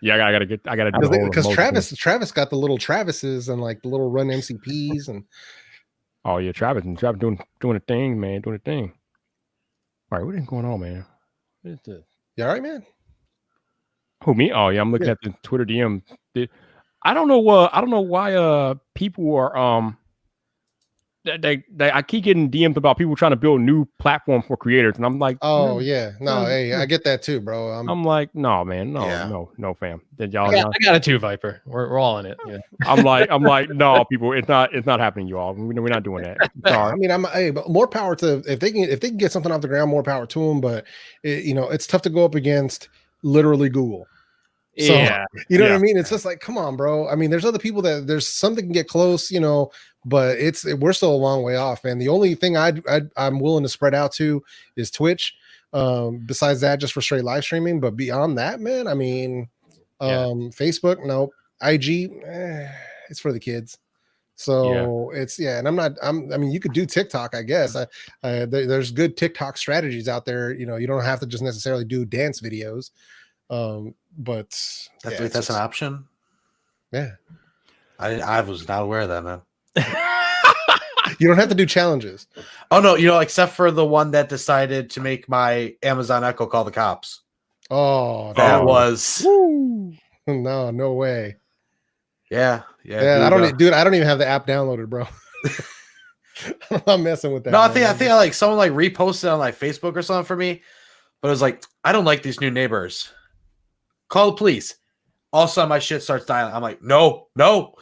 Yeah, I gotta do because Travis got the little Travises and like the little Run MCPs and oh yeah, Travis doing a thing, man, doing a thing. All right, what is going on, man? What is this? You all right, man? Who, me? Oh yeah, I'm looking at the Twitter DM. I don't know why people are I keep getting DMs about people trying to build new platforms for creators, and I'm like, oh yeah, no, hey, I get that too, bro. I'm like, no, man, no, fam. Did y'all? I got it too, Viper. We're all in it. Yeah. I'm like, no, people, it's not happening, y'all. We're not doing that. Sorry. I mean, but more power to if they can get something off the ground, more power to them. But it's tough to go up against literally Google. So, you know what I mean? It's just like, come on, bro. I mean, there's other people there's some that can get close, but we're still a long way off. And the only thing I'm willing to spread out to is Twitch. Besides that, just for straight live streaming. But beyond that, man, I mean, Facebook, nope. IG, it's for the kids. So it's and I mean, you could do TikTok, I guess. There's good TikTok strategies out there. You don't have to just necessarily do dance videos. But that's an option. Yeah, I was not aware of that, man. You don't have to do challenges. Oh no, except for the one that decided to make my Amazon Echo call the cops. Oh, that was no way. Yeah. I don't even have the app downloaded, bro. I'm messing with that. No, I think like someone like reposted on like Facebook or something for me, but it was like, I don't like these new neighbors. Call the police. All of a sudden, my shit starts dying. I'm like, no. So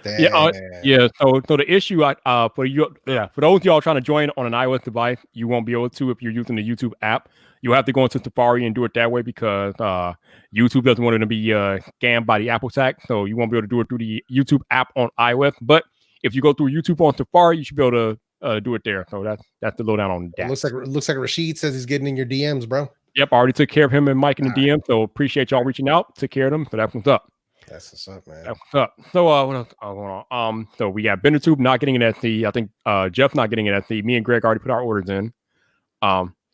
the issue, for those of y'all trying to join on an iOS device, you won't be able to if you're using the YouTube app. You have to go into Safari and do it that way because YouTube doesn't want it to be scanned by the Apple stack, so you won't be able to do it through the YouTube app on iOS. But if you go through YouTube on Safari, you should be able to do it there. So that's the lowdown on that. It looks like Rashid says he's getting in your DMs, bro. Yep, I already took care of him and Mike in the DM, so appreciate y'all reaching out. Took care of them, so that's what's up. That's what's up, man. That's what's up. So what else going on? So we got BenderTube not getting an SC. I think Jeff not getting an SC. Me and Greg already put our orders in.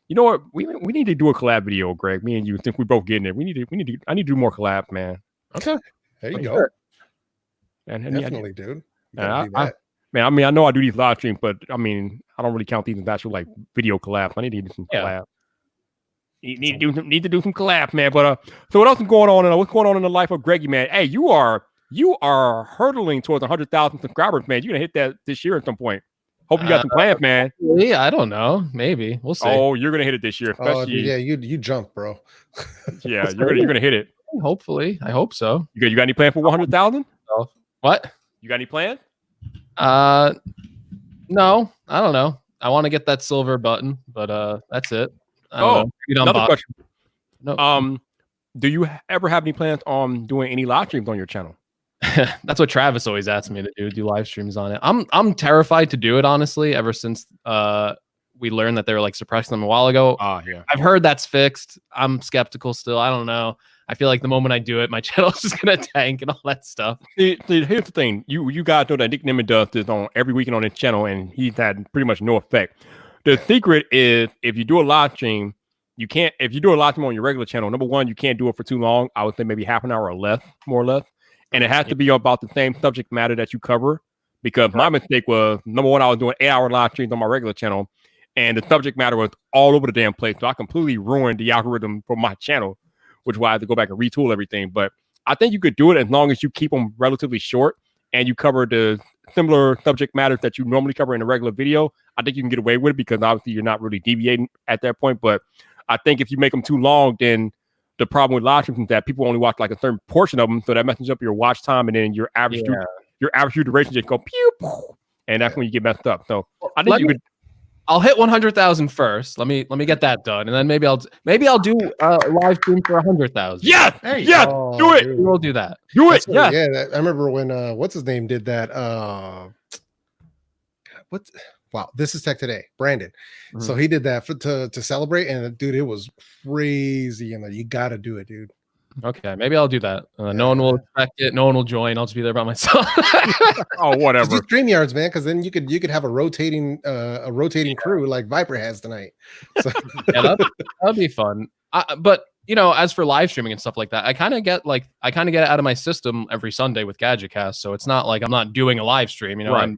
You know what? We need to do a collab video, Greg. Me and you, since we both getting it. I need to do more collabs, man. Okay. There you For go. sure. And Definitely, dude. You And gotta do that. man, I mean, I know I do these live streams, but I mean, I don't really count these as actual like video collabs. I need to do some collabs. Need to do some collabs, man. But so what else is going on? What's going on in the life of Greggy, man? Hey, you are hurtling towards 100,000 subscribers, man. You're gonna hit that this year at some point. Hope you got some plans, man. Yeah, I don't know. Maybe we'll see. Oh, you're gonna hit it this year, Oh, especially. dude, yeah, you jump, bro. Yeah, you're gonna hit it. Hopefully, I hope so. You got any plan for 100,000? What? You got any plans? No, I don't know. I want to get that silver button, but that's it. I don't know. Maybe on another box. question. No. Do you ever have any plans on doing any live streams on your channel? That's what Travis always asks me to do live streams on it. I'm terrified to do it, honestly, ever since we learned that they were like suppressing them a while ago. Yeah. I've heard that's fixed. I'm skeptical still. I don't know. I feel like the moment I do it, my channel's just gonna tank and all that stuff. See, here's the thing. You guys know that Nick Nimmin does this on every weekend on his channel, and he's had pretty much no effect. The secret is if you do a live stream, you can't. If you do a live stream on your regular channel, number one, you can't do it for too long. I would say maybe half an hour or less, more or less. And it has to be about the same subject matter that you cover. Because my mistake was, number one, I was doing 8-hour live streams on my regular channel, and the subject matter was all over the damn place. So I completely ruined the algorithm for my channel, which is why I had to go back and retool everything. But I think you could do it as long as you keep them relatively short and you cover the similar subject matters that you normally cover in a regular video. I think you can get away with it because obviously you're not really deviating at that point. But I think if you make them too long, then the problem with live streams is that people only watch like a certain portion of them, so that messes up your watch time, and then your average view duration just go pew, pew, and that's when you get messed up. So I think I'll hit 100,000 first. Let me get that done, and then maybe I'll do a live stream for 100,000. Yes, Oh, do it. dude. We'll do that. Do it. Yeah, Yeah. I remember when what's his name did that. Wow, this is Tech Today, Brandon. So he did that to celebrate, and dude, it was crazy. And you got to do it, dude. Okay, maybe I'll do that. No one will expect it. No one will join. I'll just be there by myself. Oh, whatever. Just do StreamYards, man, because then you could have a rotating crew like Viper has tonight. So Yeah, that'd be fun. But as for live streaming and stuff like that, I kind of get it out of my system every Sunday with GadgetCast. So it's not like I'm not doing a live stream. Right.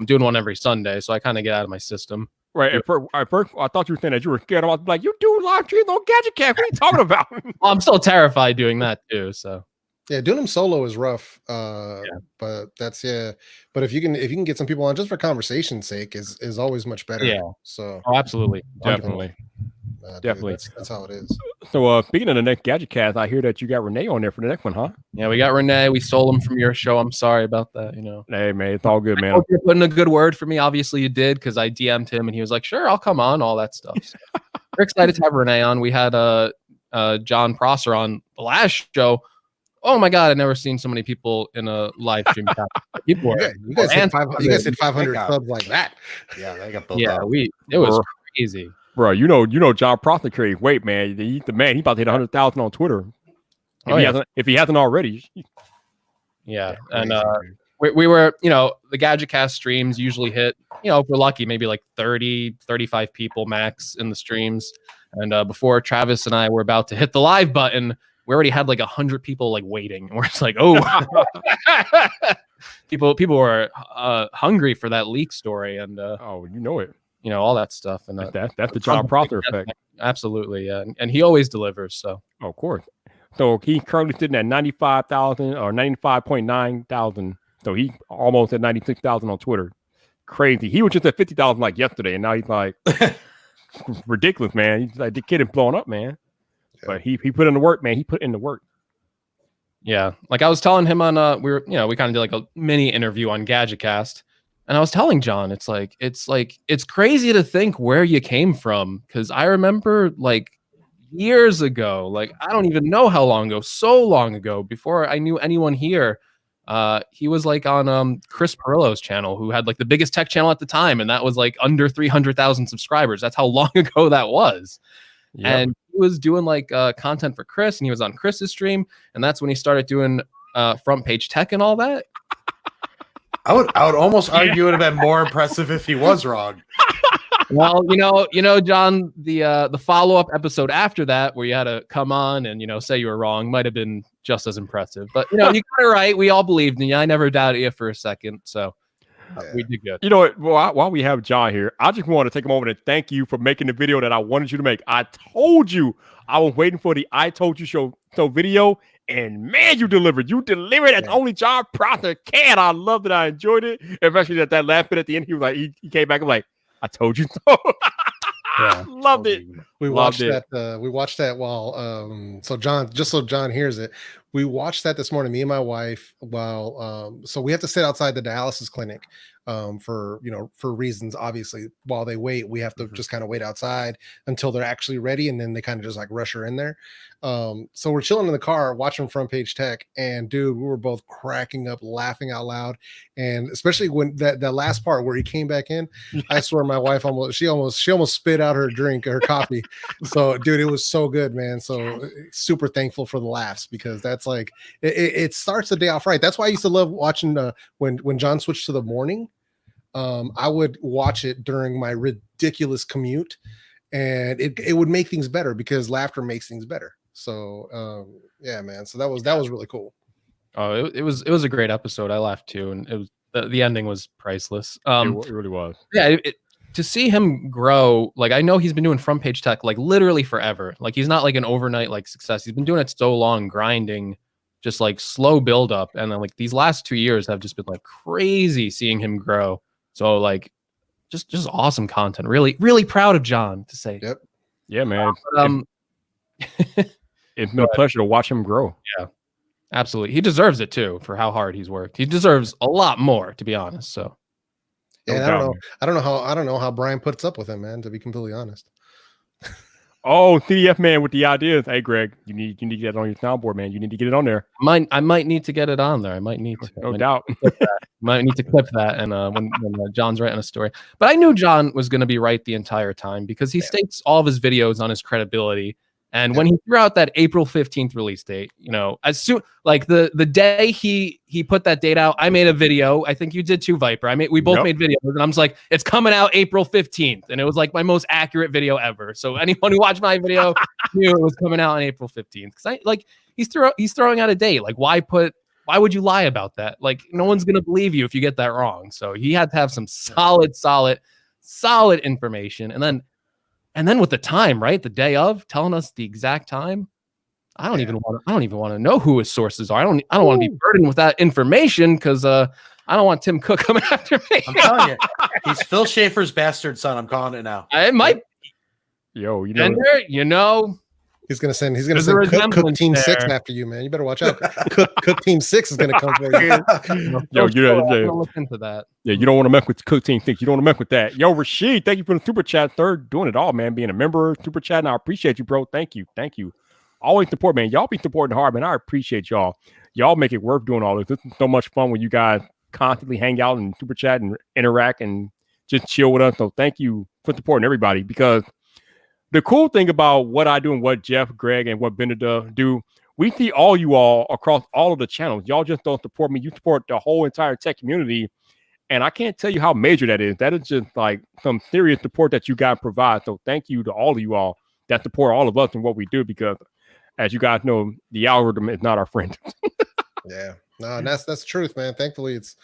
I'm doing one every Sunday, so I kind of get out of my system. Right. At first, I thought you were saying that you were scared. I was like, you do live streams on GadgetCast. What are you talking about? Well, I'm still terrified doing that too. So yeah, doing them solo is rough. But that's But if you can get some people on just for conversation's sake is always much better. Yeah. So absolutely, Definitely. definitely, that's how it is. So speaking of the next GadgetCast, I hear that you got Rene on there for the next one, huh? Yeah, we got Rene. We stole him from your show. I'm sorry about that. Hey, man, it's all good, I man. hope you're putting a good word for me. Obviously, you did because I DM'd him and he was like, "Sure, I'll come on." All that stuff. So we're excited to have Rene on. We had John Prosser on the last show. Oh my God, I've never seen so many people in a live stream. People were, You guys hit 500 subs like that. Yeah, they got built yeah, up. it was crazy. Bro, you know John Prosser carries weight, man. He's the man. He about to hit 100,000 on Twitter. If he hasn't already. Yeah, and we were, the GadgetCast streams usually hit, if we're lucky, maybe like 30, 35 people max in the streams. And before Travis and I were about to hit the live button, we already had like 100 people like waiting. And we're just like, oh, people were hungry for that leak story, and you know it. All that stuff. And that's the John Prosser effect. Absolutely, yeah. And he always delivers. So of course. So he's currently sitting at 95,000 or 95.9 thousand. So he almost at 96,000 on Twitter. Crazy. He was just at 50,000 like yesterday, and now he's like ridiculous, man. He's like the kid is blowing up, man. Yeah. But he put in the work, man. He put in the work. Yeah, like I was telling him on we kind of did like a mini interview on GadgetCast, and I was telling John, it's crazy to think where you came from, because I remember like years ago, like I don't even know how long ago, so long ago, before I knew anyone here. He was like on Chris Perillo's channel, who had like the biggest tech channel at the time, and that was like under 300,000 subscribers. That's how long ago that was. Yep. And he was doing like content for Chris, and he was on Chris's stream, and that's when he started doing front page tech and all that. I would almost argue it would have been more impressive if he was wrong. Well, John, the follow-up episode after that, where you had to come on and say you were wrong, might have been just as impressive. But you got it right. We all believed in you. I never doubted you for a second. So we did good. You know what? While we have John here, I just want to take a moment and thank you for making the video that I wanted you to make. I told you I was waiting for the I Told You show video, and man, you delivered. You delivered as only John Proctor can. I loved it. I enjoyed it. Especially that last bit at the end. He was like, he came back and like, I told you so. Yeah, loved it. We watched that. We watched that while so John hears it. We watched that this morning, me and my wife, while so we have to sit outside the dialysis clinic for reasons, obviously. While they wait, we have to just kind of wait outside until they're actually ready, and then they kind of just like rush her in there. So we're chilling in the car watching Front Page Tech, and dude, we were both cracking up, laughing out loud. And especially when that last part where he came back in, I swear my wife almost spit out her drink, her coffee. So dude, it was so good, man. So super thankful for the laughs, because that's like it starts the day off right. That's why I used to love watching when John switched to the morning. I would watch it during my ridiculous commute, and it would make things better, because laughter makes things better. So yeah, man. So that was really cool. Oh, it was a great episode. I laughed too, and it was the ending was priceless. It really was. Yeah, to see him grow, like I know he's been doing Front Page Tech like literally forever. Like he's not like an overnight like success. He's been doing it so long, grinding, just like slow build up, and then like these last 2 years have just been like crazy seeing him grow. So like just awesome content. Really, really proud of John, to say. Yep. Yeah, man. It's been a pleasure to watch him grow. Yeah, absolutely. He deserves it too for how hard he's worked. He deserves a lot more, to be honest. So yeah, I don't know how Brian puts up with him, man, to be completely honest. Oh, CDF man with the ideas. Hey, Greg, you need to get it on your soundboard, man. You need to get it on there. I might need to get it on there. I might need to. No doubt. Might need to clip that, and when John's writing a story. But I knew John was going to be right the entire time, because he stakes all of his videos on his credibility. And when he threw out that April 15th release date, as soon like the day he put that date out, I made a video. I think you did too, Viper. We both made videos, and I was like, it's coming out April 15th, and it was like my most accurate video ever. So anyone who watched my video knew it was coming out on April 15th, because he's throwing out a date. Like why would you lie about that? Like no one's gonna believe you if you get that wrong. So he had to have some solid information, and then with the time, right? The day of, telling us the exact time. I don't even want to know who his sources are. I don't want to be burdened with that information, because I don't want Tim Cook coming after me. I'm telling you, he's Phil Schaefer's bastard son. I'm calling it now. It might. Yo, He's gonna send Cook Team 6 after you, man. You better watch out. Cook Team 6 is gonna come for you. Yo, look into that. Yeah, you don't want to mess with Cook Team 6. You don't want to mess with that. Yo, Rashid, thank you for the super chat. Third, doing it all, man. Being a member, super chat, and I appreciate you, bro. Thank you. Always support, man. Y'all be supporting hard, man. I appreciate y'all. Y'all make it worth doing all this. This is so much fun when you guys constantly hang out and super chat and interact and just chill with us. So thank you for supporting everybody, because the cool thing about what I do and what Jeff, Greg, and what Benedict do, we see all you all across all of the channels. Y'all just don't support me. You support the whole entire tech community. And I can't tell you how major that is. That is just like some serious support that you guys provide. So thank you to all of you all that support all of us and what we do, because as you guys know, the algorithm is not our friend. Yeah, no, and that's the truth, man. Thankfully, it's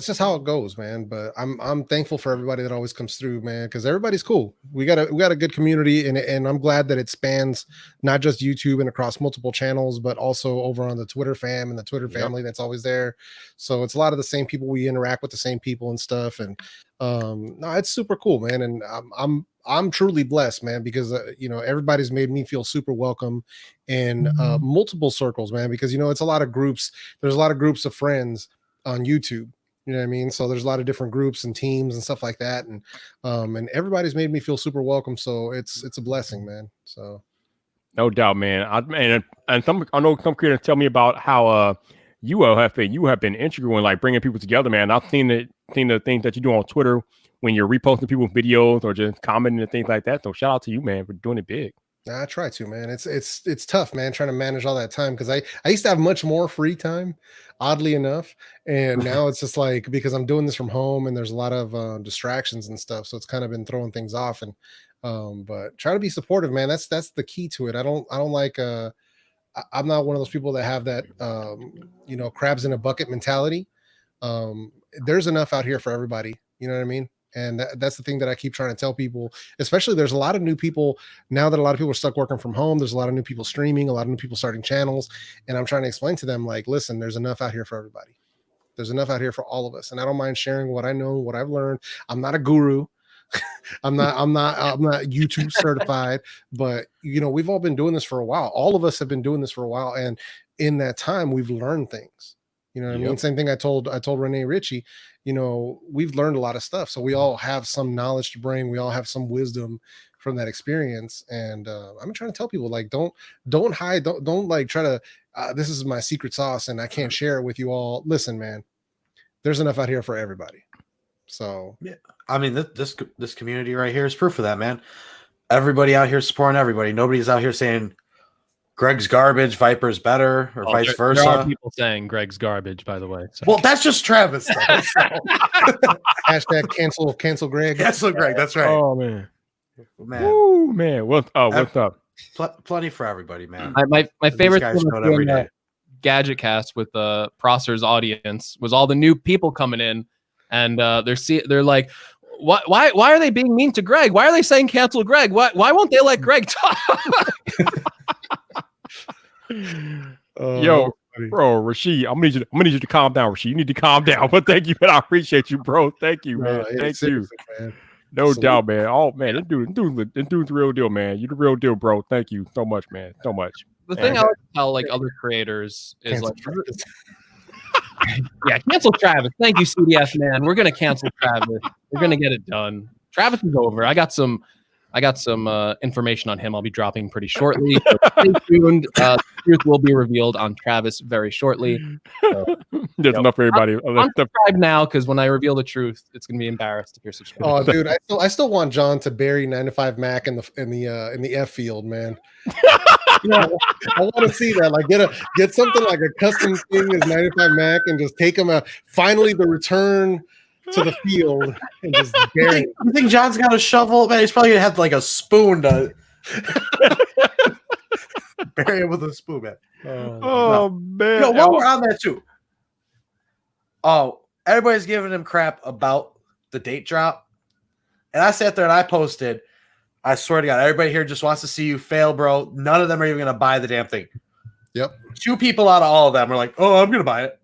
just how it goes, man. But I'm thankful for everybody that always comes through, man, because everybody's cool. We got a good community, and I'm glad that it spans not just YouTube and across multiple channels, but also over on the Twitter fam and the Twitter family that's always there. So it's a lot of the same people. We interact with the same people and stuff, and no, it's super cool, man. And I'm truly blessed, man, because everybody's made me feel super welcome in multiple circles, man, because it's a lot of groups. There's a lot of groups of friends on YouTube. You know what I mean? So there's a lot of different groups and teams and stuff like that. And everybody's made me feel super welcome. So it's a blessing, man. So no doubt, man. I know some creators tell me about how you have been integral in like bringing people together, man. I've seen the things that you do on Twitter when you're reposting people's videos or just commenting and things like that. So shout out to you, man, for doing it big. I try to, man. It's tough, man, trying to manage all that time because I used to have much more free time, oddly enough, and now it's just like because I'm doing this from home and there's a lot of distractions and stuff, so it's kind of been throwing things off. And but try to be supportive, man. That's the key to it. I don't like I'm not one of those people that have that crabs in a bucket mentality. There's enough out here for everybody. You know what I mean? And that's the thing that I keep trying to tell people, especially there's a lot of new people now that a lot of people are stuck working from home. There's a lot of new people streaming, a lot of new people starting channels. And I'm trying to explain to them, like, listen, there's enough out here for everybody. There's enough out here for all of us. And I don't mind sharing what I know, what I've learned. I'm not a guru. I'm not YouTube certified, but we've all been doing this for a while. All of us have been doing this for a while. And in that time, we've learned things. You know what I mean? Same thing I told Rene Richie, we've learned a lot of stuff. So we all have some knowledge to bring. We all have some wisdom from that experience. And I'm trying to tell people, like, don't hide. Don't like try to, this is my secret sauce and I can't share it with you all. Listen, man, there's enough out here for everybody. So, yeah, I mean, this community right here is proof of that, man. Everybody out here supporting everybody. Nobody's out here saying Greg's garbage, Viper's better, or vice versa. There are people saying Greg's garbage, by the way. So. Well, that's just Travis. Though, so. Hashtag cancel Greg. Cancel Greg. That's right. Oh man. Ooh, man. What's up? Plenty for everybody, man. My favorite thing every day. Gadget Cast with the Prosser's audience was all the new people coming in, and they're like, why are they being mean to Greg? Why are they saying cancel Greg? Why won't they let Greg talk? Yo, bro, Rashid, I'm gonna need you to calm down, Rashid. You need to calm down. But thank you, man. I appreciate you, bro. Thank you, man. Thank you. Man. No doubt, man. Oh man, this dude's the real deal, man. You the real deal, bro. Thank you so much, man. So much. The thing I like to tell like other creators is like, yeah, cancel Travis. Thank you, CDS man. We're gonna cancel Travis. We're gonna get it done. Travis is over. I got some information on him I'll be dropping pretty shortly. So stay tuned. The truth will be revealed on Travis very shortly. So, there's enough for everybody. Unsubscribe now, because when I reveal the truth, it's gonna be embarrassed if you're subscribed. Oh, dude, I still want John to bury 9to5 Mac in the F field, man. I want to see that. Like, get something like a custom thing as 9to5 Mac and just take him finally the return to the field and just bury it. You think John's got a shovel? Man, he's probably gonna have like a spoon to bury him with a spoon, man. Oh man! No, while we're on that too. Oh, everybody's giving him crap about the date drop, and I sat there and I posted. I swear to God, everybody here just wants to see you fail, bro. None of them are even gonna buy the damn thing. Yep. 2 people out of all of them are like, "Oh, I'm gonna buy it."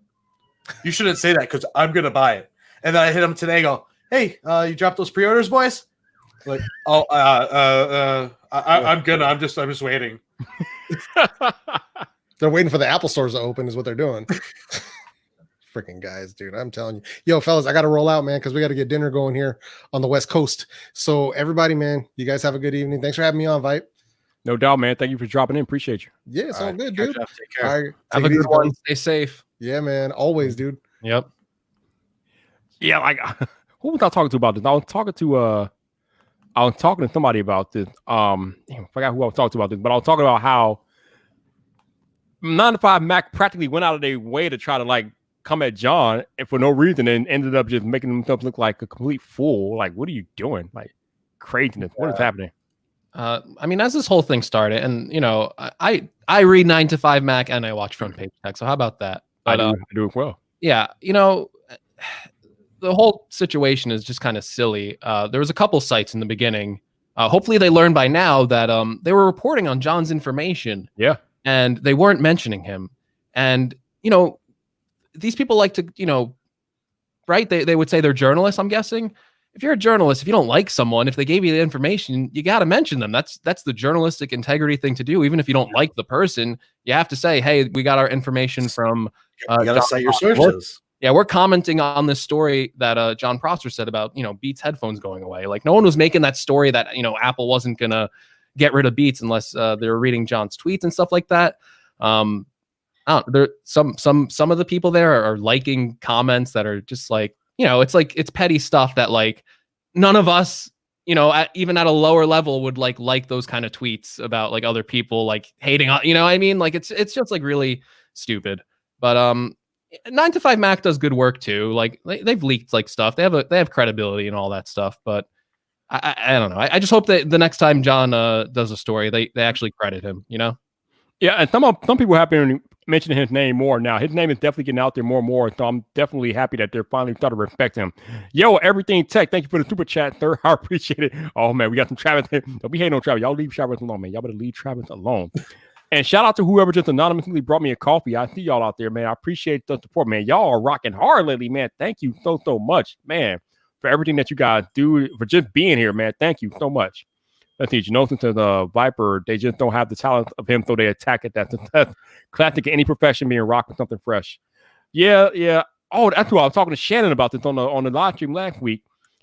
You shouldn't say that because I'm gonna buy it. And then I hit him today. Go, hey, you dropped those pre-orders, boys? Like, I'm gonna. I'm just waiting. They're waiting for the Apple stores to open, is what they're doing. Freaking guys, dude! I'm telling you, yo, fellas, I got to roll out, man, because we got to get dinner going here on the West Coast. So, everybody, man, you guys have a good evening. Thanks for having me on, Vype. No doubt, man. Thank you for dropping in. Appreciate you. Yeah, it's all good, dude. Take care. All right, have a good one. Stay safe. Yeah, man. Always, dude. Yep. Yeah, like who was I talking to about this? I was talking to somebody about this. I forgot who I was talking to about this, but I was talking about how 9to5 Mac practically went out of their way to try to like come at John and for no reason and ended up just making themselves look like a complete fool. Like, what are you doing? Like craziness. What is happening? I mean, as this whole thing started, and I read 9to5 Mac and I watch Front Page Tech. So how about that? But, I do it well. Yeah, the whole situation is just kind of silly. There was a couple sites in the beginning. Hopefully they learned by now that they were reporting on John's information. Yeah. And they weren't mentioning him. And, these people like to, right? They would say they're journalists, I'm guessing. If you're a journalist, if you don't like someone, if they gave you the information, you got to mention them. That's the journalistic integrity thing to do. Even if you don't like the person, you have to say, hey, we got our information from you got to cite your sources. Yeah, we're commenting on this story that John Prosser said about, Beats headphones going away. Like, no one was making that story that, Apple wasn't going to get rid of Beats unless they were reading John's tweets and stuff like that. There some of the people there are liking comments that are just like, it's petty stuff that like none of us even at a lower level would like those kind of tweets about like other people like hating on, what I mean? Like it's just like really stupid. But 9 to 5 Mac does good work too. Like they've leaked like stuff. They have credibility and all that stuff. But I don't know. I just hope that the next time John does a story, they actually credit him. Yeah, and some people have been mentioning his name more now. His name is definitely getting out there more and more. So I'm definitely happy that they're finally starting to respect him. Yo, Everything Tech, thank you for the super chat, sir. I appreciate it. Oh man, we got some Travis. Don't be hating on Travis. Y'all leave Travis alone, man. Y'all better leave Travis alone. And shout out to whoever just anonymously brought me a coffee. I see y'all out there, man. I appreciate the support, man. Y'all are rocking hard lately, man. Thank you so much, man, for everything that you guys do, for just being here, man. Thank you so much. Let's see, since the Viper, they just don't have the talent of him, so they attack it. That's classic in any profession, being rocked with something fresh. Yeah. Oh, that's who I was talking to Shannon about this on the live stream last week.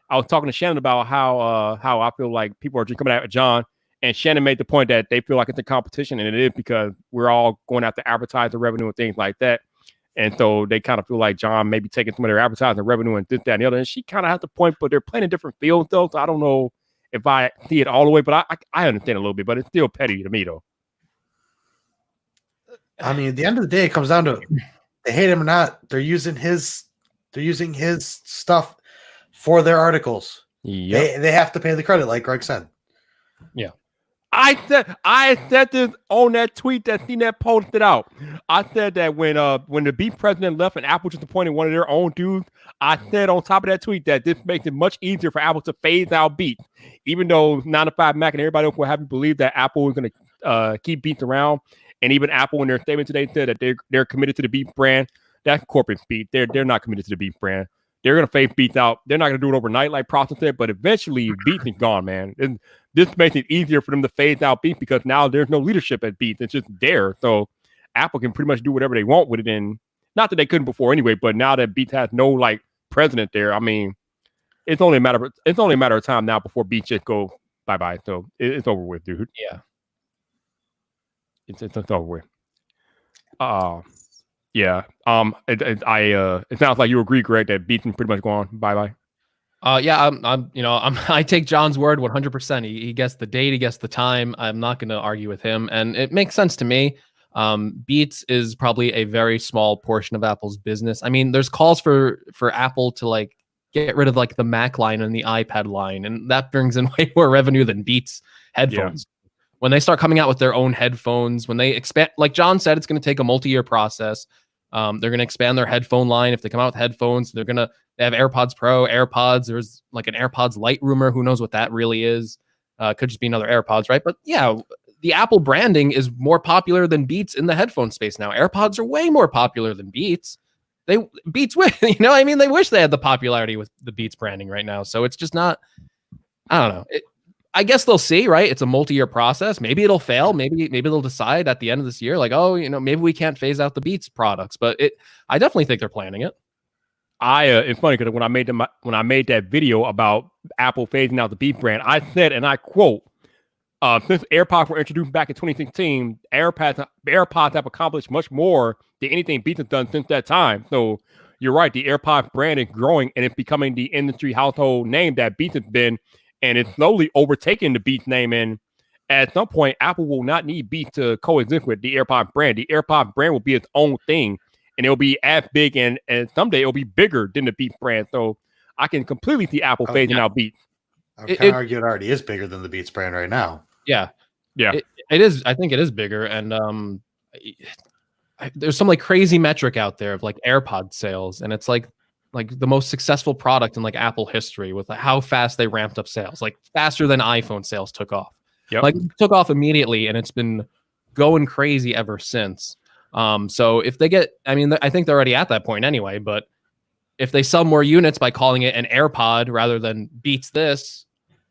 I was talking to Shannon about how I feel like people are just coming at John, and Shannon made the point that they feel like it's a competition, and it is because we're all going after advertiser revenue and things like that. And so they kind of feel like John may be taking some of their advertising revenue and this, that, and the other. And she kind of has the point, but they're playing in different fields, though, so I don't know if I see it all the way, but I understand a little bit, but it's still petty to me, though. I mean, at the end of the day, it comes down to they hate him or not. They're using his stuff for their articles. Yep. They have to pay the credit, like Greg said. Yeah. I said this on that tweet that CNET posted out. I said that when the Beat president left and Apple just appointed one of their own dudes, I said on top of that tweet that this makes it much easier for Apple to phase out Beat, even though 9 to 5 Mac and everybody else will have you believe that Apple is going to keep Beats around. And even Apple in their statement today said that they're committed to the Beat brand. That's corporate speed. They're not committed to the Beat brand. They're going to phase Beats out. They're not going to do it overnight like Process said, but eventually Beats is gone, man. And this makes it easier for them to phase out Beats because now there's no leadership at Beats. It's just there. So Apple can pretty much do whatever they want with it. And not that they couldn't before anyway, but now that Beats has no like president there, I mean, it's only a matter of time now before Beats just go bye-bye. So it's over with, dude. Yeah. It's over with. Yeah. It sounds like you agree, Greg, that Beats is pretty much gone. Bye-bye. Yeah, I take John's word 100%. He gets the date, he gets the time. I'm not going to argue with him, and it makes sense to me. Beats is probably a very small portion of Apple's business. I mean, there's calls for Apple to like get rid of like the Mac line and the iPad line, and that brings in way more revenue than Beats headphones. Yeah. When they start coming out with their own headphones, when they expand, like John said, it's going to take a multi-year process. They're going to expand their headphone line. If they come out with headphones, they have AirPods Pro, AirPods. There's like an AirPods Lite rumor. Who knows what that really is? Could just be another AirPods, right? But yeah, the Apple branding is more popular than Beats in the headphone space now. AirPods are way more popular than Beats. Beats win, I mean, they wish they had the popularity with the Beats branding right now. So it's just not, I don't know. I guess they'll see, right? It's a multi-year process. Maybe it'll fail. Maybe they'll decide at the end of this year, like, oh, maybe we can't phase out the Beats products. But I definitely think they're planning it. It's funny because when I made that video about Apple phasing out the Beats brand, I said, and I quote, since AirPods were introduced back in 2016, AirPods have accomplished much more than anything Beats has done since that time. So you're right, the AirPods brand is growing and it's becoming the industry household name that Beats has been. And it's slowly overtaking the Beats name. And at some point, Apple will not need Beats to coexist with the AirPods brand. The AirPods brand will be its own thing. And it'll be as big and someday it'll be bigger than the Beats brand. So I can completely see Apple phasing out Beats. I would kind of argue it already is bigger than the Beats brand right now. Yeah. Yeah. It is. I think it is bigger. And there's some like crazy metric out there of like AirPod sales. And it's like the most successful product in like Apple history with how fast they ramped up sales, like faster than iPhone sales took off. Yep. Like it took off immediately and it's been going crazy ever since. So if they get, I mean, I think they're already at that point anyway, but if they sell more units by calling it an AirPod rather than Beats this,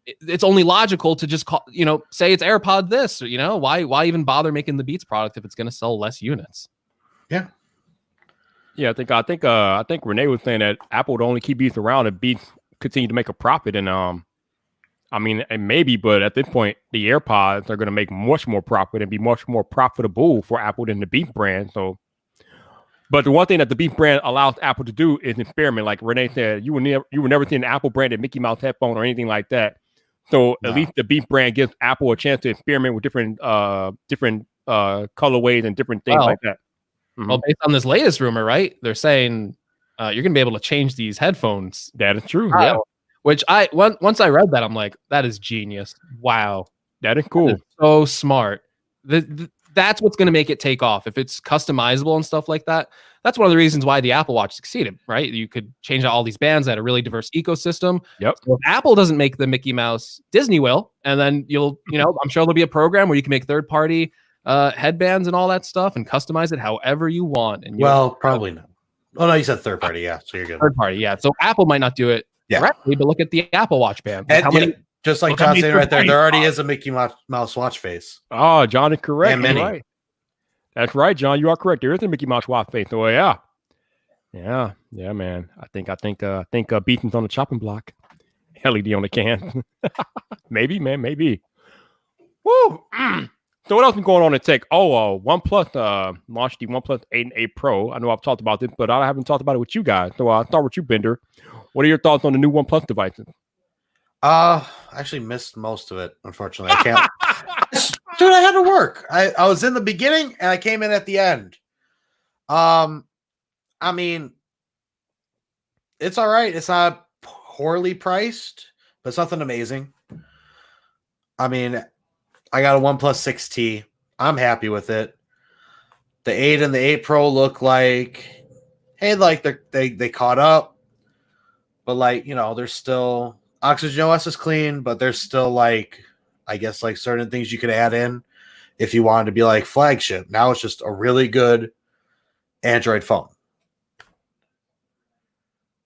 it's only logical to just call, say it's AirPod this, why even bother making the Beats product if it's going to sell less units? Yeah. Yeah, I think Rene was saying that Apple would only keep Beats around if Beats continue to make a profit. And I mean, maybe, but at this point, the AirPods are going to make much more profit and be much more profitable for Apple than the Beats brand. So, but the one thing that the Beats brand allows Apple to do is experiment. Like Rene said, you will never see an Apple branded Mickey Mouse headphone or anything like that. So No. at least the Beat brand gives Apple a chance to experiment with different colorways and different things like that. Well, based on this latest rumor, right? They're saying you're gonna be able to change these headphones. That is true. Wow. Yeah, Which once I read that, I'm like, that is genius. Wow, that is cool. that is so smart. That's what's gonna make it take off. If it's customizable and stuff like that, that's one of the reasons why the Apple Watch succeeded, right? You could change out all these bands that had a really diverse ecosystem. Yep. So if Apple doesn't make the Mickey Mouse, Disney will, and then I'm sure there'll be a program where you can make third-party headbands and all that stuff and customize it however you want. And probably not. Oh no, you said third party, yeah. So you're good. third party, yeah. So Apple might not do it directly, but look at the Apple Watch band. Like Just like John saying right there already is a Mickey Mouse watch face. Oh, John is correct. And many. Right. That's right, John. You are correct. There is a Mickey Mouse watch face. So yeah, man. I think Beaton's on the chopping block. LED on the can. Maybe, man. Maybe. Woo. So what else is going on in tech? OnePlus launched the OnePlus 8 and 8 Pro. I know I've talked about this, but I haven't talked about it with you guys. So I'll start with you, Bender. What are your thoughts on the new OnePlus devices? I actually missed most of it, unfortunately. I can't. Dude, I had to work. I was in the beginning and I came in at the end. I mean, it's all right. It's not poorly priced, but it's nothing amazing. I mean, I got a OnePlus 6T. I'm happy with it. The 8 and the 8 Pro look like, hey, like they caught up, but like, there's still Oxygen OS is clean, but there's still like, I guess like certain things you could add in if you wanted to be like flagship. Now it's just a really good Android phone.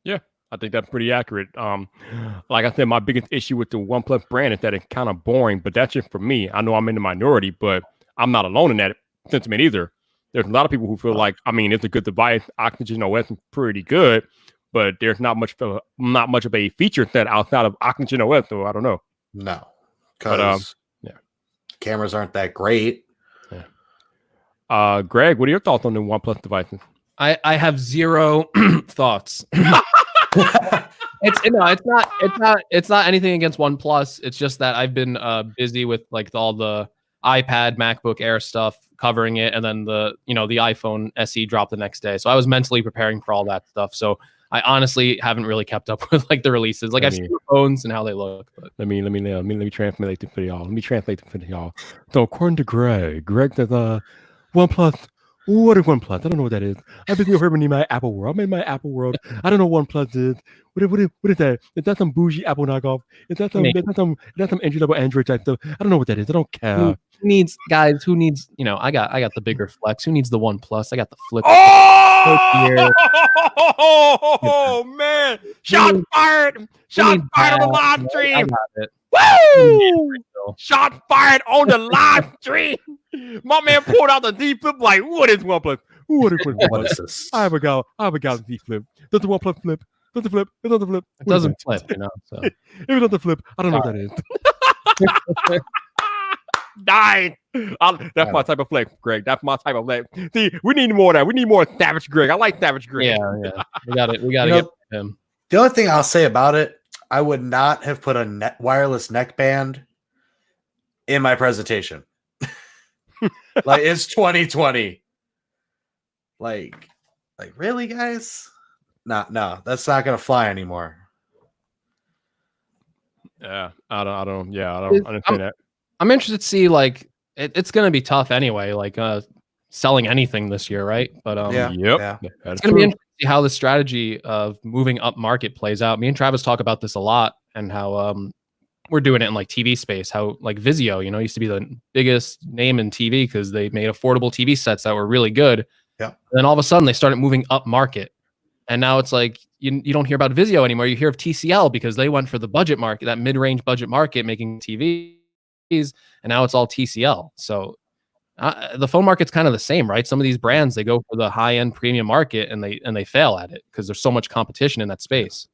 Yeah, I think that's pretty accurate. Like I said, my biggest issue with the OnePlus brand is that it's kind of boring, but that's just for me. I know I'm in the minority, but I'm not alone in that sentiment either. There's a lot of people who feel like, it's a good device. Oxygen OS is pretty good, but there's not much of a feature set outside of Oxygen OS, so I don't know. No, because cameras aren't that great. Yeah. Greg, what are your thoughts on the OnePlus devices? I have zero thoughts. It's not anything against OnePlus. It's just that I've been busy with like all the iPad, MacBook Air stuff covering it, and then the iPhone SE dropped the next day. So I was mentally preparing for all that stuff. So I honestly haven't really kept up with like the releases. Like I've seen the phones and how they look. But let me translate it for y'all. So according to Greg says OnePlus. What is OnePlus? I don't know what that is. I've been over in my Apple world. I'm in my Apple world. I don't know what OnePlus is. What is that? Is that some bougie Apple knockoff? Is that some entry level Android type stuff? I don't know what that is. I don't care. Who needs? I got the bigger Flex. Who needs the OnePlus? I got the Flip. Oh man! Shot fired! Shot fired on the live stream. I got it. Woo! Shot fired on the live stream. My man pulled out the Z Flip like, what is OnePlus? What is this? I have a Galaxy Z Flip. Does the OnePlus flip? Does it flip? It doesn't flip. It doesn't flip, So if it doesn't flip, I don't know what that is. Dying. That's my type of flex, Greg. That's my type of flex. See, we need more of that. We need more Savage Greg. I like Savage Greg. Yeah. We got to get him. The only thing I'll say about it, I would not have put a wireless neckband in my presentation. Like it's 2020. Like really, guys? No, that's not gonna fly anymore. Yeah, I don't understand that. I'm interested to see like it's gonna be tough anyway, like selling anything this year, right? But it's gonna be interesting to see how the strategy of moving up market plays out. Me and Travis talk about this a lot, and how we're doing it in like TV space. How like Vizio, used to be the biggest name in TV because they made affordable TV sets that were really good. Yeah. And then all of a sudden they started moving up market, and now it's like you don't hear about Vizio anymore. You hear of TCL because they went for the budget market, that mid-range budget market, making TVs, and now it's all TCL. So the phone market's kind of the same, right? Some of these brands, they go for the high-end premium market and they fail at it because there's so much competition in that space.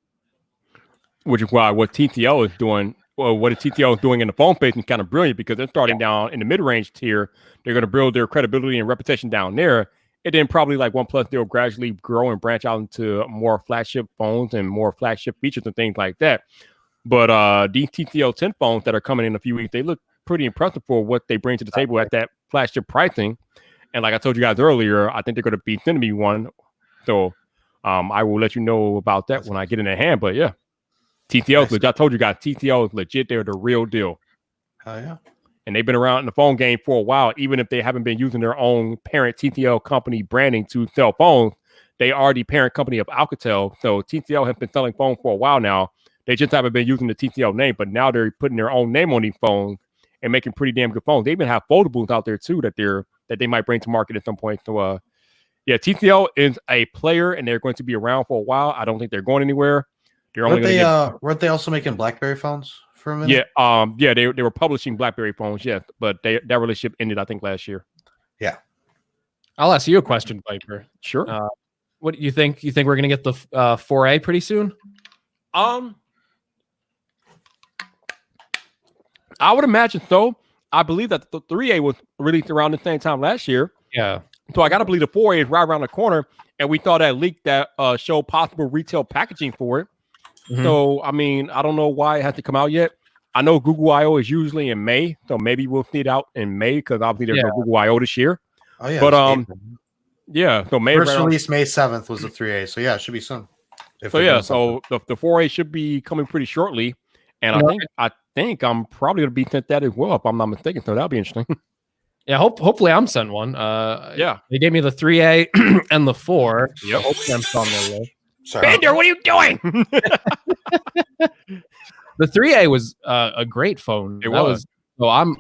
Which is why what TCL is doing. Well, what TCL is doing in the phone space is kind of brilliant because they're starting down in the mid-range tier. They're going to build their credibility and reputation down there. And then probably like OnePlus, they'll gradually grow and branch out into more flagship phones and more flagship features and things like that. But these TTL 10 phones that are coming in a few weeks, they look pretty impressive for what they bring to the table at that flagship pricing. And like I told you guys earlier, I think they're going to be sending me one. So I will let you know about that when I get in their hand. But yeah, TTL, nice. I told you guys, TTL is legit. They're the real deal. Oh, yeah. And they've been around in the phone game for a while, even if they haven't been using their own parent TTL company branding to sell phones. They are the parent company of Alcatel. So TTL has been selling phones for a while now. They just haven't been using the TTL name, but now they're putting their own name on these phones and making pretty damn good phones. They even have foldables out there too that they might bring to market at some point. So yeah, TTL is a player and they're going to be around for a while. I don't think they're going anywhere. They're only weren't they also making BlackBerry phones for a minute? Yeah, they were publishing BlackBerry phones, yes, but that relationship ended, I think, last year. Yeah. I'll ask you a question, Viper. Sure. What do you think? You think we're gonna get the 4A pretty soon? I would imagine so. I believe that the 3A was released around the same time last year. Yeah. So I got to believe the 4A is right around the corner. And we saw that leak that showed possible retail packaging for it. Mm-hmm. So, I mean, I don't know why it has to come out yet. I know Google I.O. is usually in May. So maybe we'll see it out in May because obviously there's no Google I.O. this year. Oh, yeah. But, yeah. So May. First release May 7th was the 3A. So, yeah, it should be soon. So, yeah. So the 4A should be coming pretty shortly. And I think I'm probably going to be sent that as well, if I'm not mistaken. So that'll be interesting. Yeah, hopefully I'm sent one. Yeah. They gave me the 3A and the 4. Yep. Hopefully I'm on their list. Bender, what are you doing? The 3A was a great phone. It was. So I'm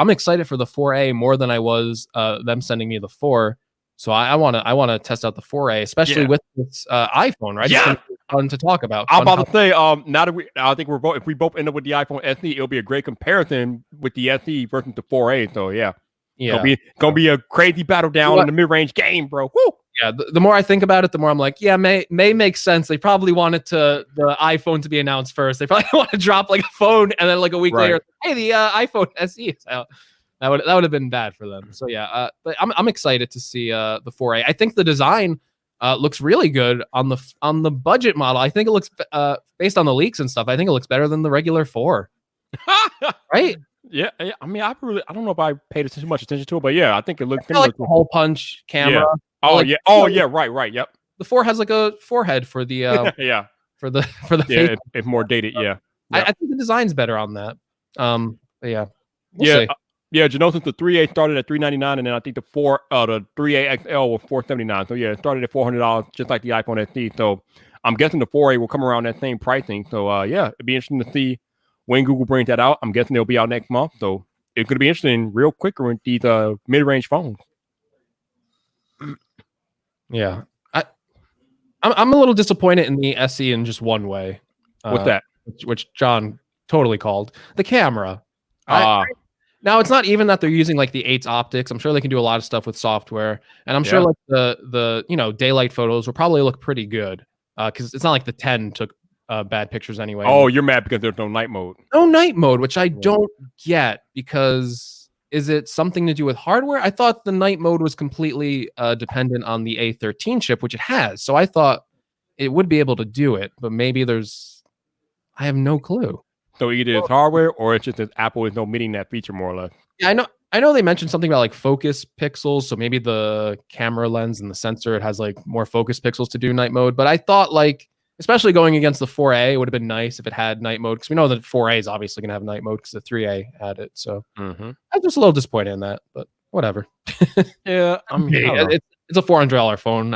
excited for the 4A more than I was them sending me the 4. So I want to test out the 4A, especially with this iPhone, right? Yeah. It's fun to talk about. I'm about to say, now that I think if we both end up with the iPhone SE, it'll be a great comparison with the SE versus the 4A. So yeah. Gonna be a crazy battle down in the mid-range game, bro. Woo! Yeah, the more I think about it, the more I'm like, yeah, may make sense. They probably wanted the iPhone to be announced first. They probably want to drop like a phone, and then like a week later, hey, the iPhone SE is out. That would have been bad for them. So yeah, but I'm excited to see the 4A. I think the design looks really good on the budget model. I think it looks based on the leaks and stuff. I think it looks better than the regular 4. Right? Yeah, I mean, I don't know if I paid too much attention to it, but yeah, I think it looks like the hole punch camera. Yeah. Right. Yep. The 4 has like a forehead for the for the face. It's more dated. Yeah, I think the design's better on that. Yeah, we'll see. Yeah, Genosis, the 3A started at $399, and then I think the 3A XL was $479. So yeah, it started at $400, just like the iPhone SE. So I'm guessing the 4A will come around that same pricing. So yeah, it'd be interesting to see when Google brings that out. I'm guessing it'll be out next month. So it's going to be interesting real quick with these mid-range phones. Yeah. I'm a little disappointed in the SE in just one way. What's that? Which John totally called. The camera. Now, it's not even that they're using like the 8's optics. I'm sure they can do a lot of stuff with software. And I'm sure like the daylight photos will probably look pretty good. Because it's not like the 10 took bad pictures anyway. Oh, you're mad because there's no night mode. No night mode, which I don't get, because is it something to do with hardware? I thought the night mode was completely dependent on the A13 chip, which it has. So I thought it would be able to do it, but maybe I have no clue. So either it's hardware or it's just that Apple is omitting that feature more or less. Yeah, I know they mentioned something about like focus pixels. So maybe the camera lens and the sensor, it has like more focus pixels to do night mode. But I thought like, especially going against the 4A, it would have been nice if it had night mode, because we know that 4A is obviously going to have night mode because the 3A had it. So I'm just a little disappointed in that, but whatever. Yeah, I mean, it's a $400 phone.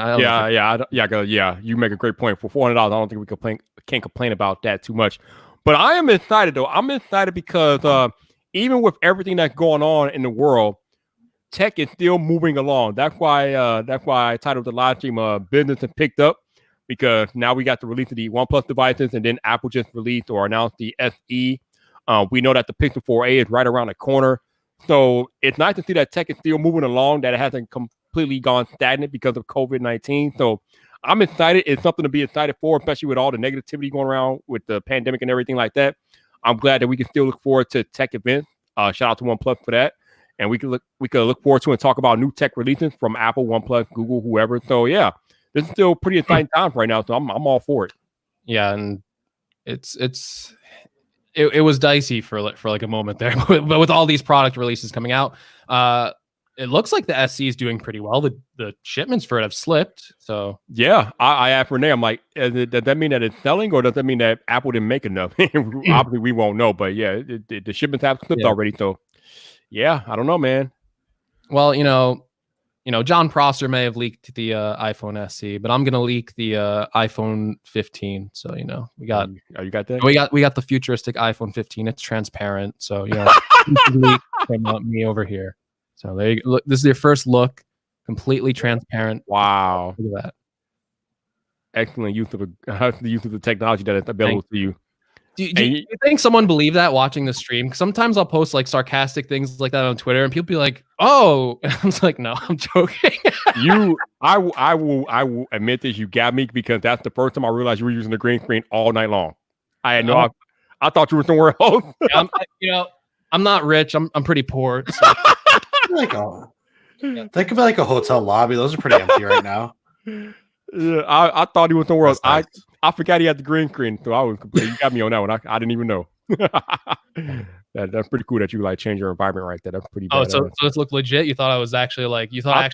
You make a great point. For $400, I don't think we can't complain about that too much. But I am excited though. I'm excited because even with everything that's going on in the world, tech is still moving along. That's why I titled the live stream "Business Has Picked Up." Because now we got the release of the OnePlus devices, and then Apple just released or announced the SE. We know that the Pixel 4a is right around the corner. So it's nice to see that tech is still moving along, that it hasn't completely gone stagnant because of COVID-19. So I'm excited. It's something to be excited for, especially with all the negativity going around with the pandemic and everything like that. I'm glad that we can still look forward to tech events. Shout out to OnePlus for that. And we could look forward to and talk about new tech releases from Apple, OnePlus, Google, whoever. So yeah. This is still pretty exciting times right now, so I'm all for it. Yeah, and it's it was dicey for like a moment there, but with all these product releases coming out, it looks like the SC is doing pretty well. The shipments for it have slipped. So yeah, I asked Rene, I'm like, does that mean that it's selling, or does that mean that Apple didn't make enough? Obviously, we won't know, but yeah, the shipments have slipped already. So yeah, I don't know, man. Well, John Prosser may have leaked the iPhone SE, but I'm gonna leak the iPhone 15. So we got. Oh, you got that? We got the futuristic iPhone 15. It's transparent, so leak from me over here. So there you go. Look, this is your first look, completely transparent. Wow, look at that! Excellent use of the technology that is available to you. Do you think someone believed that watching the stream? Sometimes I'll post like sarcastic things like that on Twitter, and people be like, "Oh," and I was like, "No, I'm joking." I will admit this. You got me, because that's the first time I realized you were using the green screen all night long. I had no. I thought you were somewhere else. I'm not rich. I'm pretty poor. So. Think about like a hotel lobby. Those are pretty empty right now. Yeah, I thought he was somewhere else. Nice. I forgot he had the green screen, so I was completely. You got me on that one. I didn't even know. That's pretty cool that you like change your environment right there. That's pretty. Oh, so it looked legit. You thought I was actually like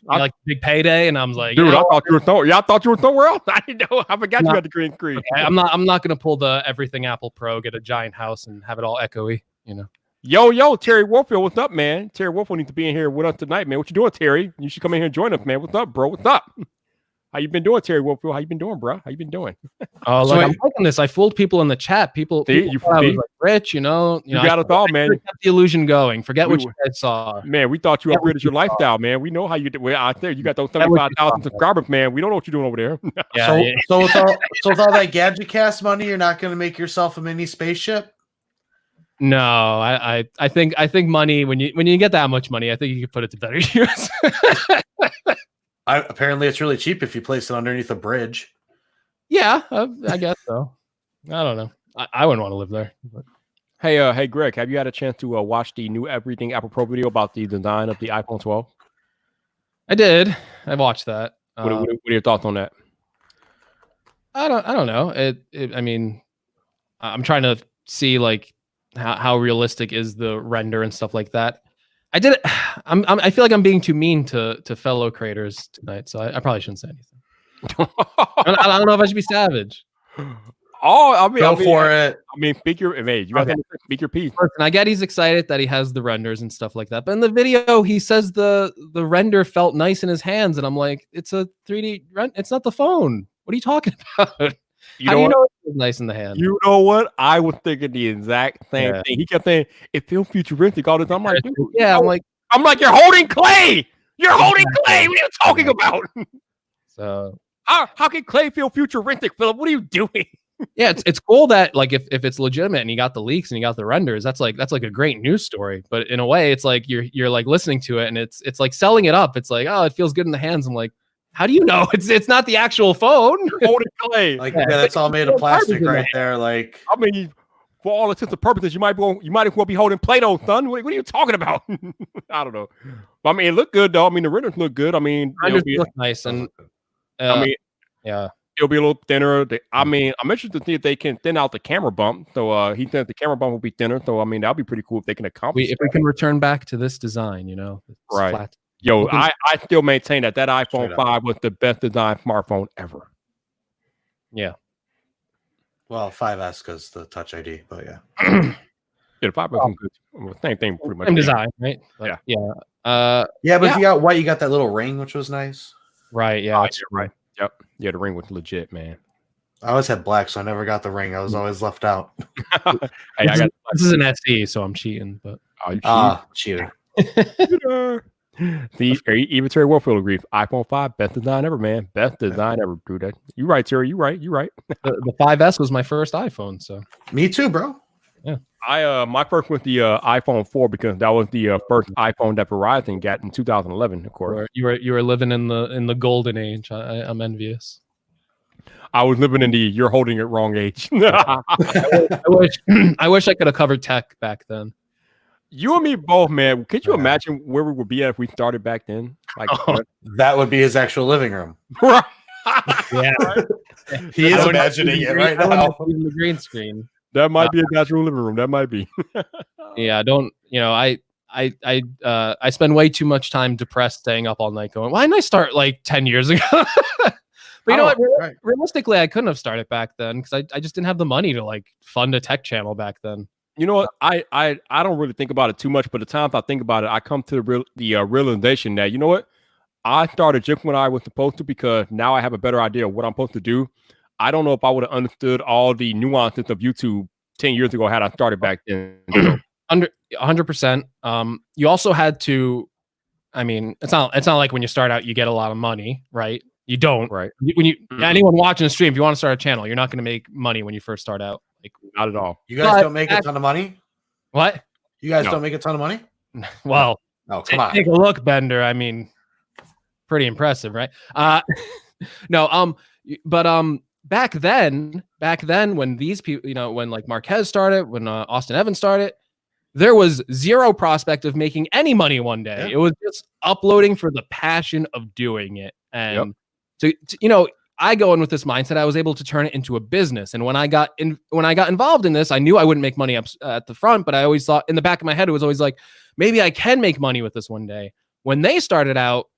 like big payday, and I was like, dude, I thought you were I thought you were somewhere else. I didn't know. I forgot you had the green screen. Okay, I'm not gonna pull the everything Apple Pro, get a giant house, and have it all echoey. Yo, Terry Warfield, what's up, man? Terry Warfield needs to be in here with us tonight, man. What you doing, Terry? You should come in here and join us, man. What's up, bro? What's up? How you been doing, Terry Warfield? How you been doing, bro? How you been doing? Oh, look, I'm liking this. I fooled people in the chat. People thought I was like rich, you got us all, man. Kept the illusion going. Forget what you guys saw. Man, we thought you upgraded your lifestyle, man. We know how you did. Well, out there, you got those 75,000 subscribers, man. We don't know what you're doing over there. So with all that Gadget Cast money, you're not going to make yourself a mini spaceship? No, I think money, when you get that much money, I think you can put it to better use. Apparently, it's really cheap if you place it underneath a bridge. Yeah, I guess so. I don't know. I wouldn't want to live there. But. Hey, Greg, have you had a chance to watch the new Everything Apple Pro video about the design of the iPhone 12? I did. I watched that. What are your thoughts on that? I don't know. I mean, I'm trying to see like how realistic is the render and stuff like that. I did it. I feel like I'm being too mean to fellow creators tonight, so I probably shouldn't say anything. I don't know if I should be savage. Oh, I mean, go for it. I mean, speak your age. You have to speak your piece. And I get he's excited that he has the renders and stuff like that, but in the video he says the render felt nice in his hands, and I'm like, it's a 3D render. It's not the phone. What are you talking about? How do you know it was nice in the hand? You know what? I was thinking the exact same thing. He kept saying it feels futuristic all the time. I'm like, dude, I'm like, you're holding clay. You're holding clay. What are you talking about? So how can clay feel futuristic, Philip? What are you doing? Yeah, it's cool that like if it's legitimate and you got the leaks and you got the renders, that's like a great news story. But in a way, it's like you're like listening to it and it's like selling it up. It's like, oh, it feels good in the hands. I'm like, how do you know it's not the actual phone? You're holding clay. Like that's all made of plastic right there. Like, I mean, for all intents and purposes, you might as well be holding Play-Doh, son. What are you talking about? I don't know. But I mean, it looked good though. I mean, the renders look good. I mean, renders look nice, and I mean, yeah. It'll be a little thinner. I mean, I'm interested to see if they can thin out the camera bump. So he said the camera bump will be thinner. So I mean, that'll be pretty cool if they can accomplish. If we can return back to this design, right? Flat. Yo, I still maintain that iPhone 5 was the best design smartphone ever. Yeah. Well, 5S because the Touch ID, but yeah. Yeah, the 5 was good. Same thing, pretty much. Same design, right? But, yeah. If you got white, you got that little ring, which was nice. Right. Yeah. Right. Yep. Yeah, the ring was legit, man. I always had black, so I never got the ring. I was always left out. Hey, this is an SE, so I'm cheating. But cheater. See, even Terry Warfield agrees. iPhone 5, best design ever, man. Best design ever, dude. You right, Terry. You right. The 5S was my first iPhone, so me too, bro. Yeah. My first was the iPhone 4 because that was the first iPhone that Verizon got in 2011. Of course, you were living in the golden age. I'm envious. I was living in the you're holding it wrong age. I wish I could have covered tech back then. You and me both, man. Could you imagine where we would be at if we started back then? Like that would be his actual living room. Right. Yeah. He is imagining it right now. The green screen. That might be a natural living room. That might be. Yeah, don't I spend way too much time depressed, staying up all night, going, why didn't I start like 10 years ago? But you know what? Right. Realistically, I couldn't have started back then because I just didn't have the money to like fund a tech channel back then. You know what? I don't really think about it too much, but the times I think about it, I come to the realization that, you know what? I started just when I was supposed to, because now I have a better idea of what I'm supposed to do. I don't know if I would have understood all the nuances of YouTube 10 years ago had I started back then. So, 100%. You also had to, I mean, it's not like when you start out you get a lot of money, right? You don't. right. Anyone watching the stream, if you want to start a channel, you're not going to make money when you first start out. Like, Not at all. You guys don't make a ton of money? what? You guys No. don't make a ton of money? Well, Oh, come on. take a look, Bender. I mean, pretty impressive, right? No, but back then when these people, you know, when like Marquez started, when Austin Evans started, there was zero prospect of making any money one day. Yeah. It was just uploading for the passion of doing it. And to you know, I go in with this mindset. I was able to turn it into a business. And when I got involved in this, I knew I wouldn't make money up at the front, but I always thought in the back of my head, it was always like, maybe I can make money with this one day. When they started out,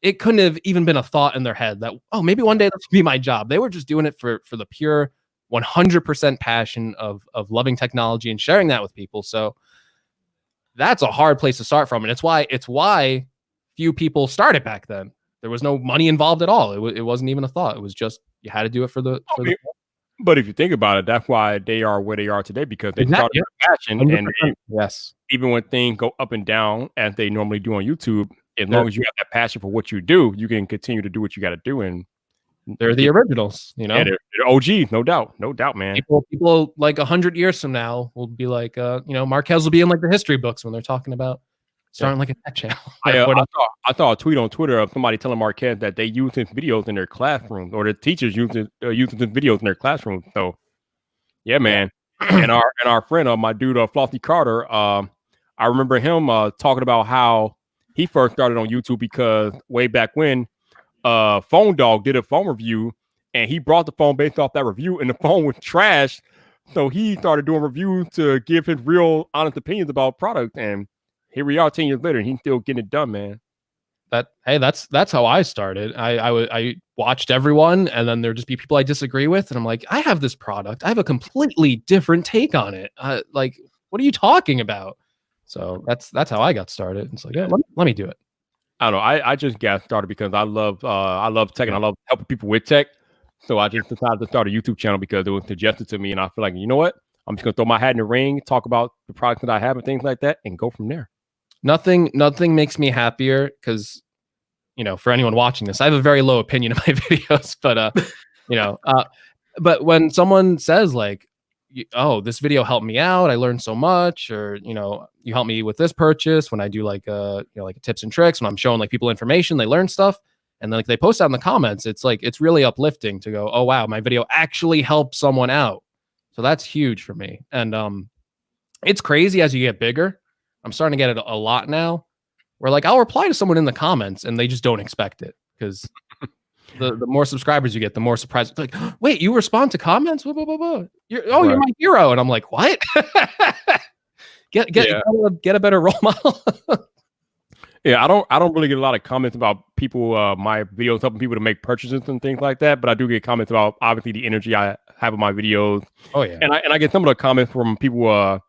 it couldn't have even been a thought in their head that, oh, maybe one day this will be my job. They were just doing it for the pure 100% passion of loving technology and sharing that with people. So that's a hard place to start from. And it's why few people started back then. There was no money involved at all. It wasn't even a thought. It was just, you had to do it for the But if you think about it, that's why they are where they are today, because they started with passion. 100%. And yes. even when things go up and down as they normally do on YouTube, as long as you have that passion for what you do, you can continue to do what you got to do. And they're the originals, you know. yeah, they're OGs, no doubt, man. People like 100 years from now will be like, you know, Marquez will be in like the history books when they're talking about starting like a tech channel. I saw a tweet on Twitter of somebody telling Marquez that they use his videos in their classrooms, or the teachers using his videos in their classrooms. So, yeah, man. and our friend, my dude, Flossy Carter, I remember him talking about how he first started on YouTube because way back when, Phone Dog did a phone review, and he brought the phone based off that review, and the phone was trash. So he started doing reviews to give his real, honest opinions about product, and here we are 10 years later, and he's still getting it done, man. That's how I started. I watched everyone, and then there'd just be people I disagree with, and I'm like, I have this product. I have a completely different take on it. Like, what are you talking about? So that's how I got started. It's like, yeah, let me do it. I don't know. I just got started because I love tech, and I love helping people with tech. So I just decided to start a YouTube channel because it was suggested to me, and I feel like, you know what? I'm just gonna throw my hat in the ring, talk about the products that I have and things like that, and go from there. Nothing makes me happier because, you know, for anyone watching this, I have a very low opinion of my videos, but you know, but when someone says like, oh, this video helped me out, I learned so much, or, you know, you helped me with this purchase, when I do like you know, like tips and tricks, when I'm showing like people information, they learn stuff, and then like they post out in the comments, it's like, it's really uplifting to go, oh wow, my video actually helped someone out. So that's huge for me. And it's crazy as you get bigger. I'm starting to get it a lot now, where like I'll reply to someone in the comments and they just don't expect it, because the more subscribers you get, the more surprised. It's like, wait, you respond to comments? Blah, blah, blah, blah. You're my hero. And I'm like, what? get a better role model. Yeah, I don't really get a lot of comments about people, my videos helping people to make purchases and things like that, but I do get comments about obviously the energy I have in my videos. Oh yeah. And I get some of the comments from people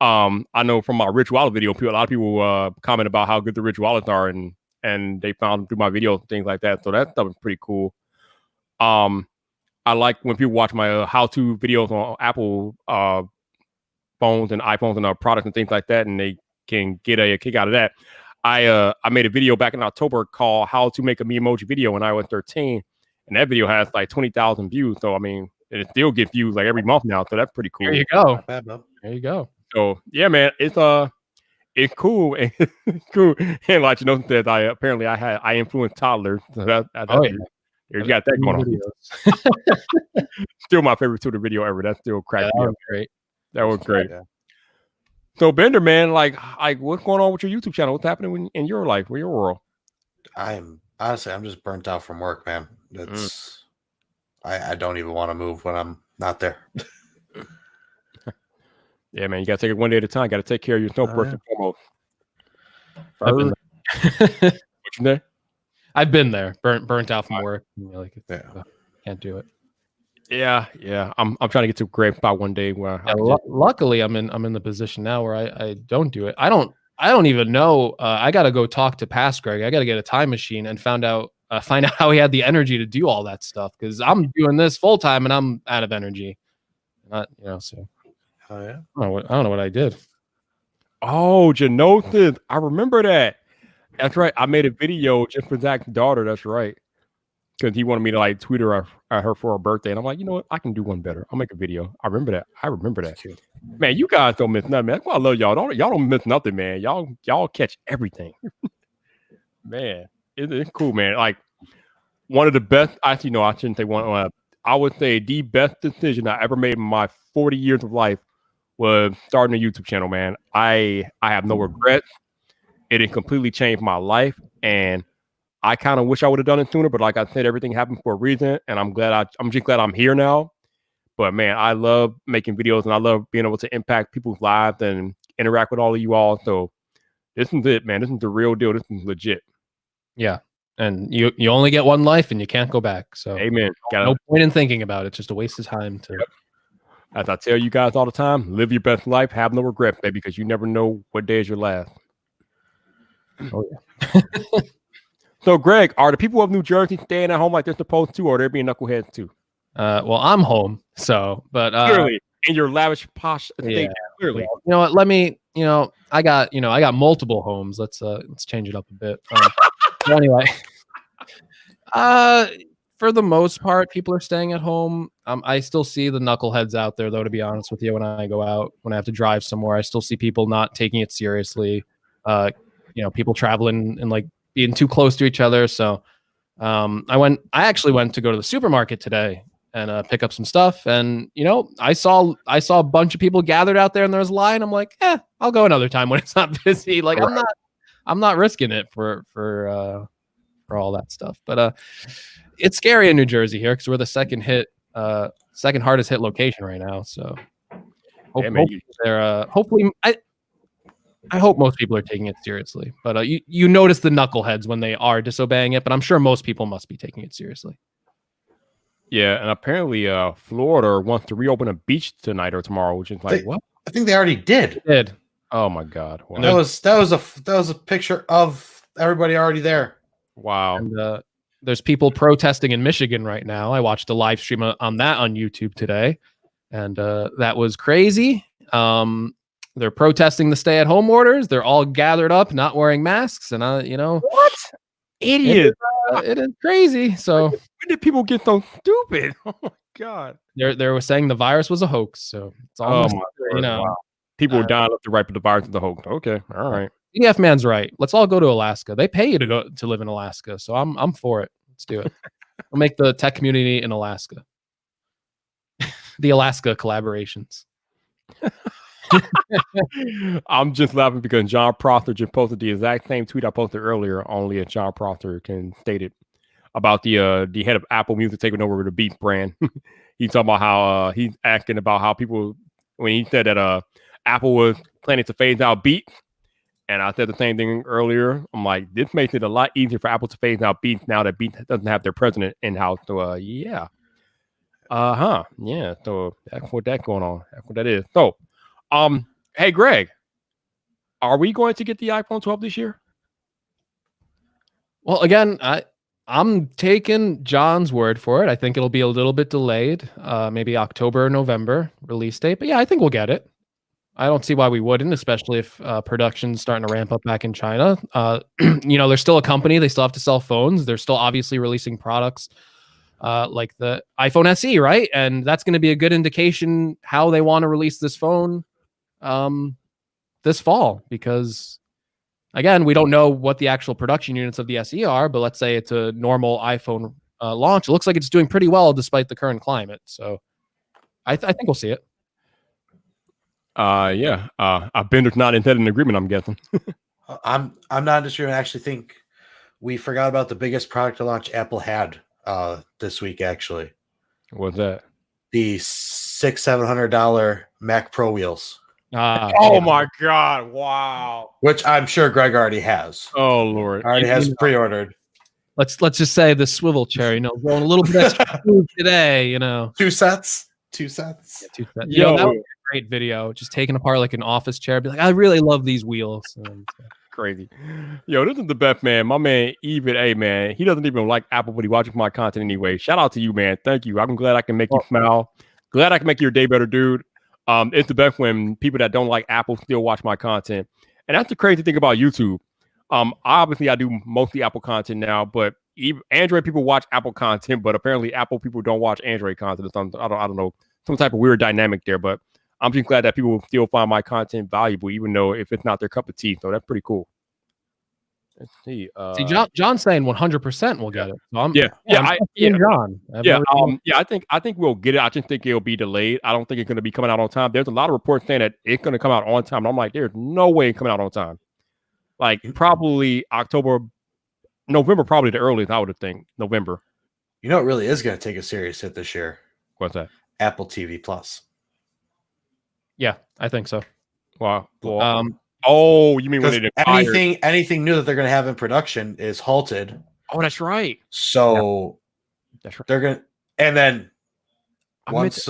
I know from my ritual video, a lot of people comment about how good the rituals are, and they found them through my videos and things like that. So that stuff is pretty cool. I like when people watch my how-to videos on Apple phones and iPhones and products and things like that, and they can get a kick out of that. I made a video back in October called "How to Make a Me Emoji Video" when I was 13, and that video has like 20,000 views. So I mean, it still gets views like every month now. So that's pretty cool. There you go. Not bad, bro. There you go. So yeah, man, it's cool. It's cool. And like, you know, that I influenced toddlers. So that's you got that going on. Still my favorite Twitter video ever. That still cracked me up. Great. That was great. Yeah. So Bender, man, like what's going on with your YouTube channel? What's happening in your life, in your world? I'm just burnt out from work, man. It's I don't even want to move when I'm not there. Yeah, man, you gotta take it one day at a time. Gotta take care of yourself first and foremost. I've been What you there? I've been there, burnt out from work. Can't do it. Yeah. I'm trying to get to a great spot one day where I can just, Luckily, I'm in the position now where I don't do it. I don't even know. I got to go talk to past Greg. I got to get a time machine and find out how he had the energy to do all that stuff, because I'm doing this full time and I'm out of energy. Not so. Oh yeah. I don't know what I did. oh, Genosis. I remember that. That's right. I made a video just for Zach's daughter. That's right. Because he wanted me to like tweet her at her for her birthday. And I'm like, you know what? I can do one better. I'll make a video. I remember that. Man, you guys don't miss nothing, man. That's why I love y'all. Y'all don't miss nothing, man. Y'all catch everything. Man, it's cool, man. Like one of the best, actually, no, I shouldn't say one. I would say the best decision I ever made in my 40 years of life was starting a YouTube channel, man. I have no regrets. It had completely changed my life, and I kind of wish I would have done it sooner. But like I said, everything happened for a reason, and I'm just glad I'm here now. But man, I love making videos, and I love being able to impact people's lives and interact with all of you all. So this is it, man. This is the real deal. This is legit. Yeah, and you only get one life, and you can't go back. So Amen. No point in thinking about it. Just a waste of time. As I tell you guys all the time, live your best life. Have no regrets, baby, because you never know what day is your last. Oh yeah. So, Greg, are the people of New Jersey staying at home like they're supposed to, or are they being knuckleheads too? Well, I'm home, but clearly in your lavish posh estate. Yeah. Clearly, you know what? Let me. I got multiple homes. Let's change it up a bit. So anyway, for the most part, people are staying at home. I still see the knuckleheads out there, though. To be honest with you, when I go out, when I have to drive somewhere, I still see people not taking it seriously. People traveling and like being too close to each other. So I actually went to go to the supermarket today and pick up some stuff. And I saw a bunch of people gathered out there, and there was a line. I'm like, I'll go another time when it's not busy. Like right. I'm not risking it for all that stuff. But it's scary in New Jersey here because we're the second hardest hit location right now. So hopefully I hope most people are taking it seriously, but you notice the knuckleheads when they are disobeying it, but I'm sure most people must be taking it seriously. Yeah, and apparently Florida wants to reopen a beach tonight or tomorrow, which is like, what? I think they already did. Oh my God. Wow. That was a picture of everybody already there. Wow. And there's people protesting in Michigan right now. I watched a live stream on that on YouTube today, and that was crazy. They're protesting the stay-at-home orders. They're all gathered up, not wearing masks, and what idiot! It is crazy. So when did people get so stupid? Oh my God! They were saying the virus was a hoax. So it's all wow. People dying left to right, but the virus is a hoax. Okay, all right. EF man's right. Let's all go to Alaska. They pay you to live in Alaska, so I'm for it. Let's do it. We'll make the tech community in Alaska. The Alaska collaborations. I'm just laughing because John Prosser just posted the exact same tweet I posted earlier, only if John Prosser can state it, about the head of Apple Music taking over the Beats brand. He's talking about how he's asking about how people, when he said that Apple was planning to phase out Beats, and I said the same thing earlier. I'm like, this makes it a lot easier for Apple to phase out Beats now that Beats doesn't have their president in-house. So yeah. Yeah. So that's what that's going on. That's what that is. So hey Greg, are we going to get the iPhone 12 this year? Well, again, I'm taking John's word for it. I think it'll be a little bit delayed, maybe October or November release date. But yeah, I think we'll get it. I don't see why we wouldn't, especially if production's starting to ramp up back in China. They're still a company. They still have to sell phones. They're still obviously releasing products like the iPhone SE, right? And that's going to be a good indication how they want to release this phone this fall, because again, we don't know what the actual production units of the SE are, but let's say it's a normal iPhone launch. It looks like it's doing pretty well despite the current climate. So I think we'll see it. Yeah. A bender's not intended in agreement, I'm guessing. I'm not disagreeing. I actually think we forgot about the biggest product launch Apple had this week, actually. What's that? The $600-700 Mac Pro wheels. Oh my God! Wow. which I'm sure Greg already has. Oh Lord. Already has pre-ordered. Let's just say the swivel chair, going a little bit extra smooth today, 2 sets. 2 sets. Yeah, that Yo. would be a great video. Just taking apart like an office chair. Be like, I really love these wheels. Crazy. Yo, this is the best, man. My man, even A, man. He doesn't even like Apple, but he watches my content anyway. Shout out to you, man. Thank you. I'm glad I can make you smile. Glad I can make your day better, dude. It's the best when people that don't like Apple still watch my content. And that's the crazy thing about YouTube. Obviously, I do mostly Apple content now, but even Android people watch Apple content, but apparently Apple people don't watch Android content. I don't know, some type of weird dynamic there, but I'm just glad that people still find my content valuable, even though if it's not their cup of tea. So that's pretty cool. Let's see. See, John's saying 100% we'll get it. So John. John. I think we'll get it. I just think it'll be delayed. I don't think it's going to be coming out on time. There's a lot of reports saying that it's going to come out on time. And I'm like, there's no way it's coming out on time. Like probably November, probably the earliest. I would think November. You know, it really is going to take a serious hit this year. What's that? Apple TV Plus. Yeah, I think so. Wow. Oh, you mean when it anything new that they're going to have in production is halted. Oh, that's right. So that's right. They're going to, and then once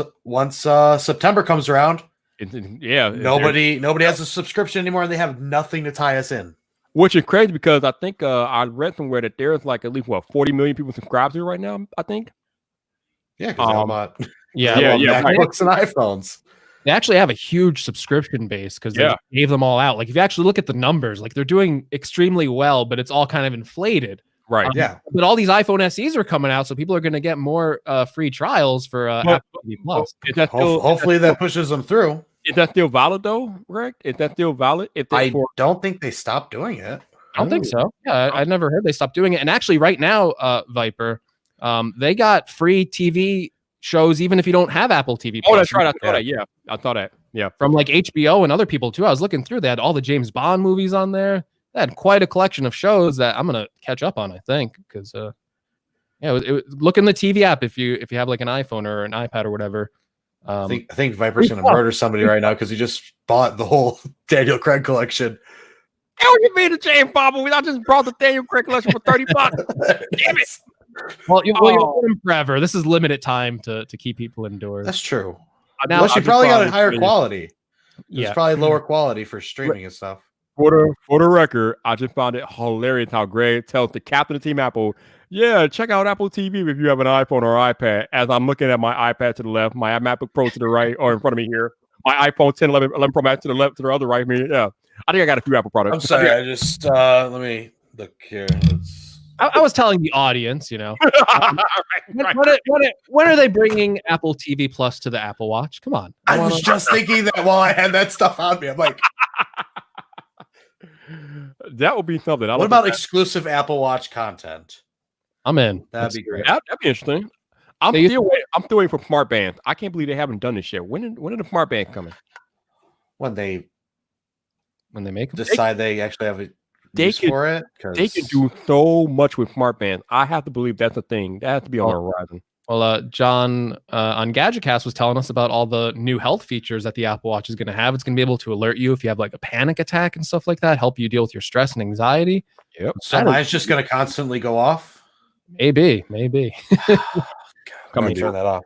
September comes around, nobody has a subscription anymore, and they have nothing to tie us in. Which is crazy because I think I read somewhere that there's like at least 40 million people subscribed to right now. I think. Yeah, because MacBooks and iPhones. They actually have a huge subscription base because they gave them all out. Like if you actually look at the numbers, like they're doing extremely well, but it's all kind of inflated. Right. But all these iPhone SEs are coming out, so people are going to get more free trials for Apple TV Plus. Hopefully that pushes them through. Is that still valid though, Greg? Is that still valid? Don't think they stopped doing it. I don't think so. Yeah, I never heard they stopped doing it. And actually, right now, Viper, they got free TV shows even if you don't have Apple TV Plus. Oh, that's right. I saw that. Yeah, I saw that. Yeah, from like HBO and other people too. I was looking through. They had all the James Bond movies on there. They had quite a collection of shows that I'm gonna catch up on. I think because look in the TV app if you have like an iPhone or an iPad or whatever. I think Viper's gonna murder somebody right now because he just bought the whole Daniel Craig collection. Hell, you mean the James Bond movie? I just brought the Daniel Craig collection for $30. Damn it! Well, you'll hold him forever. This is limited time to keep people indoors. That's true. Unless you probably got a higher quality. Yeah, it's probably lower quality for streaming and stuff. For the record, I just found it hilarious how Greg tells the captain of Team Apple, yeah, check out Apple TV if you have an iPhone or iPad. As I'm looking at my iPad to the left, my MacBook Pro to the right, or in front of me here, my iPhone 10, 11 Pro Max to the left, to the other right. Yeah, I think I got a few Apple products. I'm sorry, I just let me look here. I was telling the audience, when are they bringing Apple TV Plus to the Apple Watch? Come on. I was just thinking that while I had that stuff on me. I'm like, that would be something. What about exclusive Apple Watch content? I'm in. That'd be great. That'd be interesting. I'm still waiting for smart bands. I can't believe they haven't done this yet. When are the smart bands coming? When they make them? Decide they actually have a use for it. They can do so much with smart bands. I have to believe that's a thing. That has to be on the horizon. Well, John on GadgetCast was telling us about all the new health features that the Apple Watch is going to have. It's going to be able to alert you if you have like a panic attack and stuff like that, help you deal with your stress and anxiety. Yep. So mine's just going to constantly go off? Maybe. Come and turn that off.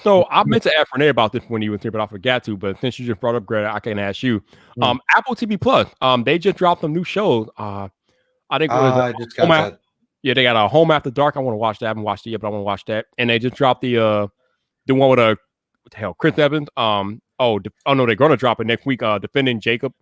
So I meant to ask Rene about this when he was here, but I forgot to. But since you just brought up Greg, I can ask you. Apple TV Plus, they just dropped some new shows. I think I just got that. Yeah, they got a Home After Dark. I want to watch that. I haven't watched it yet, but I want to watch that. And they just dropped the one with what the hell, Chris Evans. No, they're going to drop it next week. Defending Jacob.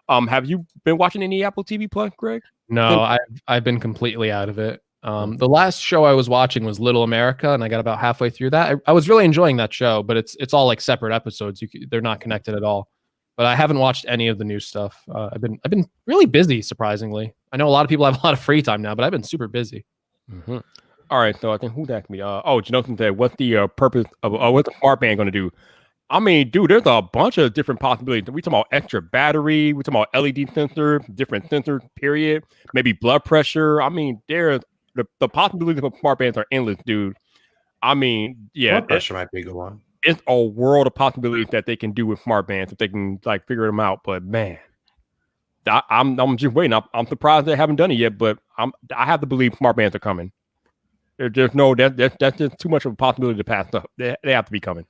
Have you been watching any Apple TV Plus, Greg? No, I've been completely out of it. The last show I was watching was Little America, and I got about halfway through that. I was really enjoying that show, but it's all like separate episodes. They're not connected at all. But I haven't watched any of the new stuff. I've been really busy, surprisingly. I know a lot of people have a lot of free time now, but I've been super busy. Mm-hmm. All right, so I think who that can be? Jonathan said, "What's the purpose of what's the smart band going to do?" I mean, dude, there's a bunch of different possibilities. We talking about extra battery. We talking about LED sensor, different sensor. Period. Maybe blood pressure. I mean, there's the possibilities of smart bands are endless, dude. I mean, yeah, blood pressure might be a good one. it's a world of possibilities that they can do with smart bands if they can like figure them out. But man, I'm just waiting. I'm surprised they haven't done it yet, but I have to believe smart bands are coming. There's no that's just too much of a possibility to pass up. They have to be coming.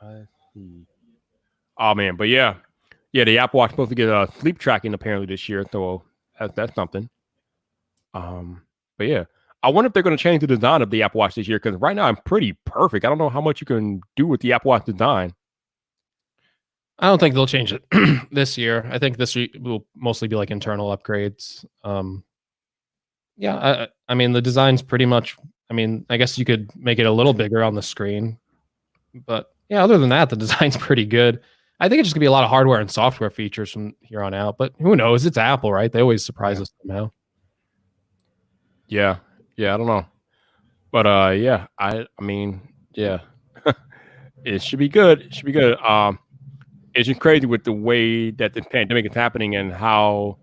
I see. Oh man, but yeah, the Apple Watch is supposed to get sleep tracking apparently this year, so that's something. But yeah, I wonder if they're going to change the design of the Apple Watch this year because right now I'm pretty perfect. I don't know how much you can do with the Apple Watch design. I don't think they'll change it this year. I think this will mostly be like internal upgrades. Yeah, I mean the design's pretty much. I mean, I guess you could make it a little bigger on the screen, but yeah, other than that, the design's pretty good. I think it's just gonna be a lot of hardware and software features from here on out. But who knows? It's Apple, right? They always surprise us somehow. Yeah, I don't know, but yeah, I mean, yeah, it should be good. It should be good. It's just crazy with the way that the pandemic is happening and how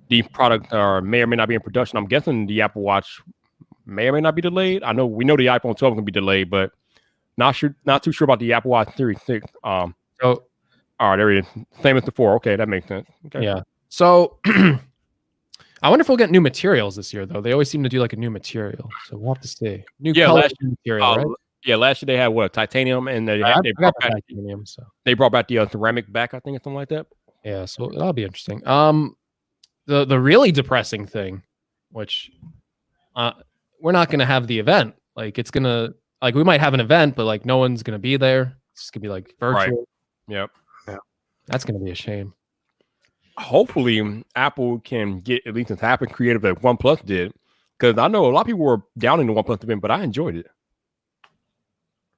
these products may or may not be in production. I'm guessing the Apple Watch may or may not be delayed. We know the iPhone 12 can be delayed, but not too sure about the Apple Watch Series 6. So, all right, there it is. Same as the 4. Okay, that makes sense. Okay. Yeah. So, I wonder if we'll get new materials this year, though. They always seem to do like a new material, so we'll have to see. New color material, right? Yeah, last year they had what, titanium, and they brought back titanium. So they brought back the ceramic back, I think, or something like that. Yeah, so that'll be interesting. The really depressing thing, which we're not gonna have the event. Like it's gonna we might have an event, but like no one's gonna be there. It's gonna be like virtual. Right. Yep. Yeah. That's gonna be a shame. Hopefully Apple can get at least as half as creative as OnePlus did. Because I know a lot of people were down in the OnePlus event, but I enjoyed it.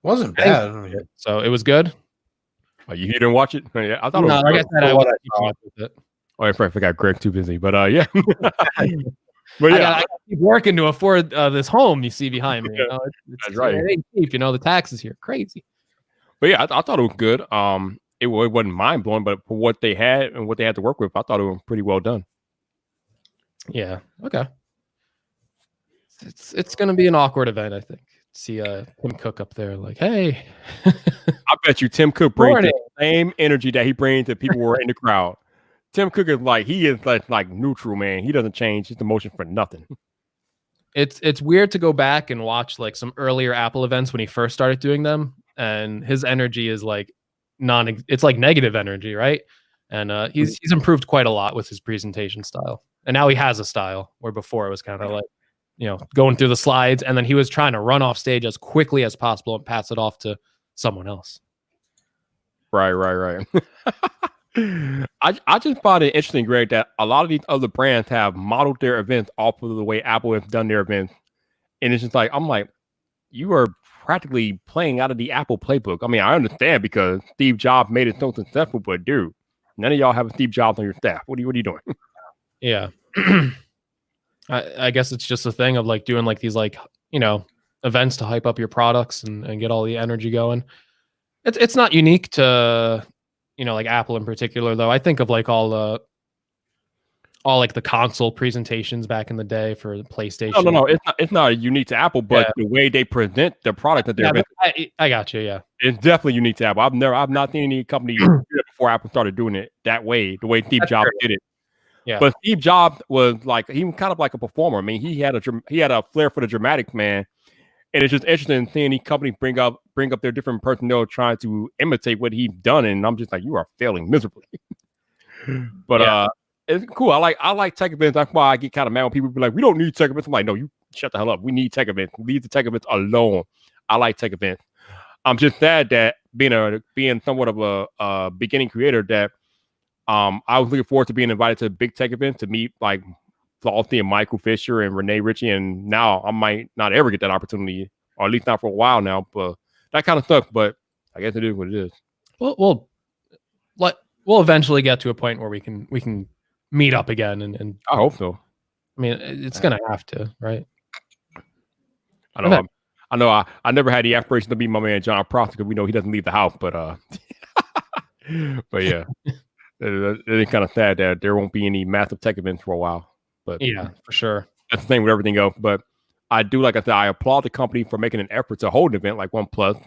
Wasn't bad. So it was good. Oh, you didn't watch it? Yeah, I thought it was like I said, I wasn't keeping up with it. Oh, I forgot Greg's too busy, but yeah. But yeah, I keep working to afford this home you see behind me. You know? That's right. It ain't cheap, the taxes here crazy. But yeah, I thought it was good. It wasn't mind blowing, but for what they had and what they had to work with, I thought it was pretty well done. Yeah. Okay. It's gonna be an awkward event, I think. See Tim Cook up there, like, hey. I bet you Tim Cook brings the same energy that he brings to people who are in the crowd. Tim Cook is like neutral, man. He doesn't change his emotion for nothing. It's weird to go back and watch like some earlier Apple events when he first started doing them, and his energy is like it's like negative energy, right? And he's improved quite a lot with his presentation style, and now he has a style where before it was kind of like, going through the slides, and then he was trying to run off stage as quickly as possible and pass it off to someone else. Right. I just find it interesting, Greg, that a lot of these other brands have modeled their events off of the way Apple has done their events. And it's just like, I'm like, you are practically playing out of the Apple playbook. I mean, I understand because Steve Jobs made it so successful, but dude, none of y'all have a Steve Jobs on your staff. What are you doing? Yeah. I guess it's just a thing of like doing like these like, events to hype up your products and get all the energy going. It's not unique to, like Apple in particular, though. I think of like all like the console presentations back in the day for the PlayStation. No, it's not unique to Apple, but the way they present the product that they're I got you. Yeah, it's definitely unique to Apple. I've not seen any company before Apple started doing it that way, the way Steve Jobs did it. Yeah, but Steve Jobs was like, he was kind of like a performer. I mean, he had a flair for the dramatics, man. And it's just interesting seeing these companies bring up their different personnel trying to imitate what he's done, and I'm just like, you are failing miserably. But it's cool. I like tech events. That's why I get kind of mad when people be like, we don't need tech events. I'm like, no, you shut the hell up. We need tech events. Leave the tech events alone. I like tech events. I'm just sad that being somewhat of a beginning creator that I was looking forward to being invited to big tech events to meet like Flossie and Michael Fisher and Rene Richie, and now I might not ever get that opportunity, or at least not for a while now. But that kind of sucks. But I guess it is what it is. We'll eventually get to a point where we can meet up again, and I hope so. I mean, it's gonna have to, right? I know. I never had the aspiration to be my man John Prosser because we know he doesn't leave the house. But but yeah, it's kind of sad that there won't be any massive tech events for a while. But yeah, for sure. That's the thing with everything else. But I do, like I said, I applaud the company for making an effort to hold an event like OnePlus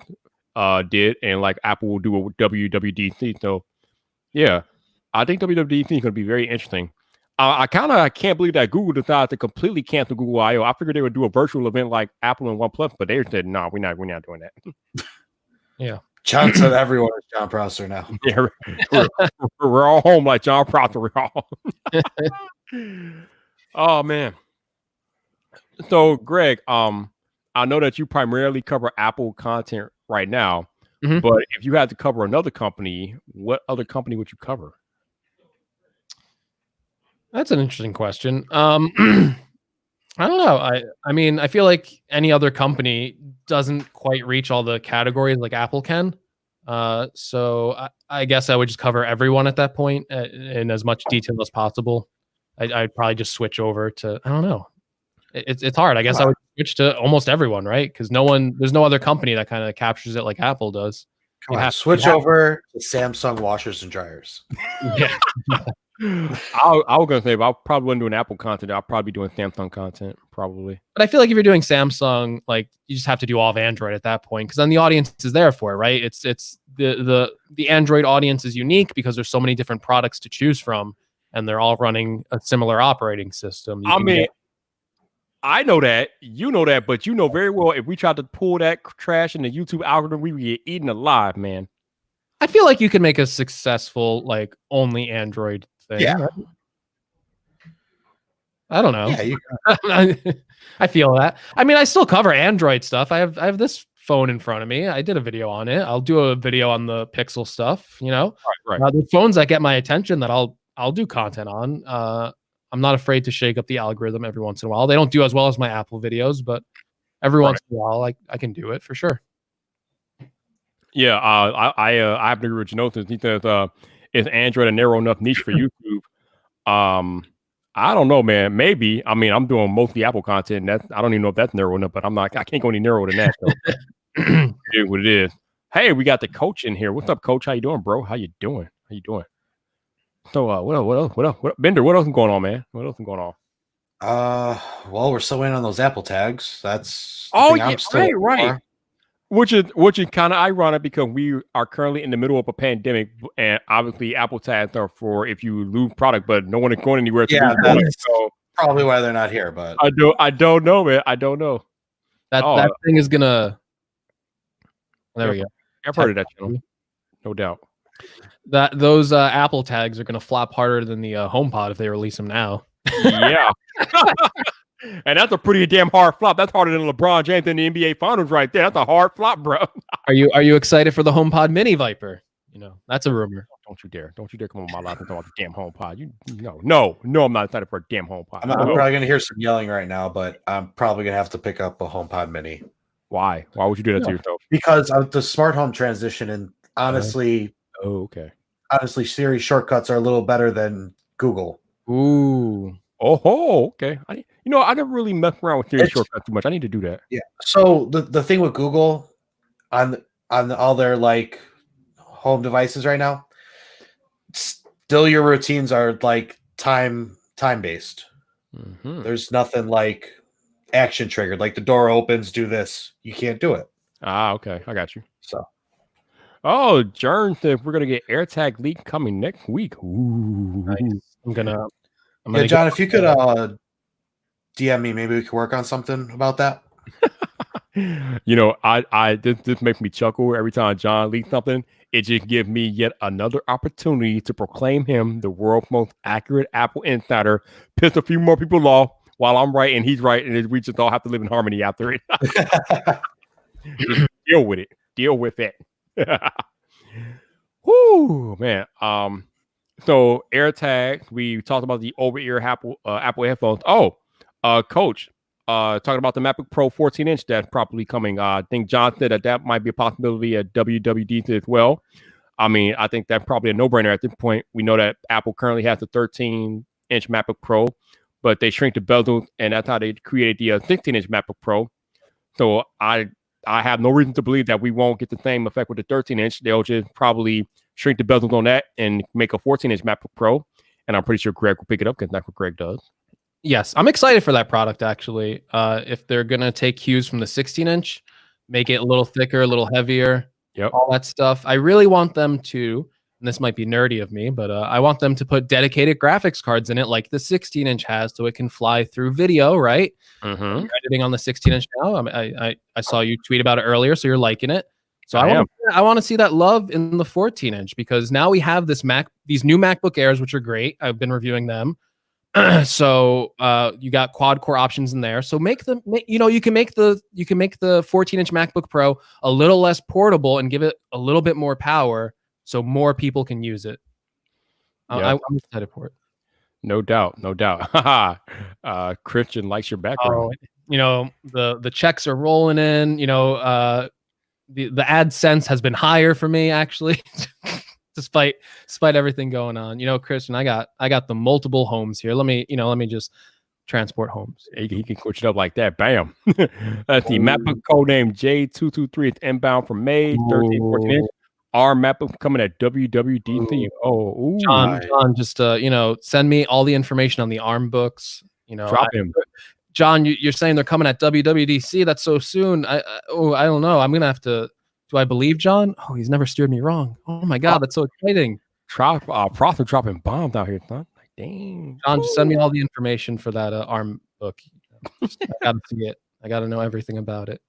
did, and like Apple will do a WWDC. So yeah, I think WWDC is going to be very interesting. I can't believe that Google decided to completely cancel Google I/O. I figured they would do a virtual event like Apple and OnePlus, but they said no, we're not doing that. Yeah. John said everyone is John Prosser now. Yeah, we're all home like John Proctor. We're all. Oh man. So Greg, I know that you primarily cover Apple content right now, but if you had to cover another company, what other company would you cover? That's an interesting question. I don't know. I mean, I feel like any other company doesn't quite reach all the categories like Apple can. So I guess I would just cover everyone at that point in as much detail as possible. I'd probably just switch over to, I don't know. It's hard. I guess I would switch to almost everyone, right? Because there's no other company that kind of captures it like Apple does. Come on, switch over to Samsung washers and dryers. Yeah. I was gonna say, if I probably wasn't doing Apple content, I'll probably be doing Samsung content, probably. But I feel like if you're doing Samsung, like you just have to do all of Android at that point, because then the audience is there for it, right? It's the Android audience is unique because there's so many different products to choose from, and they're all running a similar operating system. I know that, you know that, but you know very well if we tried to pull that trash in the YouTube algorithm, we would get eaten alive, man. I feel like you can make a successful like only Android thing. Yeah. Right? I don't know. Yeah, I feel that. I mean, I still cover Android stuff. I have this phone in front of me. I did a video on it. I'll do a video on the Pixel stuff. You know, right. The phones that get my attention that I'll do content on. I'm not afraid to shake up the algorithm every once in a while. They don't do as well as my Apple videos, but every once in a while, I can do it for sure. Yeah, I have to agree with Janosis. He says, is Android a narrow enough niche for YouTube? I don't know, man. Maybe. I mean, I'm doing mostly Apple content. And I don't even know if that's narrow enough, but I can't go any narrower than that. So it is what it is. Hey, we got the coach in here. What's up, coach? How you doing, bro? How you doing? So what else? Bender, what else is going on, man? What else is going on? Well, we're still waiting on those Apple tags. That's right. Which is kind of ironic because we are currently in the middle of a pandemic, and obviously Apple tags are for if you lose product, but no one is going anywhere. That's probably why they're not here. But I don't know, man. I don't know. That thing is gonna. There we go. I've heard of that channel, no doubt. Those Apple tags are gonna flop harder than the HomePod if they release them now. Yeah. And that's a pretty damn hard flop. That's harder than LeBron James in the NBA Finals right there. That's a hard flop, bro. Are you excited for the HomePod Mini Viper? You know, that's a rumor. Don't you dare come on my live and talk about the damn HomePod. No, I'm not excited for a damn HomePod. I'm probably going to hear some yelling right now, but I'm probably going to have to pick up a HomePod Mini. Why? Why would you do that to yourself? Because of the smart home transition, and honestly, okay. Honestly, Siri shortcuts are a little better than Google. Ooh. Oh, okay. I never really mess around with Siri shortcuts too much. I need to do that. Yeah. So the thing with Google on all their like home devices right now, still your routines are like time based. Mm-hmm. There's nothing like action triggered. Like the door opens, do this. You can't do it. Ah, okay. I got you. So. Oh, Jern said we're gonna get AirTag leak coming next week. Ooh. Nice. Yeah, John, if you could DM me, maybe we could work on something about that. This makes me chuckle every time John leaks something. It just gives me yet another opportunity to proclaim him the world's most accurate Apple insider, piss a few more people off while I'm right and he's right, and we just all have to live in harmony after it. Just deal with it. Deal with it. Whoo, man. So AirTag, we talked about the over-ear Apple headphones. Coach, talking about the MacBook Pro 14-inch that's probably coming. I think John said that might be a possibility at WWDC as well. I mean, I think that's probably a no-brainer at this point. We know that Apple currently has the 13-inch MacBook Pro, but they shrink the bezel, and that's how they created the 16-inch MacBook Pro. So I have no reason to believe that we won't get the same effect with the 13-inch. They'll just probably shrink the bezels on that and make a 14-inch MacBook Pro. And I'm pretty sure Greg will pick it up because that's what Greg does. Yes, I'm excited for that product, actually. If they're going to take cues from the 16-inch, make it a little thicker, a little heavier, all that stuff. I really want them to, and this might be nerdy of me, but I want them to put dedicated graphics cards in it like the 16-inch has, so it can fly through video, right? Mm-hmm. You're editing on the 16-inch now. I saw you tweet about it earlier, so you're liking it. So I want to see that love in the 14-inch, because now we have these new MacBook Airs, which are great. I've been reviewing them. So you got quad core options in there. So you can make the 14-inch MacBook Pro a little less portable and give it a little bit more power, so more people can use it. I'm excited for it. No doubt. Christian likes your background. The checks are rolling in. The AdSense has been higher for me, actually. Despite everything going on, Christian, I got the multiple homes here. Let me just transport homes. He can switch it up like that. Bam. That's the MacBook codename J223. It's inbound from May 13, 14 inch. ARM MacBook coming at WWDC. John, just send me all the information on the ARM books. Drop him. John, you're saying they're coming at WWDC. That's so soon. I don't know. I'm gonna have to. Do I believe John? Oh, he's never steered me wrong. Oh my God, that's so exciting. Prof dropping bombs out here, son. Like, dang. John, just send me all the information for that ARM book. I gotta see it. I gotta know everything about it.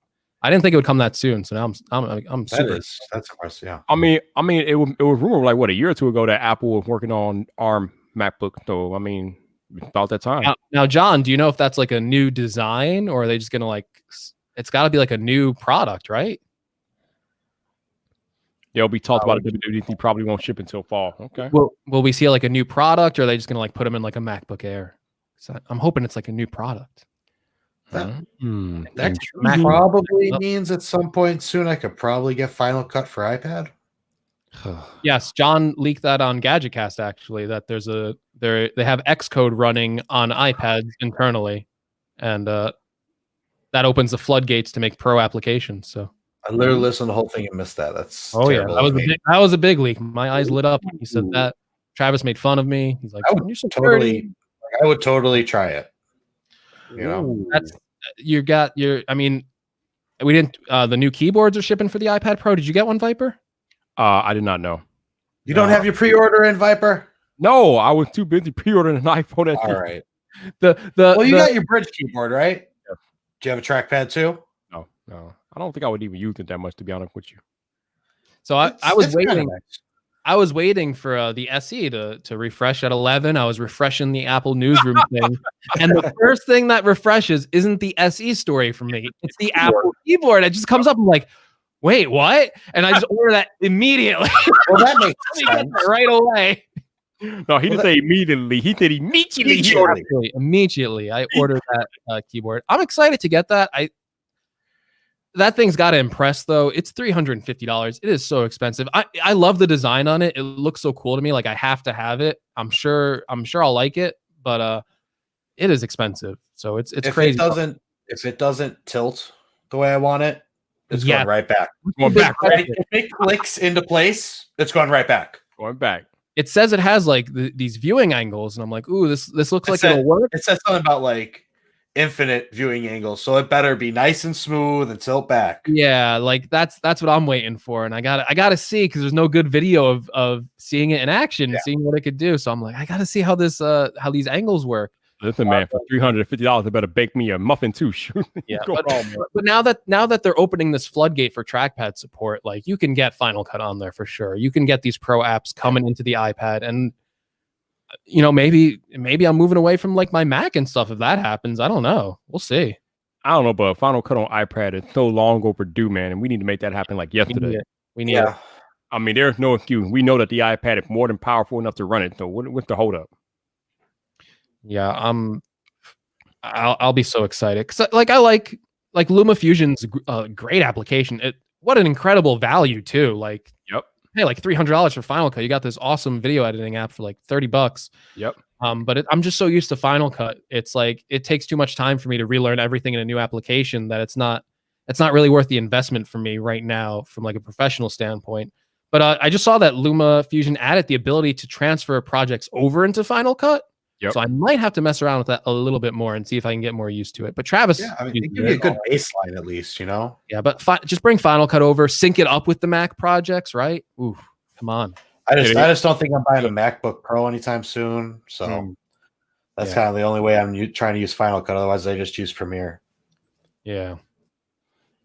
I didn't think it would come that soon, so now I'm super. That's impressive. Yeah. I mean, it was rumored like a year or two ago that Apple was working on ARM MacBook. So I mean, about that time. Now, John, do you know if that's like a new design, or are they just gonna it's got to be like a new product, right? They'll be talked about at WWDC. Probably won't ship until fall. Okay. Will we see like a new product, or are they just gonna put them in like a MacBook Air? So I'm hoping it's like a new product. That probably means at some point soon I could probably get Final Cut for iPad. Yes, John leaked that on GadgetCast, actually, that they have Xcode running on iPads internally, and that opens the floodgates to make pro applications. So I literally listened to the whole thing and missed that. That's that was a big leak. My eyes lit up when he said that. Travis made fun of me. He's like, I would totally try it. We didn't. The new keyboards are shipping for the iPad Pro. Did you get one, Viper? I did not know. You don't have your pre-order in, Viper? No, I was too busy pre-ordering an iPhone. All right. You got your bridge keyboard, right? Yeah. Do you have a trackpad too? No. I don't think I would even use it that much, to be honest with you. So I was waiting. I was waiting for the SE to refresh at 11. I was refreshing the Apple Newsroom thing, and the first thing that refreshes isn't the SE story for me. It's the Apple keyboard. It just comes up. I'm like, wait, what? And I just order that immediately. Well, that makes sense. Right away. No, he didn't say immediately. He said immediately. Immediately, I ordered that keyboard. I'm excited to get that. That thing's got to impress, though. It's $350. It is so expensive. I love the design on it. It looks so cool to me. Like, I have to have it. I'm sure I'll like it, but it is expensive. So it's crazy. If it doesn't tilt the way I want it, it's going right back. Going back. Right? If it clicks into place, it's going right back. Going back. It says it has like these viewing angles, and I'm like, ooh, this looks like it'll work. It says something about like infinite viewing angles, so it better be nice and smooth and tilt back. Yeah, like that's what I'm waiting for, and I gotta see, because there's no good video of seeing it in action, seeing what it could do. So I'm like, I gotta see how these angles work. Listen, man, for $350, I better bake me a muffin too. Yeah, but now that they're opening this floodgate for trackpad support, like, you can get Final Cut on there for sure. You can get these pro apps coming into the iPad, and maybe I'm moving away from like my Mac and stuff if that happens. I don't know. We'll see. I don't know, but Final Cut on iPad is so long overdue, man, and we need to make that happen like yesterday. We need it. I mean, there's no excuse. We know that the iPad is more than powerful enough to run it. So what's the holdup? Yeah, I'll be so excited, because I like LumaFusion's a great application. What an incredible value too. Like, yep. Hey, like $300 for Final Cut. You got this awesome video editing app for like $30. Yep. But I'm just so used to Final Cut. It's like it takes too much time for me to relearn everything in a new application that it's not really worth the investment for me right now from like a professional standpoint. But I just saw that LumaFusion added the ability to transfer projects over into Final Cut. Yep. So I might have to mess around with that a little bit more and see if I can get more used to it. But Travis, Yeah, I mean, it give you a good baseline at least, you know. yeah, but just bring Final Cut over, sync it up with the Mac projects, right? Ooh, come on. I just don't think I'm buying a MacBook Pro anytime soon. So that's kind of the only way I'm trying to use Final Cut. Otherwise, I just use Premiere. Yeah.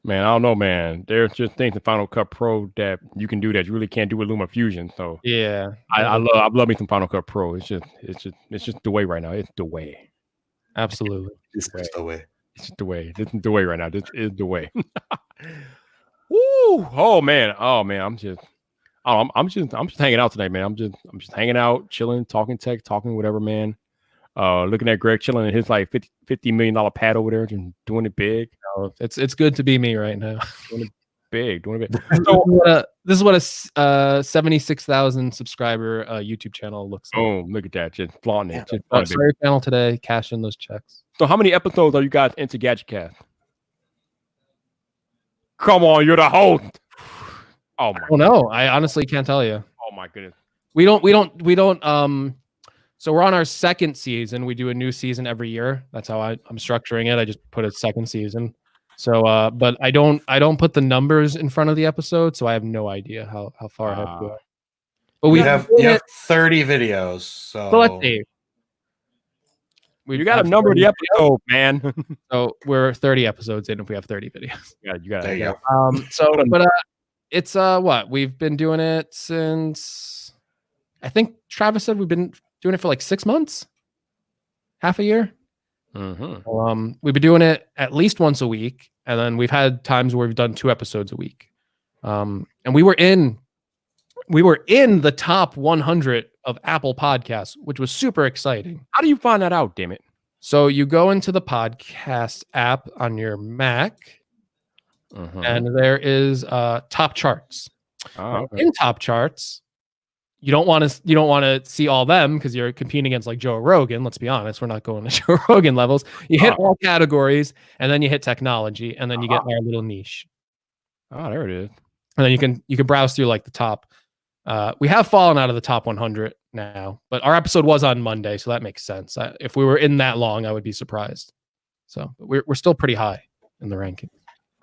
Man, I don't know, man. There's just things in Final Cut Pro that you can do that you really can't do with LumaFusion. So yeah, I love me some Final Cut Pro. It's just the way right now. It's the way. Absolutely. It's just the way. It's just the way. This is the way right now. This is the way. Woo! Oh man. I'm just hanging out tonight, man. I'm just hanging out, chilling, talking tech, talking whatever, man. Looking at Greg chilling in his like $50 million pad over there, just doing it big. It's good to be me right now. Doing it big. So, this is what a 76,000 subscriber YouTube channel looks like. Oh, look at that. Just flaunting it. Just Start your channel today, cash in those checks. So how many episodes are you guys into GadgetCast? Come on, you're the host. Oh my. Oh no, I honestly can't tell you. Oh my goodness. We don't. So we're on our second season. We do a new season every year. That's how I'm structuring it. I just put a second season. So, but I don't put the numbers in front of the episode, so I have no idea how far ahead we are. But you have 30 videos. So let's see. You got to number the episode, man. So we're 30 episodes in if we have 30 videos. Yeah, you got there you go. So, but it's what we've been doing it since. I think Travis said we've been doing it for like 6 months, half a year. We've been doing it at least once a week, and then we've had times where we've done 2 episodes a week. And we were in the top 100 of Apple Podcasts, which was super exciting. How do you find that out? Damn it! So you go into the podcast app on your Mac, and there is top charts. Okay. In top charts, you don't want to see all them because you're competing against like Joe Rogan. Let's be honest, we're not going to Joe Rogan levels. You hit all categories, and then you hit technology, and then you get our little niche. Oh, there it is. And then you can browse through like the top. We have fallen out of the top 100 now, but our episode was on Monday, so that makes sense. If we were in that long, I would be surprised. So but we're still pretty high in the ranking.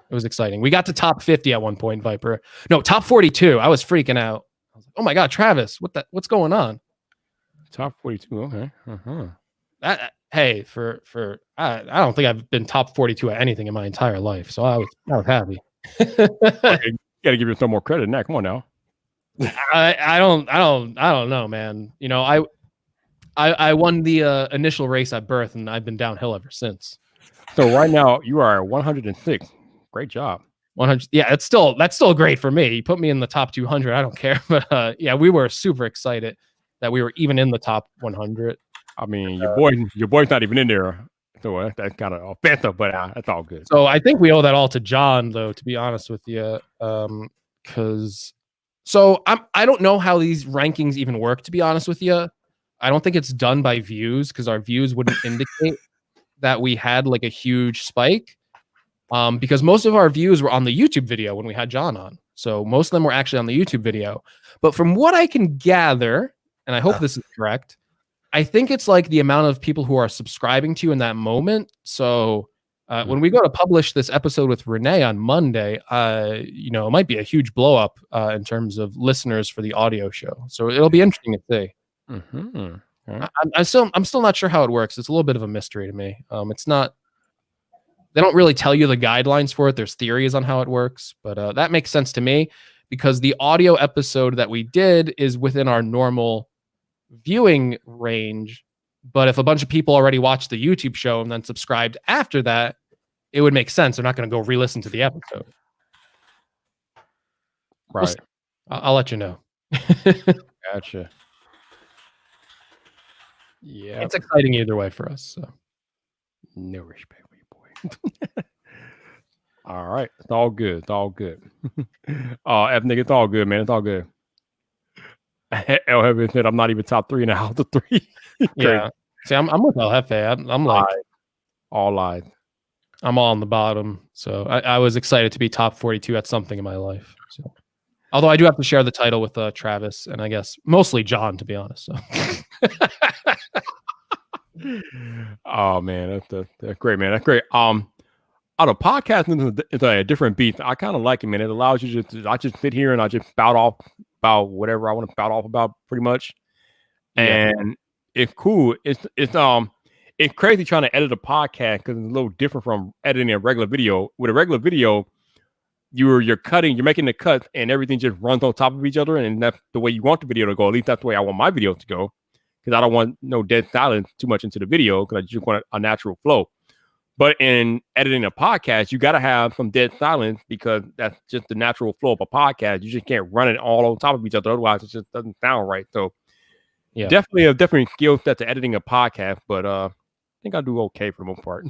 It was exciting. We got to top 50 at one point, Viper. No, top 42. I was freaking out. I was like, "Oh my god, Travis, what's going on?" Top 42. Okay. Hey, I don't think I've been top 42 at anything in my entire life, so I was happy. Okay, you gotta give you some more credit than that. Come on now. I don't know, man. You know, I won the initial race at birth, and I've been downhill ever since. So right now you are 106. Great job. 100. Yeah, that's still great for me. You put me in the top 200. I don't care. But yeah, we were super excited that we were even in the top 100. I mean, your boy's not even in there. So that's kind of offensive, but that's all good. So I think we owe that all to John, though, to be honest with you. Because I don't know how these rankings even work, to be honest with you. I don't think it's done by views because our views wouldn't indicate that we had like a huge spike. Because most of our views were on the YouTube video when we had John on. So most of them were actually on the YouTube video. But from what I can gather, and I hope this is correct, I think it's like the amount of people who are subscribing to you in that moment. So when we go to publish this episode with Rene on Monday, it might be a huge blow up in terms of listeners for the audio show. So it'll be interesting to see. I'm still not sure how it works. It's a little bit of a mystery to me. It's not. They don't really tell you the guidelines for it. There's theories on how it works, but that makes sense to me because the audio episode that we did is within our normal viewing range. But if a bunch of people already watched the YouTube show and then subscribed after that, it would make sense. They're not going to go re-listen to the episode. Right. I'll let you know. Gotcha. Yeah. It's exciting either way for us. So. No respect. All right, it's all good. It's all good. Ethnic, it's all good, man. It's all good. El Jefe said I'm not even top 3 now. The 3. Yeah. See, I'm with El Jefe. I'm like all lies. I'm all on the bottom. So I was excited to be top 42 at something in my life. So, although I do have to share the title with Travis and I guess mostly John, to be honest. So. Oh man, that's great, man. That's great. On a podcasting is a different beat. I kind of like it, man. It allows you to I just sit here and I just spout off about whatever I want to spout off about, pretty much. And it's cool. It's crazy trying to edit a podcast because it's a little different from editing a regular video. With a regular video, you're cutting, you're making the cuts, and everything just runs on top of each other, and that's the way you want the video to go. At least that's the way I want my video to go, because I don't want no dead silence too much into the video, because I just want a natural flow. But in editing a podcast, you got to have some dead silence, because that's just the natural flow of a podcast. You just can't run it all on top of each other, otherwise it just doesn't sound right. So yeah, definitely a different skill set to editing a podcast, but I think I do okay for the most part.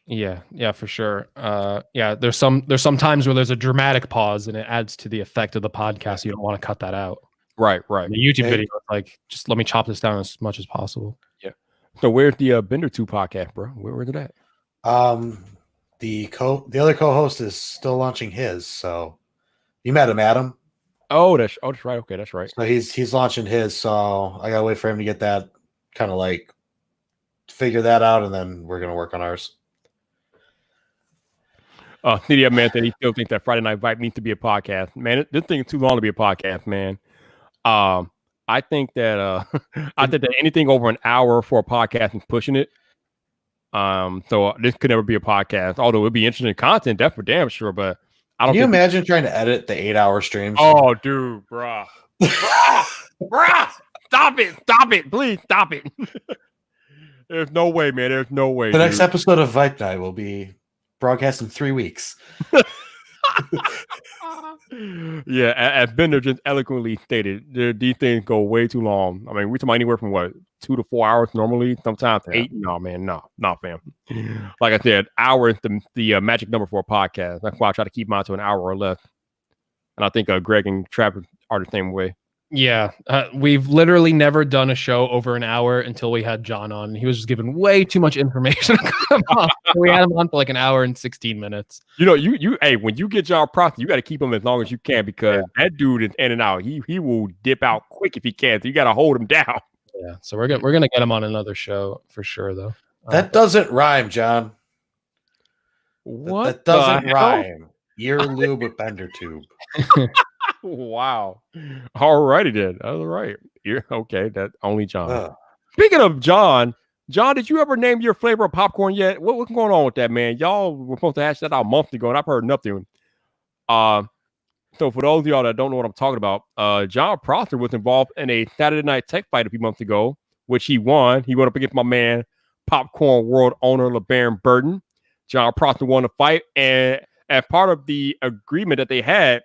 Yeah, for sure. Yeah, there's some times where there's a dramatic pause and it adds to the effect of the podcast. You don't want to cut that out. Right. The YouTube video, like, just let me chop this down as much as possible. Yeah. So where's the Bender 2 podcast, bro? Where's it at? The other co-host is still launching his. So you met him, Adam. Oh, that's right. Okay, that's right. So he's launching his. So I gotta wait for him to get that, kind of like figure that out, and then we're gonna work on ours. CDF man said he still thinks that Friday Night Vyp needs to be a podcast. Man, this thing is too long to be a podcast, man. I think that anything over an hour for a podcast is pushing it. So this could never be a podcast, although it'd be interesting content, that's for damn sure. But I don't. Can you imagine trying to edit the 8-hour streams? Oh, dude, bruh. bruh, stop it, please stop it. There's no way, man. There's no way. The next episode of Vype Night will be broadcast in 3 weeks. Yeah, as Bender just eloquently stated, these things go way too long. I mean, we're talking about anywhere from 2 to 4 hours normally, sometimes 8. No, man, no, fam. Like I said, hour is the magic number for a podcast. That's why I try to keep mine to an hour or less. And I think Greg and Travis are the same way. Yeah, we've literally never done a show over an hour until we had John on, and he was just giving way too much information. We had him on for like an hour and 16 minutes. You know, hey, when you get John Proctor, you got to keep him as long as you can, because that dude is in and out. He will dip out quick if he can. So you got to hold him down. Yeah, so we're gonna get him on another show for sure, though. That doesn't rhyme, John. What? That doesn't rhyme. Ear lube with Bender tube. Wow. All righty then. All right. Okay. That only John. Speaking of John, did you ever name your flavor of popcorn yet? What's going on with that, man? Y'all were supposed to hash that out months ago, and I've heard nothing. So for those of y'all that don't know what I'm talking about, John Prosser was involved in a Saturday Night Tech fight a few months ago, which he won. He went up against my man, Popcorn World owner LeBaron Burton. John Prosser won the fight, and as part of the agreement that they had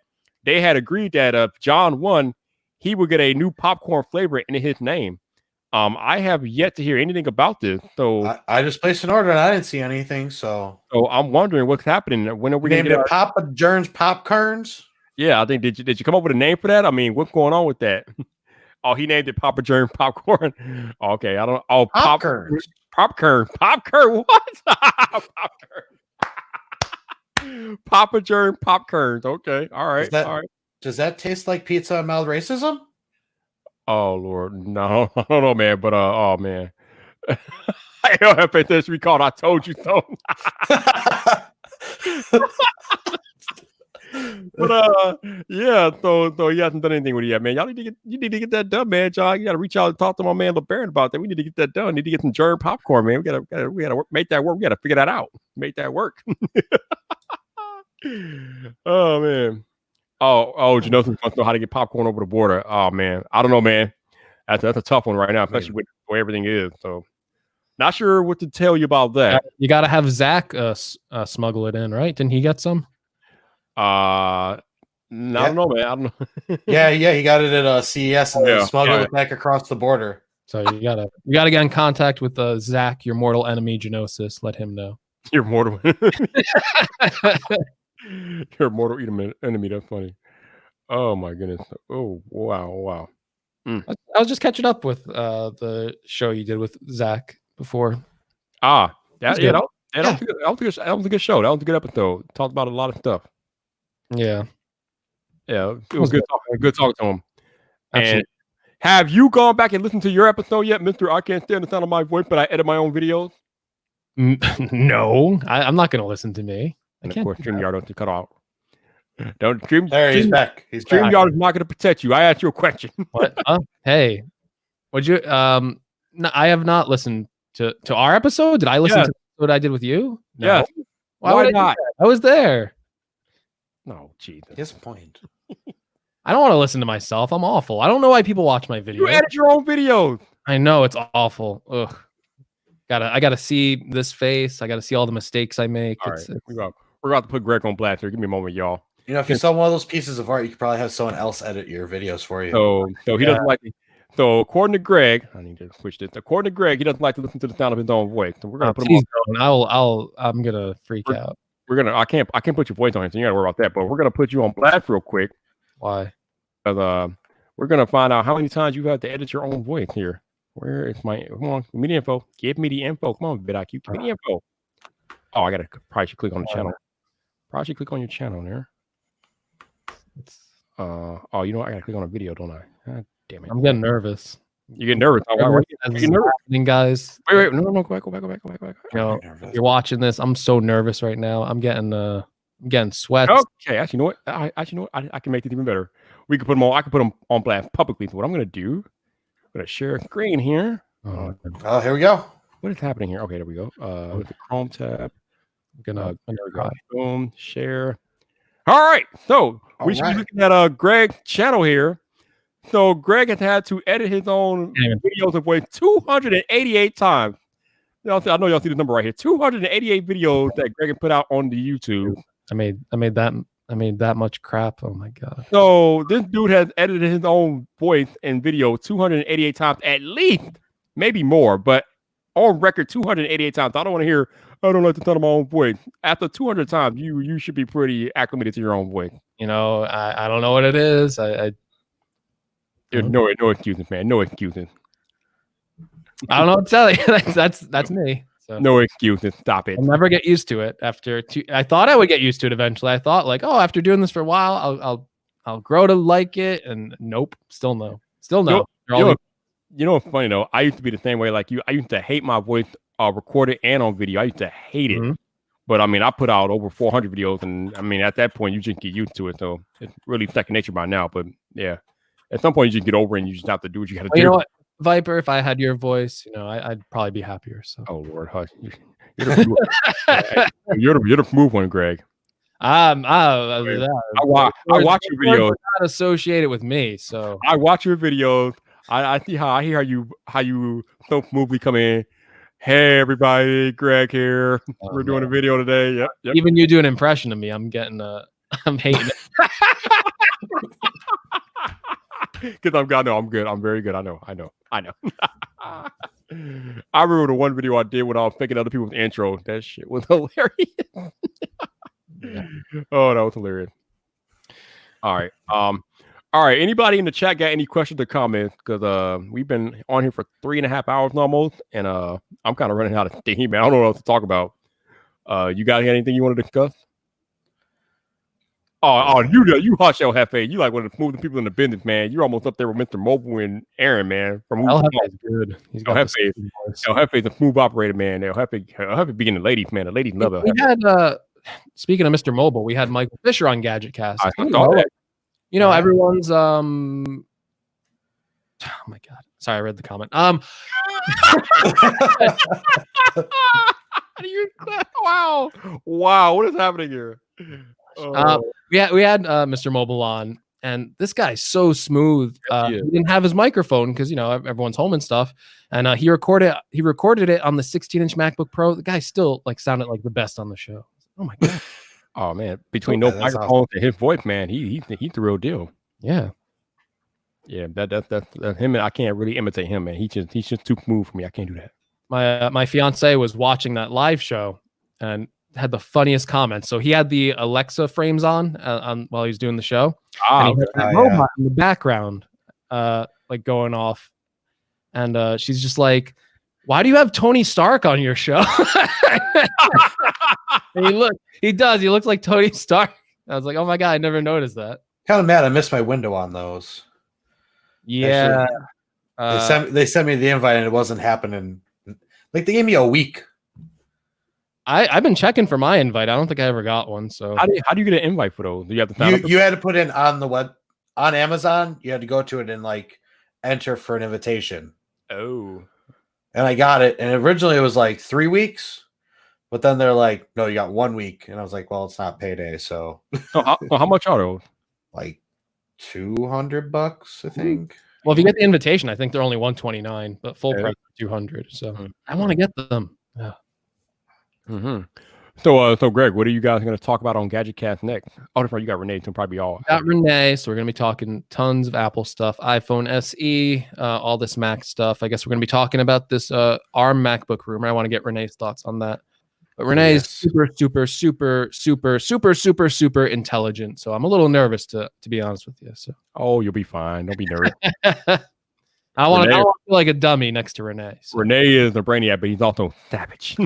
agreed that if John won, he would get a new popcorn flavor in his name. I have yet to hear anything about this. So I just placed an order and I didn't see anything. So I'm wondering what's happening. When are we going to get Papa John's Popcorns? Yeah, I think did you come up with a name for that? I mean, what's going on with that? Oh, he named it Papa John's Popcorn. Okay, I don't. Oh, popcorn. What? Popcorn. Papa John's Popcorns. Okay, all right. All right. Does that taste like pizza and mild racism? Oh Lord, no, I don't know, man. But oh man, I don't have this recall. I told you so. But yeah, so he hasn't done anything with it yet, man. Y'all need to get that done, man. John, you got to reach out and talk to my man LeBaron about that. We need to get that done. We need to get some germ popcorn, man. We gotta make that work. We gotta figure that out. Make that work. Oh man. Oh, Janosis wants to know how to get popcorn over the border. Oh man, I don't know, man. That's a tough one right now, especially with the way everything is. So, not sure what to tell you about that. You got to have Zach smuggle it in, right? Didn't he get some? I don't know, man. I don't know. yeah, he got it at CES and smuggled it back across the border. So you gotta get in contact with Zach, your mortal enemy, Janosis. Let him know. Your mortal Your mortal enemy. That's funny. Oh my goodness. Oh wow. I was just catching up with the show you did with Zach before. That was a good show. That was a good episode. Talked about a lot of stuff. Yeah. It was good talking to him. Absolutely. Have you gone back and listened to your episode yet, Mister? I can't stand the sound of my voice, but I edit my own videos. No, I'm not going to listen to me. And of course, StreamYard don't cut off. Don't stream. There, he's back. He's back. StreamYard is not going to protect you. I asked you a question. What? Hey, would you? No, I have not listened to our episode. Did I listen to what I did with you? No. Yes. Why not? I was there. No, Jesus. Disappointed. I don't want to listen to myself. I'm awful. I don't know why people watch my videos. You edit your own videos. I know it's awful. Ugh. I gotta see this face. I gotta see all the mistakes I make. All right. We're about to put Greg on blast here. Give me a moment, y'all. You know, if you saw one of those pieces of art, you could probably have someone else edit your videos for you. So he doesn't like it. So according to Greg, I need to switch this. According to Greg, he doesn't like to listen to the sound of his own voice. So we're gonna put him on. I'm gonna freak out. I can't put your voice on him, so you gotta worry about that. But we're gonna put you on blast real quick. Why? Because we're gonna find out how many times you have to edit your own voice here. Where is my? Come on, give me the info. Give me the info. Come on, VidIQ, give me the info. Oh, I gotta probably should click on the channel. Probably should click on your channel there. Oh, you know what? I gotta click on a video, don't I? God damn it! I'm getting nervous. You get nervous. You get nervous, guys. Wait, no, go back. You know, if you're watching this, I'm so nervous right now. I'm getting sweats. Okay, actually, you know what? I can make it even better. We could put them on. I can put them on blast publicly. So what I'm gonna do? I'm gonna share a screen here. Oh, here we go. What is happening here? Okay, there we go. With the Chrome tab. I'm gonna there we go. Boom, share. All right, so we should be looking at Greg's channel here. So Greg has had to edit his own videos of way 288 times. I know y'all see the number right here. 288 videos that Greg had put out on the YouTube. I made that much crap. Oh my god. So this dude has edited his own voice and video 288 times at least, maybe more, but on record 288 times. I don't want to hear, I don't like to tell my own voice. After 200 times, you should be pretty acclimated to your own voice. You know, I don't know what it is. No excuses, man. No excuses. I don't know what to tell you. That's me. So. No excuses. Stop it. I'll never get used to it. I thought I would get used to it eventually. I thought like, oh, after doing this for a while, I'll grow to like it. And nope, still no. You know what's funny though? I used to be the same way like you. I used to hate my voice recorded and on video. I used to hate it. But I mean, I put out over 400 videos, and I mean, at that point, you just get used to it. So it's really second nature by now. But yeah, at some point, you just get over it, and you just have to do what you got to do. You know what, Viper? If I had your voice, you know, I'd probably be happier. So. Oh Lord, hush! You're the smooth one, Greg. I watch your videos. Not associated with me, so I watch your videos. I see how you so smoothly come in. Hey everybody, Greg here. We're doing a video today. Yep. Even you do an impression of me, I'm getting I'm hating it. Because I'm good. I'm very good. I know. I remember the one video I did when I was picking other people's intro. That shit was hilarious. Oh, that was hilarious. All right. All right. Anybody in the chat got any questions or comments? Because we've been on here for 3.5 hours almost, and I'm kind of running out of steam, man. I don't know what else to talk about. You got anything you want to discuss? You hush El Jefe. You like one of the smoothest people in the business, man. You're almost up there with Mr. Mobile and Aaron, man. From El Jefe is good. He's got El Jefe is a smooth operator, man. El Jefe being the ladies, man. The ladies love it. We had speaking of Mr. Mobile, we had Michael Fisher on Gadget Cast. I saw that. You know, everyone's oh my god. Sorry, I read the comment. Wow, what is happening here? We had Mr. Mobile on, and this guy's so smooth. He didn't have his microphone because, you know, everyone's home and stuff, and he recorded it on the 16-inch MacBook Pro. The guy still like sounded like the best on the show. Oh my god. Oh man, between no microphones and his voice, man, he's the real deal. Yeah, that's him. I can't really imitate him, man. He's just too smooth for me. I can't do that. My fiance was watching that live show and had the funniest comments. So he had the Alexa frames on while he was doing the show. And he had robot in the background, like going off, and she's just like, "Why do you have Tony Stark on your show?" And he looks like Tony Stark. I was like, oh my god, I never noticed that. Kind of mad I missed my window on those. Yeah. They sent me the invite and it wasn't happening. Like they gave me a week. I've been checking for my invite. I don't think I ever got one. So How do you get an invite for those? Do you have to sign up? You had to put in on the web on Amazon. You had to go to it and like enter for an invitation. Oh. And I got it. And originally it was like 3 weeks, but then they're like, no, you got 1 week. And I was like, well, it's not payday, so How much are those? like $200, I think. well, if you get the invitation, I think they're only $129, but full Yeah. price $200. So I want to get them. Yeah. Mm-hmm. So Greg, what are you guys going to talk about on GadgetCast next? Oh, you got Rene, so probably all. Got Rene, so we're going to be talking tons of Apple stuff, iPhone SE, all this Mac stuff. I guess we're going to be talking about this ARM MacBook rumor. I want to get Rene's thoughts on that. But Rene is super intelligent, so I'm a little nervous to be honest with you. So You'll be fine. Don't be nervous. I want to feel like a dummy next to Rene. So. Rene is a brainiac, but he's also savage.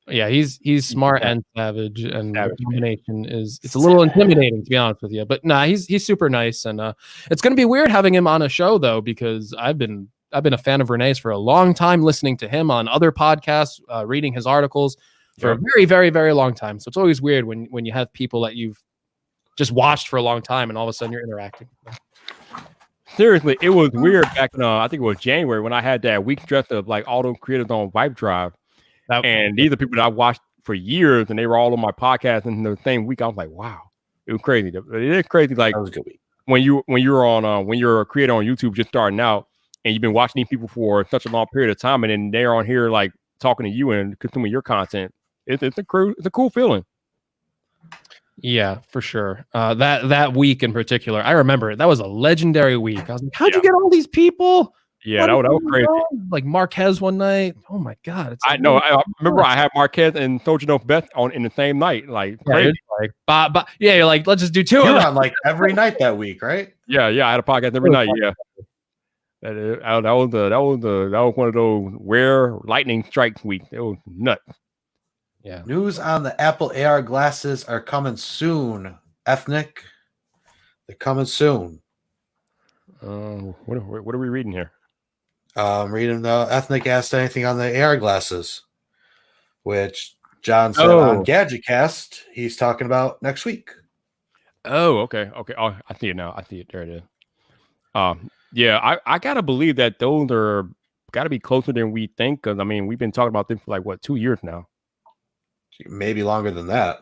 Yeah, he's smart and savage, and the combination it's a little intimidating to be honest with you. But nah, he's super nice, and it's gonna be weird having him on a show though, because I've been a fan of Rene's for a long time, listening to him on other podcasts, reading his articles for a very, very, very long time. So it's always weird when you have people that you've just watched for a long time, and all of a sudden you're interacting. Seriously, it was weird back in I think it was January when I had that week dressed of like all those creators on Vyp Drive. And these are people that I watched for years, and they were all on my podcast. And the same week, I was like, "Wow, it was crazy." It is crazy, like when you're a creator on YouTube just starting out, and you've been watching these people for such a long period of time, and then they're on here like talking to you and consuming your content. It's a cool feeling. Yeah, for sure. That week in particular, I remember it. That was a legendary week. I was like, "How'd you get all these people?" Yeah, that was crazy. Like Marquez one night. Oh my god! I know. I remember I had Marquez and Soldier No Beth on in the same night. Like crazy. You're like, let's just do two. You were on like every night that week, right? Yeah. I had a podcast every night. Yeah. That was one of those rare lightning strike weeks. It was nuts. Yeah. News on the Apple AR glasses are coming soon. Ethnic, they're coming soon. What are we reading here? Reading the Ethnic asked anything on the AR glasses, which John said on GadgetCast he's talking about next week. Oh, okay. Oh, I see it now. I see it. There it is. Yeah, I gotta believe that those are gotta be closer than we think, because I mean we've been talking about them for like 2 years now. Maybe longer than that.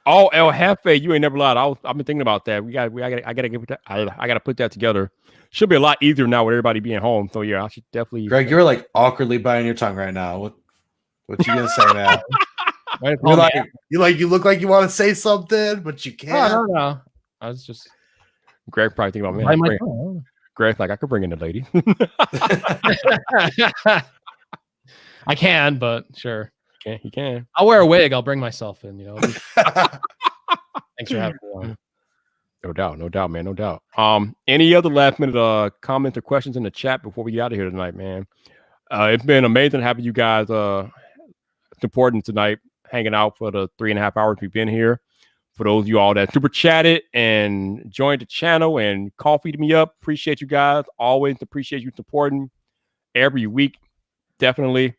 Oh, El Jefe, you ain't never lied. I've been thinking about that. I gotta put that together. Should be a lot easier now with everybody being home. So yeah, I should definitely. Greg, you're like awkwardly biting your tongue right now. What you gonna say now? You look like you want to say something, but you can't. No. I was just. Greg probably thinking about me. Greg's like, I could bring in the lady. I can, but sure. He can. I'll wear a wig. I'll bring myself in. Thanks for having me on. No doubt, man. No doubt. Any other last minute comments or questions in the chat before we get out of here tonight, man? It's been amazing having you guys supporting tonight, hanging out for the 3.5 hours we've been here. For those of you all that super chatted and joined the channel and coffeeed me up, appreciate you guys. Always appreciate you supporting every week. Definitely.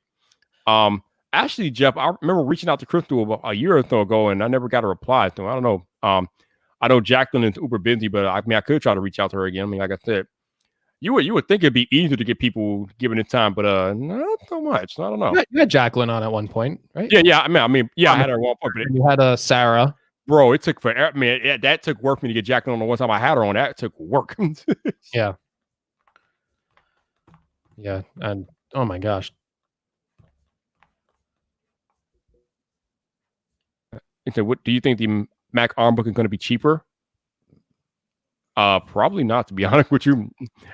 Actually, Jeff, I remember reaching out to Crystal about a year or so ago, and I never got a reply. So I don't know. I know Jacqueline is uber busy, but I could try to reach out to her again. I mean, like I said, you would think it'd be easier to get people given the time, but not so much. I don't know. You had Jacqueline on at one point, right? Yeah. I had her at one point. You had Sarah. Bro, it took forever. I mean, that took work for me to get Jacqueline on the one time I had her on. That took work. Yeah. Yeah, and oh my gosh. So, what do you think the Mac ARM book is going to be cheaper? Probably not, to be honest with you.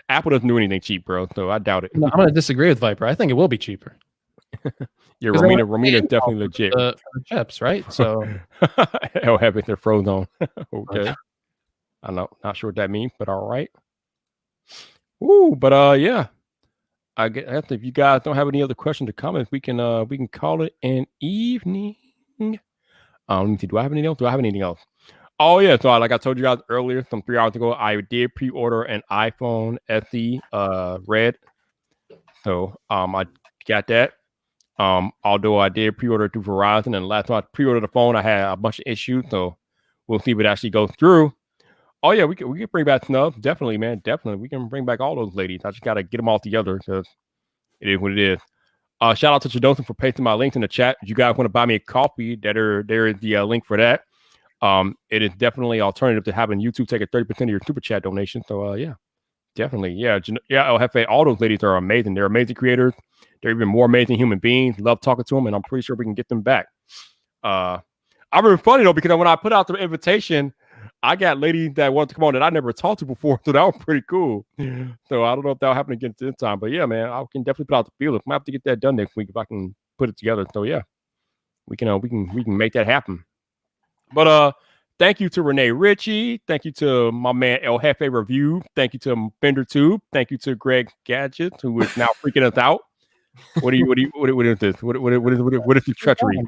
Apple doesn't do anything cheap, bro. So I doubt it. No, I'm going to disagree with Viper. I think it will be cheaper. Yeah, Romina is definitely legit. For the chips, right? So I'll have it. They're frozen. Okay. I'm not sure what that means, but all right. Ooh, but yeah. I guess if you guys don't have any other questions or comments, we can call it an evening. Let me see. Do I have anything else? Oh yeah, so like I told you guys earlier, some 3 hours ago, I did pre-order an iPhone SE red. So I got that. Although I did pre-order through Verizon, and last time I pre-ordered the phone, I had a bunch of issues. So we'll see if it actually goes through. Oh yeah, we can bring back Snub. Definitely, man. Definitely. We can bring back all those ladies. I just gotta get them all together because it is what it is. Shout out to Chadosin for pasting my links in the chat. If you guys want to buy me a coffee, there is the link for that. It is definitely alternative to having YouTube take a 30% of your super chat donation. So yeah, definitely. Yeah, El Jefe, all those ladies are amazing. They're amazing creators. They're even more amazing human beings. Love talking to them, and I'm pretty sure we can get them back. I remember funny though, because when I put out the invitation, I got ladies that wanted to come on that I never talked to before, so that was pretty cool. So I don't know if that'll happen again this time, but yeah, man, I can definitely put out the feelers. I might have to get that done next week if I can put it together. So yeah, we can make that happen. But thank you to Rene Richie. Thank you to my man El Jefe Review. Thank you to BenderTube. Thank you to Greg Gadget, who is now freaking us out. What is this? What is the treachery?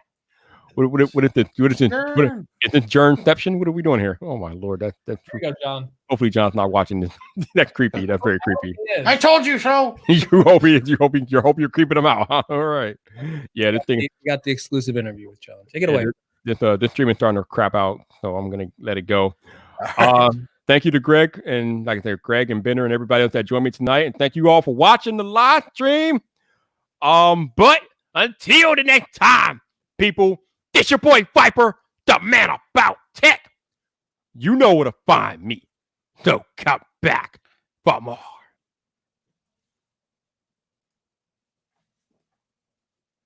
What is this? Is this Jernception? What are we doing here? Oh my lord, that's There you go, John. hopefully John's not watching this. That's creepy. That's very creepy. I told you so. you hope you're creeping him out. Huh? All right. Yeah, this thing. You got the exclusive interview with John. Take it away. This stream is starting to crap out, so I'm gonna let it go. Thank you to Greg and like I said, Greg and Bender and everybody else that joined me tonight, and thank you all for watching the live stream. But until the next time, people, it's your boy Viper, the man about tech. You know where to find me, so come back for more.